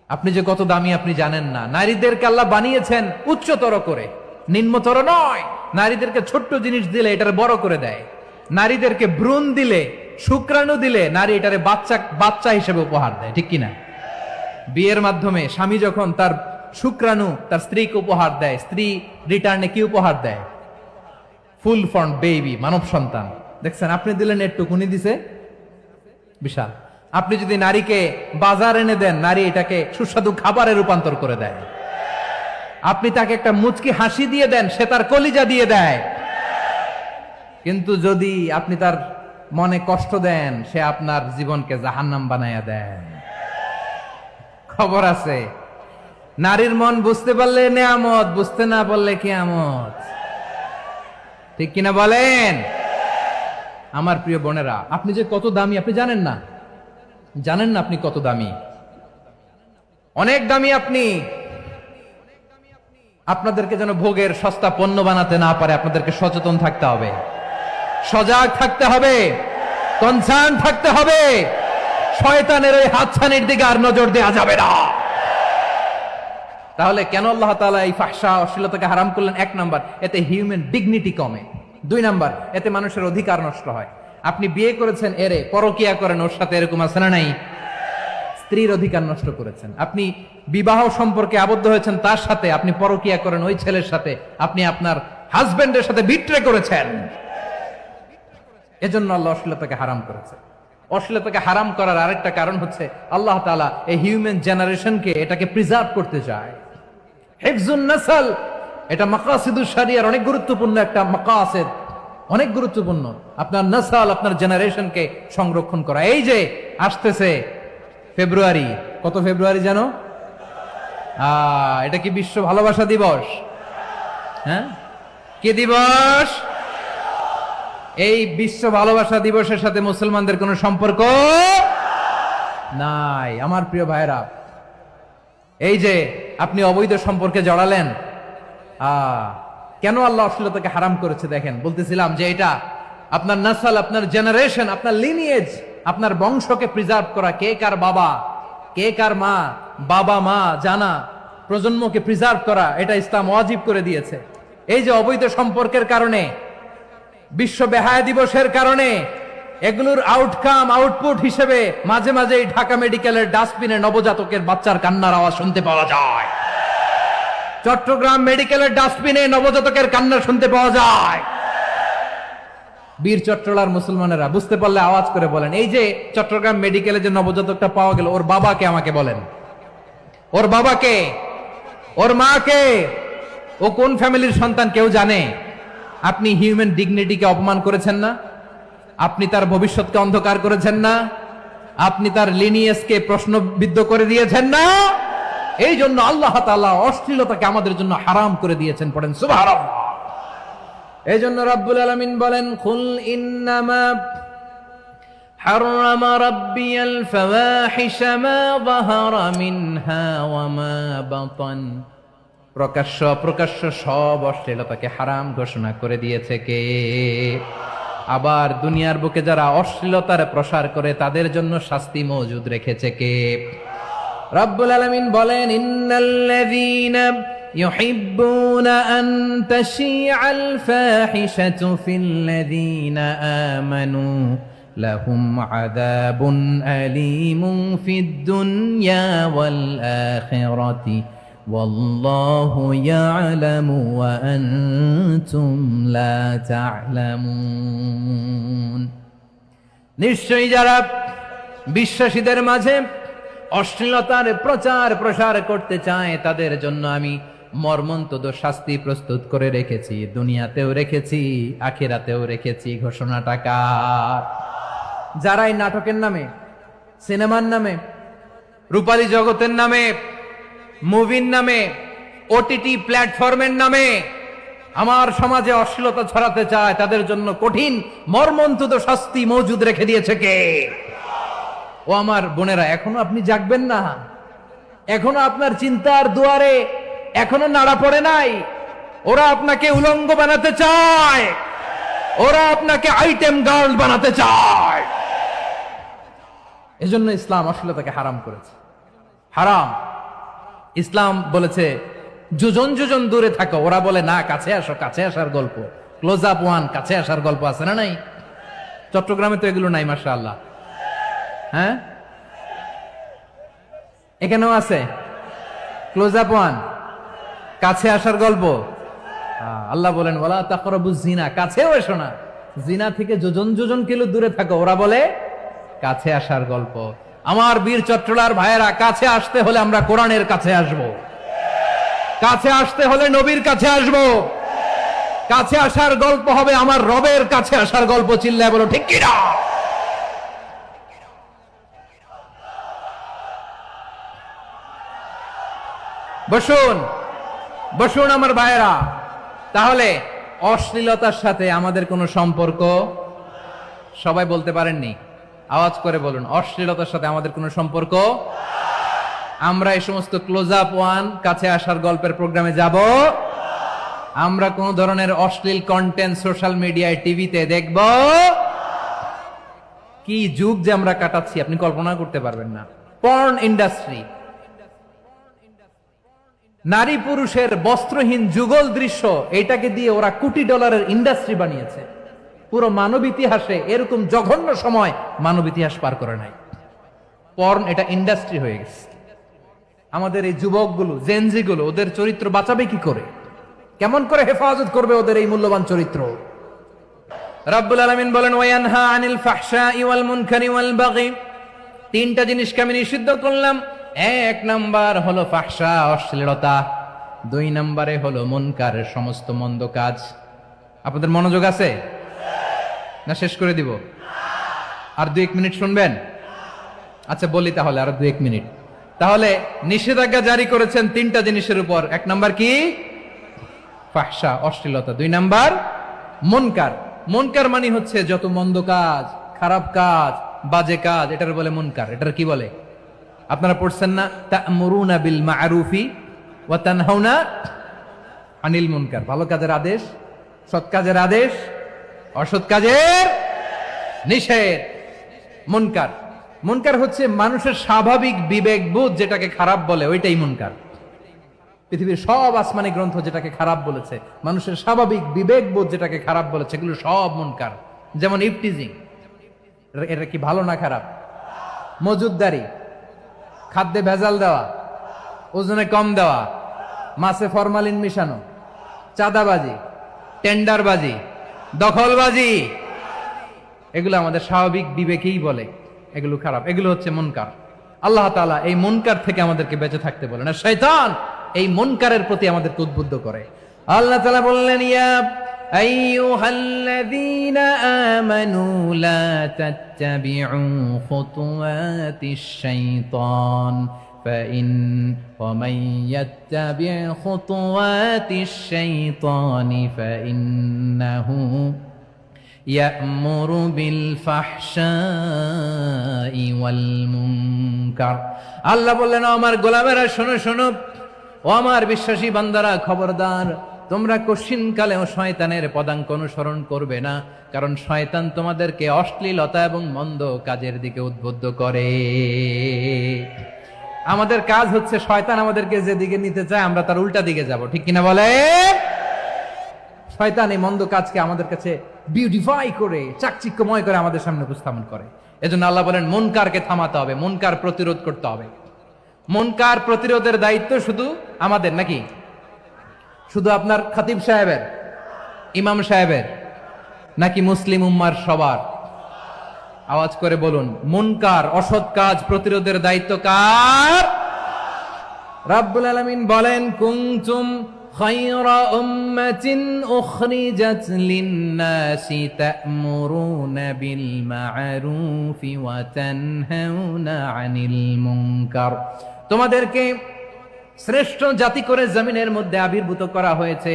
আপনি যে কত দামি আপনি জানেন না। নারীদেরকে আল্লাহ বানিয়েছেন উচ্চতর করে, নিম্নতর নয়। নারীদেরকে ছোট্ট জিনিস দিলে এটার বড় করে দেয়। নারীদেরকে ভ্রূণ দিলে শুক্রাণু দিলে নারী এটারে বাচ্চা বাচ্চা হিসেবে উপহার দেয়, ঠিক কিনা? বিয়ের মাধ্যমে স্বামী যখন তার শুক্রাণু তার স্ত্রীকে উপহার দেয়, স্ত্রী রিটার্নে কি উপহার দেয়? ফুল ফর্ম বেবি, মানব সন্তান। দেখছেন, আপনি দিলেন একটুক, উনি দিছে বিশাল। আপনি যদি নারীকে বাজার এনে দেন, নারী এটাকে সুস্বাদু খাবারে রূপান্তর করে দেয়। আপনি তাকে একটা মুচকি হাসি দিয়ে দেন, সে তার কলিজা দিয়ে দেয়। কিন্তু যদি আপনি তার মনে কষ্ট দেন, সে আপনার জীবনকে জাহান্নাম বানায়া দেয়। খবর আছে, নারীর মন বুঝতে পারলে নেয়ামত, বুঝতে না পারলে কিয়ামত, ঠিক কিনা বলেন? আমার প্রিয় বোনেরা, আপনি যে কত দামি আপনি জানেন না, জানেন না আপনি কত দামি, অনেক দামি আপনি। আপনাদেরকে যেন ভোগের সস্তা পণ্য বানাতে না পারে, আপনাদেরকে সচেতন থাকতে হবে, সজাগ থাকতে হবে, কনসার্ন থাকতে হবে। শয়তানের ওই হাতছানির দিকে আর নজর দেওয়া যাবে না। তাহলে কেন আল্লাহ তাআলা এই ফাহশা অশ্লীলতাকে হারাম করলেন? এক নাম্বার, এতে হিউম্যান ডিগনিটি কমে। দুই নাম্বার, এতে মানুষের অধিকার নষ্ট হয়। আপনি বিয়ে করেছেন, এরে পরকিয়া করেন, ওর সাথে এরকম আছে না নাই? স্ত্রীর অধিকার নষ্ট করেছেন। আপনি বিবাহ সম্পর্কে আবদ্ধ হয়েছেন তার সাথে, আপনি পরকিয়া করেন ওই ছেলের সাথে, আপনি আপনার হাজবেন্ডের সাথে বিট্রে করেছেন। এজন্য আল্লাহ অশ্লীলতাকে হারাম করেছে। অশ্লীলতাকে হারাম করার আরেকটা কারণ হচ্ছে আল্লাহ তাআলা এই হিউম্যান জেনারেশনকে এটাকে প্রিজার্ভ করতে চায়। হিফজুন নাসল, এটা মাকাসিদুশ শরিয়ার অনেক গুরুত্বপূর্ণ একটা মাকাসিদ, অনেক গুরুত্বপূর্ণ। আপনার নাসল, আপনার জেনারেশনকে সংরক্ষণ করা। এই যে আসতেছে ফেব্রুয়ারি, কত ফেব্রুয়ারি জানো? এটা কি বিশ্ব ভালোবাসা দিবস? হ্যাঁ, কি দিবস? এই বিশ্ব ভালোবাসা দিবসের সাথে মুসলমানদের কোনো সম্পর্ক নাই। আমার প্রিয় ভাইরা, এই যে আপনি অবৈধ সম্পর্কে জড়ালেন, কেন আল্লাহ অশ্লীলতাকে হারাম করেছে দেখেন। বলতেছিলাম যে এটা আপনার নাসল, আপনার জেনারেশন, আপনার লিনিয়েজ, আপনার বংশকে প্রিজার্ভ করা। কে কার বাবা, কে কার মা, বাবা মা জানা, প্রজন্মকে প্রিজার্ভ করা, এটা ইসলাম ওয়াজিব করে দিয়েছে। এই যে অবৈধ সম্পর্কের কারণে, বিশ্ব বেহায়া দিবসের কারণে, এগুলোর আউটকাম আউটপুট হিসেবে মাঝে মাঝে ঢাকা মেডিকেলের ডাস্টবিনে নবজাতকের বাচ্চার কান্নার আওয়াজ শুনতে পাওয়া যায়। চট্টগ্রাম মেডিকেলের ডাস্টবিনে নবজাতকের কান্না শুনতে পাওয়া যায়। বীর চট্টলার মুসলমানেরা বুঝতে পারলে আওয়াজ করে বলেন, এই যে চট্টগ্রাম মেডিকেলে যে নবজাতকটা পাওয়া গেল, ওর বাবাকে আমাকে বলেন, ওর বাবাকে, ওর মাকে, ও কোন ফ্যামিলির সন্তান কেউ জানে? আপনি হিউম্যান ডিগনিটিকে অপমান করেছেন না? আপনি তার ভবিষ্যৎকে অন্ধকার করেছেন না? আপনি তার লিনিয়েজকে প্রশ্নবিদ্ধ করে দিয়েছেন না? এই জন্য আল্লাহ তাআলা অশ্লীলতাকে আমাদের জন্য হারাম করে দিয়েছেন। পড়েন সুবহানাল্লাহ। এই জন্য রাব্বুল আলামিন বলেন, কুল ইন্নামা হারামা রাব্বিয়াল ফাওয়াহিশা মা যাহারা মিনহা ওয়া মা বাতান। প্রকাশ্য অপ্রকাশ্য সব অশ্লীলতাকে হারাম ঘোষণা করে দিয়েছে কে? আবার দুনিয়ার বুকে যারা অশ্লীলতার প্রসার করে তাদের জন্য শাস্তি মজুদ রেখেছে কে? রব্বুল আলামিন বলেন, ইন্নাল্লাযীনা ইউহিব্বুনা আন তাশিআল ফাহিশাতু ফিল্লাযীনা আমানু লাহুম আযাবুন আলীমুন ফিদ দুনিয়া ওয়াল আখিরাতি ওয়াল্লাহু ইয়ালামু ওয়া আনতুম লা তা'লামুন। নিশ্চয়ই যারা বিশ্বাসীদের মাঝে অশ্লীলতার প্রচার প্রসার করতে চায় তাদের জন্য আমি মর্মন্তুদ শাস্তি প্রস্তুত করে রেখেছি, দুনিয়াতেও রেখেছি, আখিরাতেও রেখেছি। ঘোষণাটা কার? যারা এই নাটকের নামে, সিনেমার নামে, রূপালী জগতের নামে, মুভির নামে, ওটিটি প্ল্যাটফর্মের নামে আমার সমাজে অশ্লীলতা ছড়াতে চায়, তাদের জন্য কঠিন মর্মন্তুদ শাস্তি মজুদ রেখে দিয়েছে কে? ও আমার বোনেরা, এখনো আপনি জাগবেন না? এখনো আপনার চিন্তার দুয়ারে এখনো নাড়া পড়ে নাই? ওরা আপনাকে উলঙ্গ বানাতে চায়, ওরা আপনাকে আইটেম গার্ল বানাতে চায়। এজন্য ইসলাম অশ্লীলতাকে হারাম করেছে। হারাম। ইসলাম বলেছে যোজন যোজন দূরে থাকো, ওরা বলে না কাছে আসো, কাছে আসার গল্প, ক্লোজ আপ ওয়ান, কাছে আসার গল্প আছে না নাই? চট্টগ্রামে তো এগুলো নাই মাশাআল্লাহ। হ্যাঁ, এখানেও আছে ক্লোজ আপ ওয়ান, কাছে আসার গল্প। আল্লাহ বলেন ওয়ালা তাকরাবুজ জিনা, কাছেও এসো না, জিনা থেকে যোজন যোজন কিলো দূরে থাকো। ওরা বলে কাছে আসার গল্প। আমার বীর চট্টলার ভাইয়েরা, কাছে আসতে হলে আমরা কোরআনের কাছে আসব, কাছে আসতে হলে নবীর কাছে আসব, কাছে আসার গল্প হবে আমার রবের কাছে আসার গল্প। চিল্লায় বলো ঠিক কিনা? বসুন বসুন আমার ভাইয়েরা। তাহলে অশ্লীলতার সাথে আমাদের কোনো সম্পর্ক, সবাই বলতে পারেননি, আওয়াজ করে বলুন, অশ্লীলতার সাথে আমাদের কোনো সম্পর্ক। আমরা এই সমস্ত ক্লোজ আপ ওয়ান, কাছে আসার গল্পের প্রোগ্রামে যাব? আমরা কোন ধরনের অশ্লীল কন্টেন্ট সোশ্যাল মিডিয়ায়, টিভিতে দেখব? কি যুগ যে আমরা কাটাচ্ছি আপনি কল্পনা করতে পারবেন না। পর্ন ইন্ডাস্ট্রি, নারী পুরুষের বস্ত্রহীন যুগল দৃশ্য, এটাকে দিয়ে ওরা কোটি ডলারের ইন্ডাস্ট্রি বানিয়েছে। পুরো মানব ইতিহাসে এরকম জঘন্য সময় মানব ইতিহাস পার করে নাই। পর্ন এটা ইন্ডাস্ট্রি হয়ে গেছে। আমাদের এই যুবকগুলো, জেনজিগুলো, ওদের চরিত্র বাঁচাবে কি করে? কেমন করে হেফাজত করবে ওদের এই মূল্যবান চরিত্র? রাব্বুল আলামিন বলেন ওয়ায়ানহা আনিল ফাহশাই ওয়াল মুনকারি ওয়াল বাগি, তিনটা জিনিসকে আমি নিষিদ্ধ করলাম। এক নাম্বার হলো ফাহশা, অশ্লীলতা। দুই নম্বরে হলো মুনকারের সমস্ত মন্দ কাজ। আপনাদের মনোযোগ আছে না? শেষ করে দিব? আর 2-1 মিনিট শুনবেন? আচ্ছা বলি তাহলে, আর 2-1 মিনিট। তাহলে নিষেধাজ্ঞা জারি করেছেন তিনটা জিনিসের উপর। এক নাম্বার কি? ফাহশা, অশ্লীলতা। দুই নাম্বার মুনকার। মুনকার মানে হচ্ছে যত মন্দ কাজ, খারাপ কাজ, বাজে কাজ, এটার বলে মুনকার। এটার কি বলে? আপনারা পড়ছেন না, তা'মুরুনা বিল মা'রুফি ওয়া তানহাউনা আনিল মুনকার। ভালো কাজের আদেশ, সৎ কাজের আদেশ, অসৎ কাজের নিষেধ। মুনকার, মুনকার হচ্ছে মানুষের স্বাভাবিক বিবেক বোধ যেটাকে খারাপ বলে, ওইটাই মুনকার। পৃথিবীর সব আসমানি গ্রন্থ যেটাকে খারাপ বলেছে, মানুষের স্বাভাবিক বিবেক বোধ যেটাকে খারাপ বলেছে, এগুলো সব মুনকার। যেমন ইফটিজিং, এটা কি ভালো না খারাপ? মজুদদারি, খাদ্যে ভেজাল দেওয়া, ওজনে কম দেওয়া, মাছে ফরমালিন মিশানো, চাঁদাবাজি, টেন্ডারবাজি, দখলবাজি, এগুলো আমাদের স্বাভাবিক বিবেকেই বলে এগুলো খারাপ, এগুলো হচ্ছে মুনকার। আল্লাহ তাআলা এই মুনকার থেকে আমাদেরকে বেঁচে থাকতে বলেন, আর শয়তান এই মুনকারের প্রতি আমাদেরকে উদ্বুদ্ধ করে। আল্লাহ তাআলা বললেন ইয়া আইয়ুহাল্লাযীনা আমানু লা তাত্তাবিউ খুতুওয়াতিশ শাইতান ومن يتبع خطوات الشيطان فإنه يأمر بالفحشاء والمنكر। আল্লাহ বললেন আমার গোলামেরা শোনো শোনো, ও আমার বিশ্বাসী বান্দারা খবরদার, তোমরা কশিনকালেও শয়তানের পদাঙ্ক অনুসরণ করবে না, কারণ শয়তান তোমাদেরকে অশ্লীলতা এবং মন্দ কাজের দিকে উদ্বুদ্ধ করে। আমাদের কাজ হচ্ছে শয়তান আমাদেরকে যেদিকে নিতে চায় আমরা তার উল্টা দিকে যাব, ঠিক কিনা বলে? শয়তান এই মন্দ কাজকে আমাদের কাছে বিউটিফাই করে, চাকচিক্যময় করে আমাদের সামনে উপস্থাপন করে। এজন্য আল্লাহ বলেন মুনকারকে থামাতে হবে, মুনকার প্রতিরোধ করতে হবে। মুনকার প্রতিরোধের দায়িত্ব শুধু আমাদের নাকি? শুধু আপনার খতিব সাহেবের, ইমাম সাহেবের, নাকি মুসলিম উম্মার সবার? আওয়াজ করে বলুন, মুনকার, অসৎ কাজ প্রতিরোধের দায়িত্ব কার? রাব্বুল আলামিন বলেন কুনতুম খায়রা উম্মাতিন উখরিজাত লিন-নাসি তা'মুরুনা বিল মা'রুফি ওয়া তানহাউনা আনিল মুনকার। তোমাদেরকে শ্রেষ্ঠ জাতি করে জমিনের মধ্যে আবির্ভূত করা হয়েছে,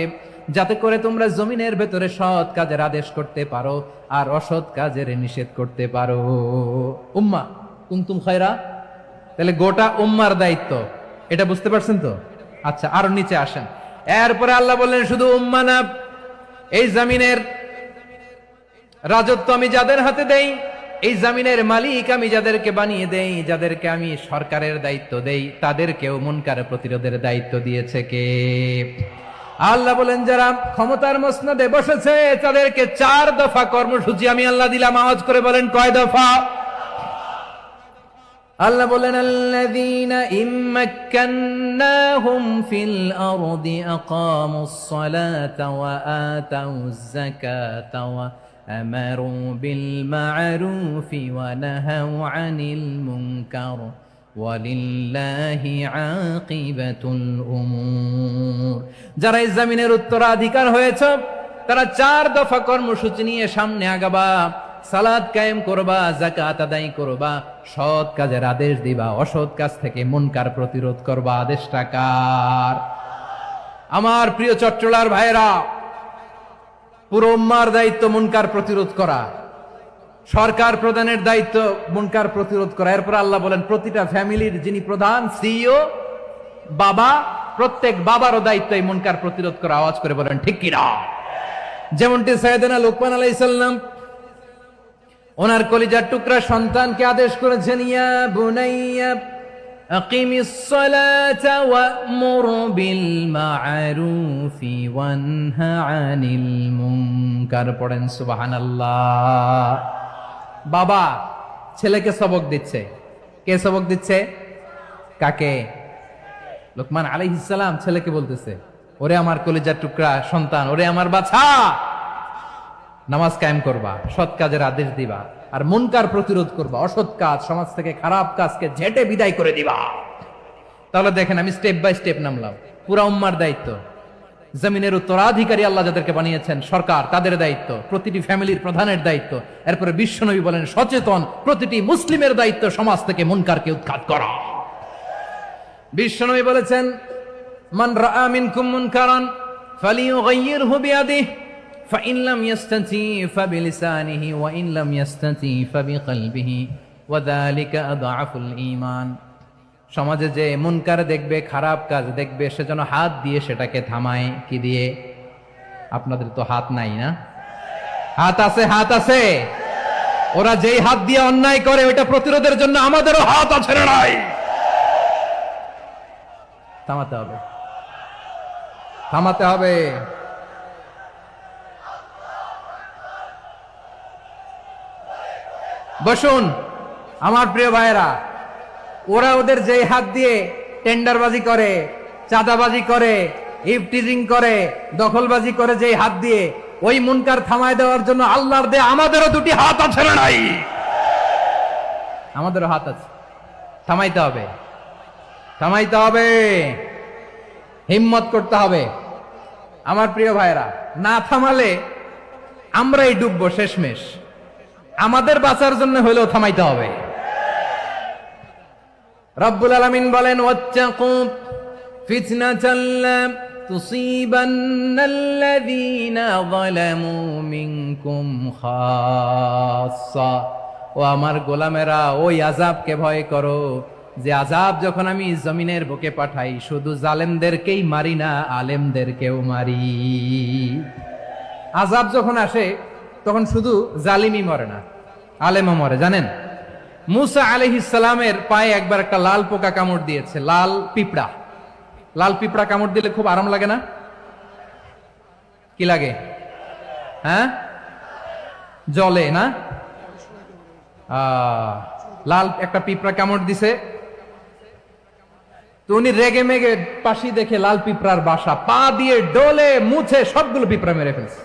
যাতে করে তোমরা জমিনের ভেতরে সৎ কাজের আদেশ করতে পারো আর অসৎ কাজের নিষেধ করতে পারো। উম্মাহ কুনতুম খায়রা, তাহলে গোটা উম্মার দায়িত্ব, এটা বুঝতে পারছেন তো? আচ্ছা, আরো নিচে আসেন। এরপরে আল্লাহ বললেন শুধু উম্মাহ না, এই জমিনের রাজত্ব আমি যাদের হাতে দেই, এই জমিনের মালিক আমি যাদেরকে বানিয়ে দেই, যাদেরকে আমি সরকারের দায়িত্ব দেই, তাদেরকেও মুনকার প্রতিরোধের দায়িত্ব দিয়েছে কে? আল্লাহ বলেন যারা ক্ষমতার মসনদে বসেছে তাদেরকে 4 দফা কর্মসূচি আমি আল্লাহ দিলাম। আওয়াজ করে বলেন কয় দফা? আল্লাহ বলেন আল্লাযীনা ইম্মাক্কান্নাহুম ফিল আরদি আকামুস সালাতা ওয়া আতাউয যাকাতা ওয়া আমারু বিল মা'রুফি ওয়া নাহাউ আনিল মুনকার ওয়ালিল্লাহি আকিবাতুল উমুর। যারা এই জমিনের উত্তরাধিকার হয়েছে তারা 4 দফা কর্মসূচি নিয়ে সামনে আগাবা। সালাত কায়েম করবা, যাকাত আদায় করবা, সৎ কাজের আদেশ দিবা, অসৎ কাজ থেকে মুনকার প্রতিরোধ করবা। আদেশটা কার? আমার প্রিয় চট্টলার ভাইরা, পুরো উম্মার দায়িত্ব মুনকার প্রতিরোধ করা, সরকার প্রধানের দায়িত্ব মুনকার প্রতিরোধ করা। এরপর আল্লাহ বলেন প্রতিটা ফ্যামিলির যিনি প্রধান সিইও বাবা, প্রত্যেক বাবারও দায়িত্ব এই মুনকার প্রতিরোধ করা। আওয়াজ করে বলেন ঠিক কিনা? যেমনটি সাইয়েদনা লুকমান আলাইহিস সালাম ওনার কলিজার টুকরা সন্তানকে আদেশ করেছেন, ইয়া বুনাইয়া আকিমিস সালাতা ওয়া'মুর বিল মা'রুফি ওয়ানহা আনিল মুনকার। পড়েন সুবহানাল্লাহ। বাবা ছেলেকে সবক দিচ্ছে। কে সবক দিচ্ছে? কাকে? লুকমান আলাইহিস সালাম ছেলেকে বলতেছে, ওরে আমার কলিজার টুকরা সন্তান, ওরে আমার বাছা, নামাজ কায়েম করবা, সৎ কাজের আদেশ দিবা, আর মুনকার প্রতিরোধ করবা, অসৎ কাজ সমাজ থেকে খারাপ কাজকে ঝেঁটে বিদায় করে দিবা। তাহলে দেখেন আমি স্টেপ বাই স্টেপ নামলাম। পুরা উম্মার দায়িত্ব, জমিনের উত্তরাধিকারী আল্লাহ যাদেরকে বানিয়েছেন সরকার, তাদের দায়িত্ব, প্রতিটি ফ্যামিলির প্রধানের দায়িত্ব। এরপরে বিশ্বনবী বলেন সচেতন প্রতিটি মুসলিমের দায়িত্ব সমাজ থেকে মুনকারকে উৎখাত করা। বিশ্বনবী বলেছেন মান রাআ মিনকুম মুনকারান ফালিয়ুগাইয়িরহু বিয়াদিহি فإن لم يستطع فبلسانه وإن لم يستطع فبقلبه وذلك أضعف الإيمان। সমাজে যে মুনকার দেখবে, খারাপ কাজ দেখবে, সেজন্য হাত দিয়ে সেটাকে থামায়। কি দিয়ে? আপনাদের তো হাত নাই না? হাত আছে, হাত আছে। ওরা যেই হাত দিয়ে অন্যায় করে ওইটা প্রতিরোধের জন্য আমাদেরও হাত আছে না নাই? থামাতে হবে, থামাতে হবে। বসুন আমার প্রিয় ভাইয়েরা, ওরা ওদের যে হাত দিয়ে টেন্ডারবাজি করে, চাঁদাবাজি করে, ইফটিজিং করে, দখলবাজি করে, যে হাত দিয়ে, ওই মুনকার থামায় দেওয়ার জন্য আল্লাহর দেয়া আমাদেরও 2টি হাত আছে না নাই? আমাদেরও হাত আছে। থামাইতে হবে, থামাইতে হবে, হিম্মত করতে হবে। আমার প্রিয় ভাইয়েরা, না থামালে আমরাই ডুববো শেষমেশ। আমাদের বাঁচার জন্য হলেও থামাইতে হবে। রব্বুল আলামিন বলেন ওয়াত্তাকু ফিতনাতাল লা তুসিবান্নাল্লাযীনা যালামু মিনকুম খাসসা। ও আমার গোলামেরা, ওই আযাবকে ভয় করো যে আযাব যখন আমি জমিনের বুকে পাঠাই শুধু জালেমদেরকেই মারি না, আলেমদেরকেও মারি। আযাব যখন আসে তখন শুধু জালিমই মরে না, আলেমও মরে। জানেন মুসা আলাইহিস সালামের পায়ে একবার একটা লাল পোকা কামড় দিয়েছে, লাল পিঁপড়া। লাল পিঁপড়া কামড় দিলে খুব আরাম লাগে না? কি লাগে? হ্যাঁ, জলে না? লাল একটা পিঁপড়া কামড় দিছে, তো উনি রেগে মেগে পাশি দেখে লাল পিঁপড়ার বাসা, পা দিয়ে ডলে মুছে সবগুলো পিঁপড়া মেরে ফেলছে।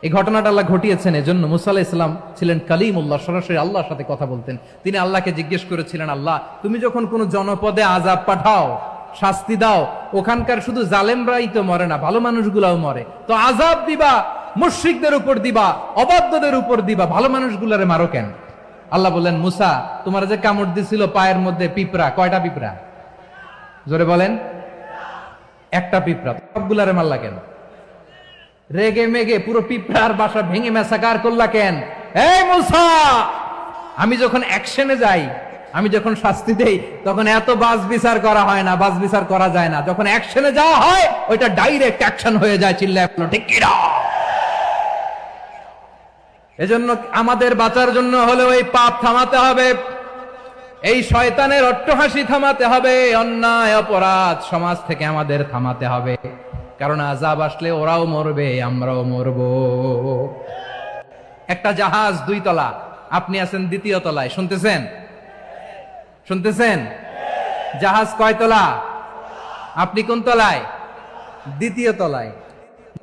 এই ঘটনাটা আল্লাহ ঘটিয়েছেন এজন্য মুসা আলাইহিস সালাম ছিলেন কালিমুল্লাহ, সরাসরি আল্লাহর সাথে কথা বলতেন। তিনি আল্লাহকে জিজ্ঞেস করেছিলেন, আল্লাহ তুমি যখন কোন জনপদে আযাব পাঠাও, শাস্তি দাও, ওখানকার শুধু জালেমরাই তো মরে না, ভালো মানুষগুলাও মরে, তো আযাব দিবা মুশরিকদের উপর দিবা, অবাধ্যদের উপর দিবা, ভালো মানুষগুলারে মারো কেন? আল্লাহ বললেন, মুসা তোমার যে কামড় দিছিল পায়ের মধ্যে পিঁপড়া, কয়টা পিঁপড়া? জোরে বলেন। একটা পিঁপড়া, সবগুলারে মারলা কেন? রেগে মেগে পুরো পিঁপড়ার বাসা ভেঙে মেসাকার করলা কেন? এই মুসা, আমি যখন অ্যাকশনে যাই, আমি যখন শাস্তি দেই, তখন এত বাস বিচার করা হয় না, বাস বিচার করা যায় না। যখন অ্যাকশনে যাওয়া হয় ওইটা ডাইরেক্ট অ্যাকশন হয়ে যায়। চিল্লায় বলো ঠিক কি না? এজন্য আমাদের বাঁচার জন্য হলেও এই পাপ থামাতে হবে, এই শয়তানের অট্টহাসি থামাতে হবে, অন্যায় অপরাধ সমাজ থেকে আমাদের থামাতে হবে। কারণ আযাব আসলে ওরাও মরবে, আমরাও মরব। একটা জাহাজ 2 তলা, আপনি আছেন 2য় তলায়। শুনতেছেন? শুনতেছেন? জাহাজ কয় তলা? আপনি কোন তলায়? 2য় তলায়।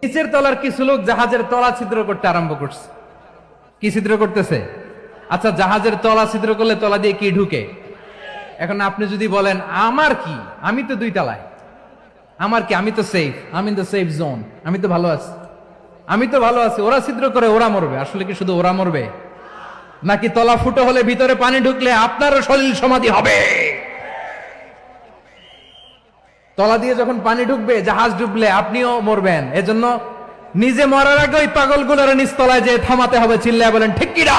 নিচের তলার কিছু লোক জাহাজের তলা ছিদ্র করতে আরম্ভ করছে। কি ছিদ্র করতেছে? আচ্ছা, জাহাজের তলা ছিদ্র করলে তলা দিয়ে কি ঢুকে? এখন আপনি যদি বলেন আমার কি, আমি তো 2 তলায়, আমার কি, আমি তো সেফ, আমি ইন দ্য সেফ জোন, আমি তো ভালো আছি, আমি তো ভালো আছি, ওরা ছিদ্র করে ওরা মরবে। আসলে কি শুধু ওরা মরবে, নাকি তলা ফুটো হলে ভিতরে পানি ঢুকলে আপনারও শরীর সমাধি হবে? তলা দিয়ে যখন পানি ঢুকবে, জাহাজ ডুবলে আপনিও মরবেন। এজন্য নিজে মরার আগে ওই পাগলগুলোর নিচতলায় যে থামাতে হবে। চিল্লায় বলেন ঠিক কিনা?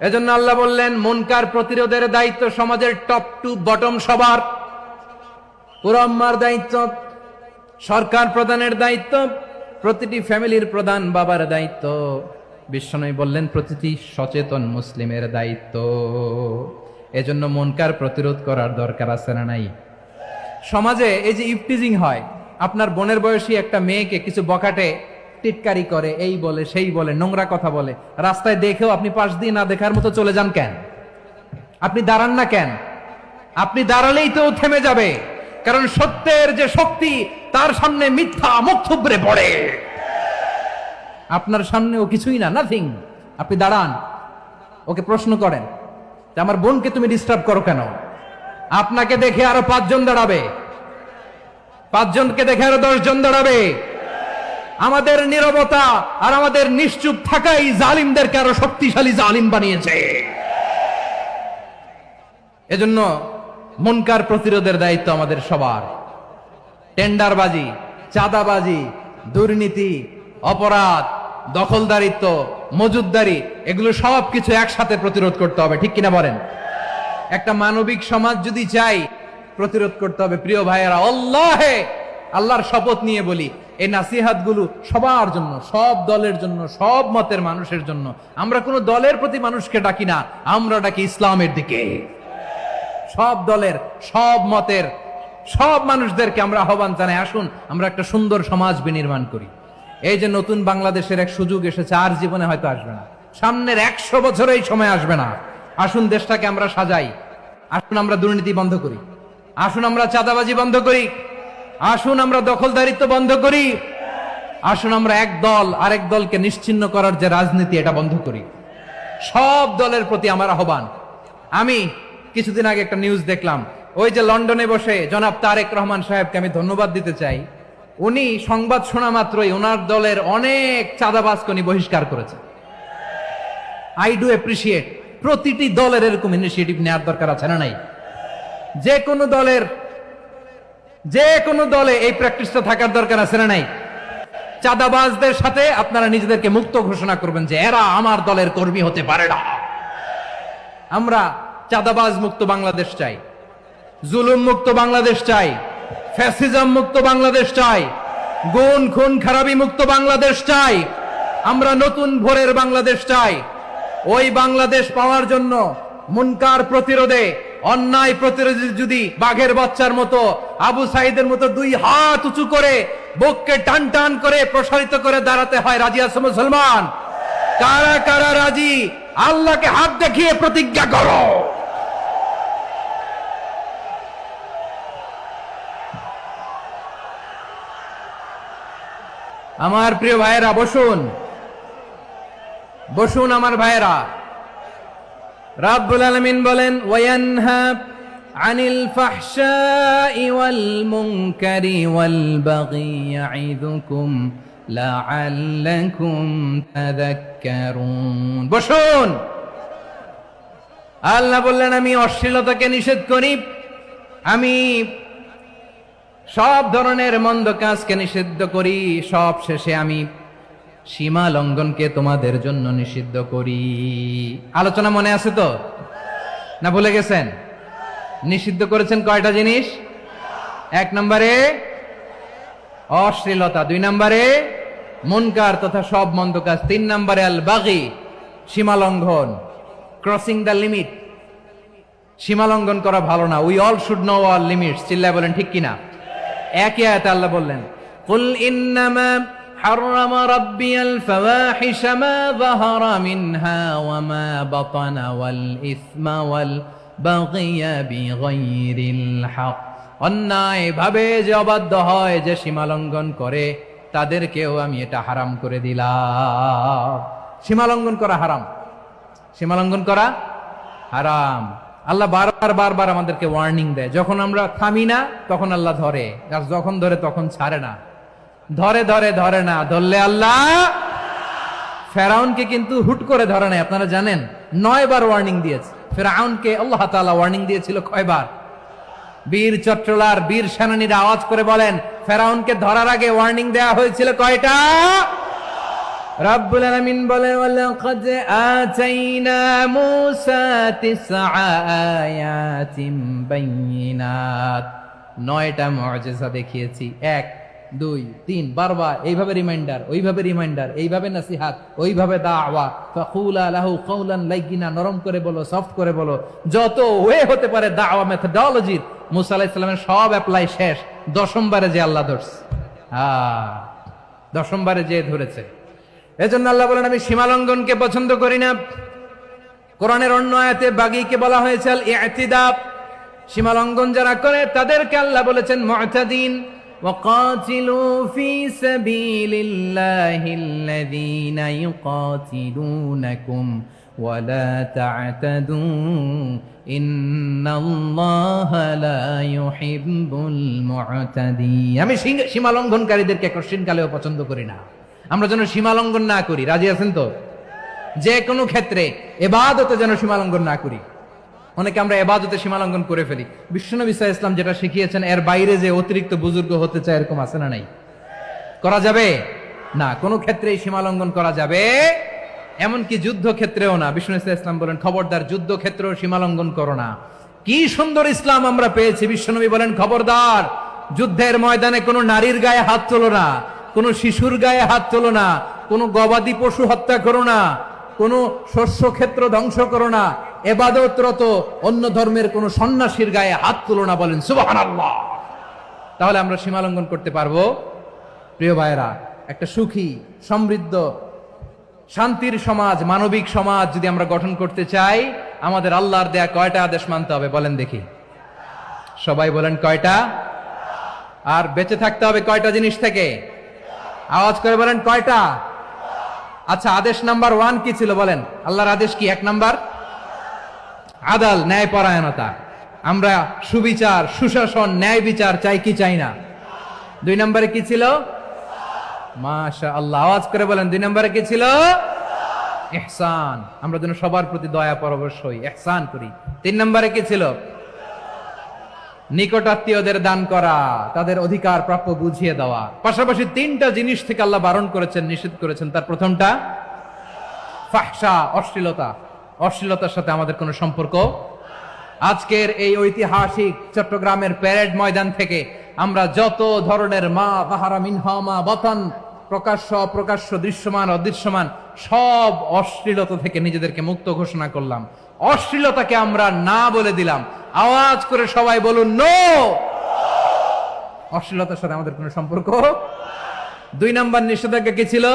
এজন্য আল্লাহ বললেন মুনকার প্রতিরোধের দায়িত্ব সমাজের টপ টু বটম সবার। পুরো আম্মার দায়িত্ব, সরকার প্রধানের দায়িত্ব, প্রতিটি ফ্যামিলির প্রধান বাবার দায়িত্ব, বিশ্বনবী বললেন প্রতিটি সচেতন মুসলিমের দায়িত্ব। এজন্য মুনকার প্রতিরোধ করার দরকার আছে না নাই? সমাজে এই যে ইফটিজিং হয়, আপনার বোনের বয়সী একটা মেয়েকে কিছু বকাটে টিটকারি করে, এই বলে সেই বলে, নোংরা কথা বলে, রাস্তায় দেখেও আপনি পাশ দিয়ে না দেখার মতো চলে যান কেন? আপনি দাঁড়ান না কেন? আপনি দাঁড়ালেই তো থেমে যাবে, কারণ সত্যের যে শক্তি তার সামনে মিথ্যা মুখ থুবড়ে পড়ে। আপনার সামনে ও কিছুই না, নাথিং। আপনি দাঁড়ান, ওকে প্রশ্ন করেন যে আমার বোনকে তুমি ডিস্টার্ব করো কেন? আপনাকে দেখে আরো 5 জন দাঁড়াবে, 5 জনকে দেখে আরো 10 জন দাঁড়াবে। আমাদের নীরবতা আর আমাদের নিশ্চুপ থাকাই জালিমদেরকে আরো শক্তিশালী জালিম বানিয়েছে। এজন্য মুনকার প্রতিরোধের দায়িত্ব আমাদের সবার। টেন্ডারবাজি, চাঁদাবাজি, দুর্নীতি, অপরাধ, দখলদারিত্ব, মজুদদারি, এগুলো সবকিছু একসাথে প্রতিরোধ করতে হবে। ঠিক কিনা বলেন? একটা মানবিক সমাজ যদি চাই, প্রতিরোধ করতে হবে। প্রিয় ভাইয়েরা, আল্লাহর শপথ নিয়ে বলি, এই নাসিহাত গুলো সবার জন্য, সব দলের জন্য, সব মতের মানুষের জন্য। আমরা কোনো দলের প্রতি মানুষকে ডাকি না, আমরা ডাকি ইসলামের দিকে। সব দলের, সব মতের, সব মানুষদেরকে আমরা আহ্বান জানাই, আসুন আমরা একটা সুন্দর সমাজ বিনির্মাণ করি। এই যে নতুন বাংলাদেশের এক সুযোগ এসেছে, আর জীবনে হয়তো আসবে না, সামনের 100 বছরে এই সময় আসবে না। আসুন দেশটাকে আমরা সাজাই, আসুন আমরা দুর্নীতি বন্ধ করি, আসুন আমরা চাঁদাবাজি বন্ধ করি, আসুন আমরা দখলদারিত্ব বন্ধ করি, আসুন আমরা এক দল আরেক দলকে নিশ্চিহ্ন করার যে রাজনীতি, এটা বন্ধ করি। সব দলের প্রতি আমার আহ্বান। আমি কিছুদিন আগে একটা নিউজ দেখলাম, ওই যে লন্ডনে বসে জনাব তারেক রহমান সাহেবকে আমি ধন্যবাদ দিতে চাই। উনি সংবাদ শোনা মাত্রই ওনার দলের অনেক চাঁদাবাজকে উনি বহিষ্কার করেছে। I do appreciate. প্রতিটি দলের এরকম ইনিশিয়েটিভ নেওয়ার দরকার আছে না নাই? যে কোনো দলে এই প্র্যাকটিসটা থাকার দরকার আছে না নাই? চাঁদাবাজদের সাথে আপনারা নিজেদেরকে মুক্ত ঘোষণা করবেন যে এরা আমার দলের কর্মী হতে পারে না। আমরা চাঁদাবাজ মুক্ত বাংলাদেশ চাই, জুলুম মুক্ত বাংলাদেশ চাই, ফ্যাসিজম মুক্ত বাংলাদেশ চাই, গুণ খুন খারাপি মুক্ত বাংলাদেশ চাই। আমরা নতুন ভোরের বাংলাদেশ চাই। ওই বাংলাদেশ পাওয়ার জন্য মুনকার প্রতিরোধে, অন্যায় প্রতিরোধে যদি বাঘের বাচ্চার মতো, আবু সাইদের মতো 2 হাত উঁচু করে, বুককে টান টান করে প্রসারিত করে দাঁড়াতে হয়, রাজি আছো মুসলমান? কারা কারা রাজি? আল্লাহকে হাত দেখিয়ে প্রতিজ্ঞা করো। আমার প্রিয় ভাইয়েরা, বসুন বসুন আমার ভাইয়েরা। রাব্বুল আলামিন বলেন, ওয়ায়ানহা আনিল ফাহশাই ওয়াল মুনকারি ওয়াল বাগি ইয়াইদুকুম লাআল্লাকুম তাযাক্কারুন। বসুন। আল্লাহ বললেন, আমি অশ্লীলতাকে নিষেধ করি, আমি সব ধরনের মন্দ কাজকে নিষিদ্ধ করি, সব শেষে আমি সীমা লঙ্ঘনকে তোমাদের জন্য নিষিদ্ধ করি। আলোচনা মনে আছে তো, না ভুলে গেছেন? নিষিদ্ধ করেছেন কয়টা জিনিস? 1 নম্বরে অশ্লীলতা, 2 নম্বরে মুনকার তথা সব মন্দ কাজ, 3 নম্বরে আল বাগি, সীমা লঙ্ঘন, ক্রসিং দ্য লিমিট। সীমা লঙ্ঘন করা ভালো না। We all should know our limits. চিল্লায় বলেন ঠিক কিনা? একই আয়াতে আল্লাহ বললেন, কুল ইন্নামা حرم ربي الفواحش ما ظهر منها وما بطن والإثم والبغي بغير الحق। অন্যায় ভাবে যে অবাধ্য হয়, যে সীমালঙ্ঘন করে, তাদেরকেও আমি এটা হারাম করে দিলাম। সীমালঙ্ঘন করা হারাম, সীমালঙ্ঘন করা হারাম। আল্লাহ বারবার আমাদেরকে ওয়ার্নিং দেয়। যখন আমরা থামি না তখন আল্লাহ ধরে, আর যখন ধরে তখন ছাড়ে না। ধরে না, ধরলে আল্লাহ। ফেরাউনকে কিন্তু হুট করে ধরে নাই, আপনারা জানেন 9 বার ওয়ার্নিং দিয়েছে। ফেরাউনকে আল্লাহ তাআলা ওয়ার্নিং দিয়েছিল কয়বার? বীর চট্টলার বীর সেনানীরা আওয়াজ করে বলেন, ফেরাউনকে ধরার আগে ওয়ার্নিং দেওয়া হয়েছিল কয়টা? রব্বুল আলামিন বলেন, ওয়ালাকাদ আতাইনা মূসা 9 আয়াতিন বাইয়িনাত, 9টা মুআজিজা দেখিয়েছি। 1 2 3 বারবার এইভাবে রিমাইন্ডার, ওইভাবে রিমাইন্ডার, এইভাবে নসিহাত, ওইভাবে দাওয়া। ফাকুলা লাহু কাওলান লাইয়িনা, নরম করে বলো, সফট করে বলো, যত ওয়ে হতে পারে দাওয়া মেথডোলজি। মুসা আলাইহিস সালামের সব অ্যাপ্লাই শেষ, 10ম বারে যে আল্লাহ ধরছে। 10ম বারে যে ধরেছে। এজন্য আল্লাহ বলেন, আমি সীমালঙ্ঘনকে পছন্দ করি না। কোরআনের অন্য আয়াতে বাগীকে বলা হয়েছে আল ইতিদা, সীমালঙ্ঘন যারা করে তাদেরকে আল্লাহ বলেছেন মুতাদিন। وقاتلوا في سبيل الله الذين يقاتلونكم ولا تعتدوا إن الله لا يحب المعتدين। আমি সীমালঙ্ঘনকারীদেরকে কোশ্চেন কালেও পছন্দ করি না। আমরা যেন সীমালঙ্ঘন না করি, রাজি আছেন তো? যে কোনো ক্ষেত্রে ইবাদতে যেন সীমালঙ্ঘন না করি। অনেকে আমরা ইবাদতে সীমালঙ্ঘন করে ফেলি। বিশ্বনবী সাল্লাল্লাহু আলাইহি ওয়াসাল্লাম যেটা শিখিয়েছেন এর বাইরে যে অতিরিক্ত বুজুর্গ হতে চায়, এরকম আছে না নাই? করা যাবে না, কোনো ক্ষেত্রেই সীমালঙ্ঘন করা যাবে, এমনকি যুদ্ধ ক্ষেত্রেও না। বিশ্বনবী সাল্লাল্লাহু আলাইহি ওয়াসাল্লাম বলেন, খবরদার যুদ্ধ ক্ষেত্রেও সীমালঙ্ঘন করো না। কি সুন্দর ইসলাম আমরা পেয়েছি। বিশ্বনবী বলেন, খবরদার যুদ্ধের ময়দানে কোনো নারীর গায়ে হাত তোলো না, কোনো শিশুর গায়ে হাত তোলো না, কোনো গবাদি পশু হত্যা করো না, কোনো শস্য ক্ষেত্র ধ্বংস করো না, ইবাদতরত অন্য ধর্মের কোন সন্ন্যাসীর গায়ে হাত তুলো না। বলেন সুবহানাল্লাহ। তাহলে আমরা সীমালঙ্ঘন করতে পারবো? প্রিয় ভাইরা, একটা সুখী, সমৃদ্ধ, শান্তির সমাজ, মানবিক সমাজ যদি আমরা গঠন করতে চাই, আমাদের আল্লাহর দেয়া কয়টা আদেশ মানতে হবে বলেন দেখি? সবাই বলেন কয়টা? আর বেঁচে থাকতে হবে কয়টা জিনিস থেকে? আওয়াজ করে বলেন কয়টা? আচ্ছা, আদেশ নাম্বার 1 কি ছিল বলেন? আল্লাহর আদেশ কি? 1 নাম্বার আদাল, ন্যায় পরায়ণতা। আমরা সুবিচার, সুশাসন, ন্যায় বিচার চাই কি চাই না? 2 নম্বরে কি ছিল? মাশাআল্লাহ, আওয়াজ করে বলেন 2 নম্বরে কি ছিল? ইহসান, আমরা যেন সবার প্রতি দয়া পরবশ হই, ইহসান করি। 3 নম্বরে কি ছিল? নিকটাত্মীয়দের দান করা, তাদের অধিকার প্রাপ্য বুঝিয়ে দেওয়া। পাশাপাশি 3টা জিনিস থেকে আল্লাহ বারণ করেছেন, নিষেধ করেছেন। তার প্রথমটা ফাহশা, অশ্লীলতা। অশ্লীলতার সাথে আমাদের কোনো সম্পর্ক। আজকের এই ঐতিহাসিক চট্টগ্রামের প্যারেড ময়দান থেকে আমরা যত ধরনের মা যাহারা মিনহা মা বাতান, প্রকাশ্য অপ্রকাশ্য, দৃশ্যমান অদৃশ্যমান, সব অশ্লীলতা থেকে নিজেদেরকে মুক্ত ঘোষণা করলাম। অশ্লীলতাকে আমরা না বলে দিলাম। আওয়াজ করে সবাই বলুন নো। অশ্লীলতার সাথে আমাদের কোনো সম্পর্ক। 2 নম্বর নিষেধাজ্ঞা কি ছিল?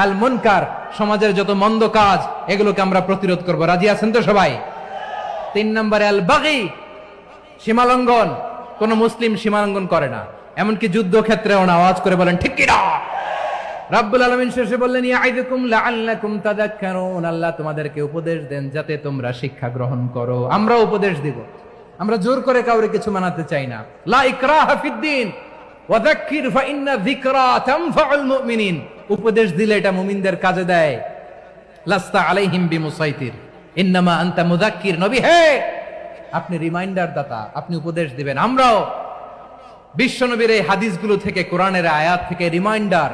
আল মুনকার, সমাজের যত মন্দ কাজ, এগুলোকে আমরা প্রতিরোধ করব। রাজি আছেন তো সবাই? 3 নম্বরে আল বাগী, সীমালঙ্ঘন। কোন মুসলিম সীমালঙ্ঘন করে না, এমনকি যুদ্ধ ক্ষেত্রেও না। আওয়াজ করে বলেন ঠিক কি না? রব্বুল আলামিন শেষে বললেন, ইয়াইদুকুম লাআল্লাকুম তাযাক্কারুন, আল্লাহ তোমাদেরকে উপদেশ দেন যাতে তোমরা শিক্ষা গ্রহণ করো। আমরা উপদেশ দিব, আমরা জোর করে কাউরে কিছু মানাতে চাই না। লা ইকরাহা ফিদ্দিন ওয়াযাক্কির ফাইন্না যিকরা তানফাউল মুমিনিন। উপদেশ দিলে এটা মুমিনদের কাজে দেয়। লাস্তা আলাইহিম বিমুসাইতির ইন্নামা আনতা মুযাক্কির। নবী হে, আপনি রিমাইন্ডার দাতা, আপনি উপদেশ দিবেন। আমরাও বিশ্বনবীর এই হাদিসগুলো থেকে, কোরআনের আয়াত থেকে রিমাইন্ডার,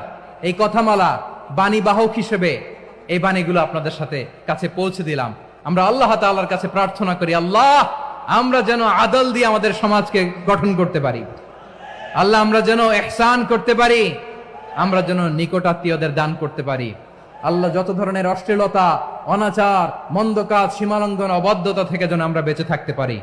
এই কথামালা, বাণী বাহক হিসেবে এই বাণীগুলো আপনাদের সাথে কাছে পৌঁছে দিলাম। আমরা আল্লাহ তাআলার কাছে প্রার্থনা করি, আল্লাহ আমরা যেন আদল দিয়ে আমাদের সমাজকে গঠন করতে পারি। আল্লাহ আমরা যেন ইহসান করতে পারি, আমরা যেন নিকটাত্মীয়দের দান করতে পারি। আল্লাহ যত ধরনের অশ্লীলতা, অনাচার, মন্দ কাজ, সীমালঙ্ঘন, অবাধ্যতা থেকে যেন আমরা বেঁচে থাকতে পারি।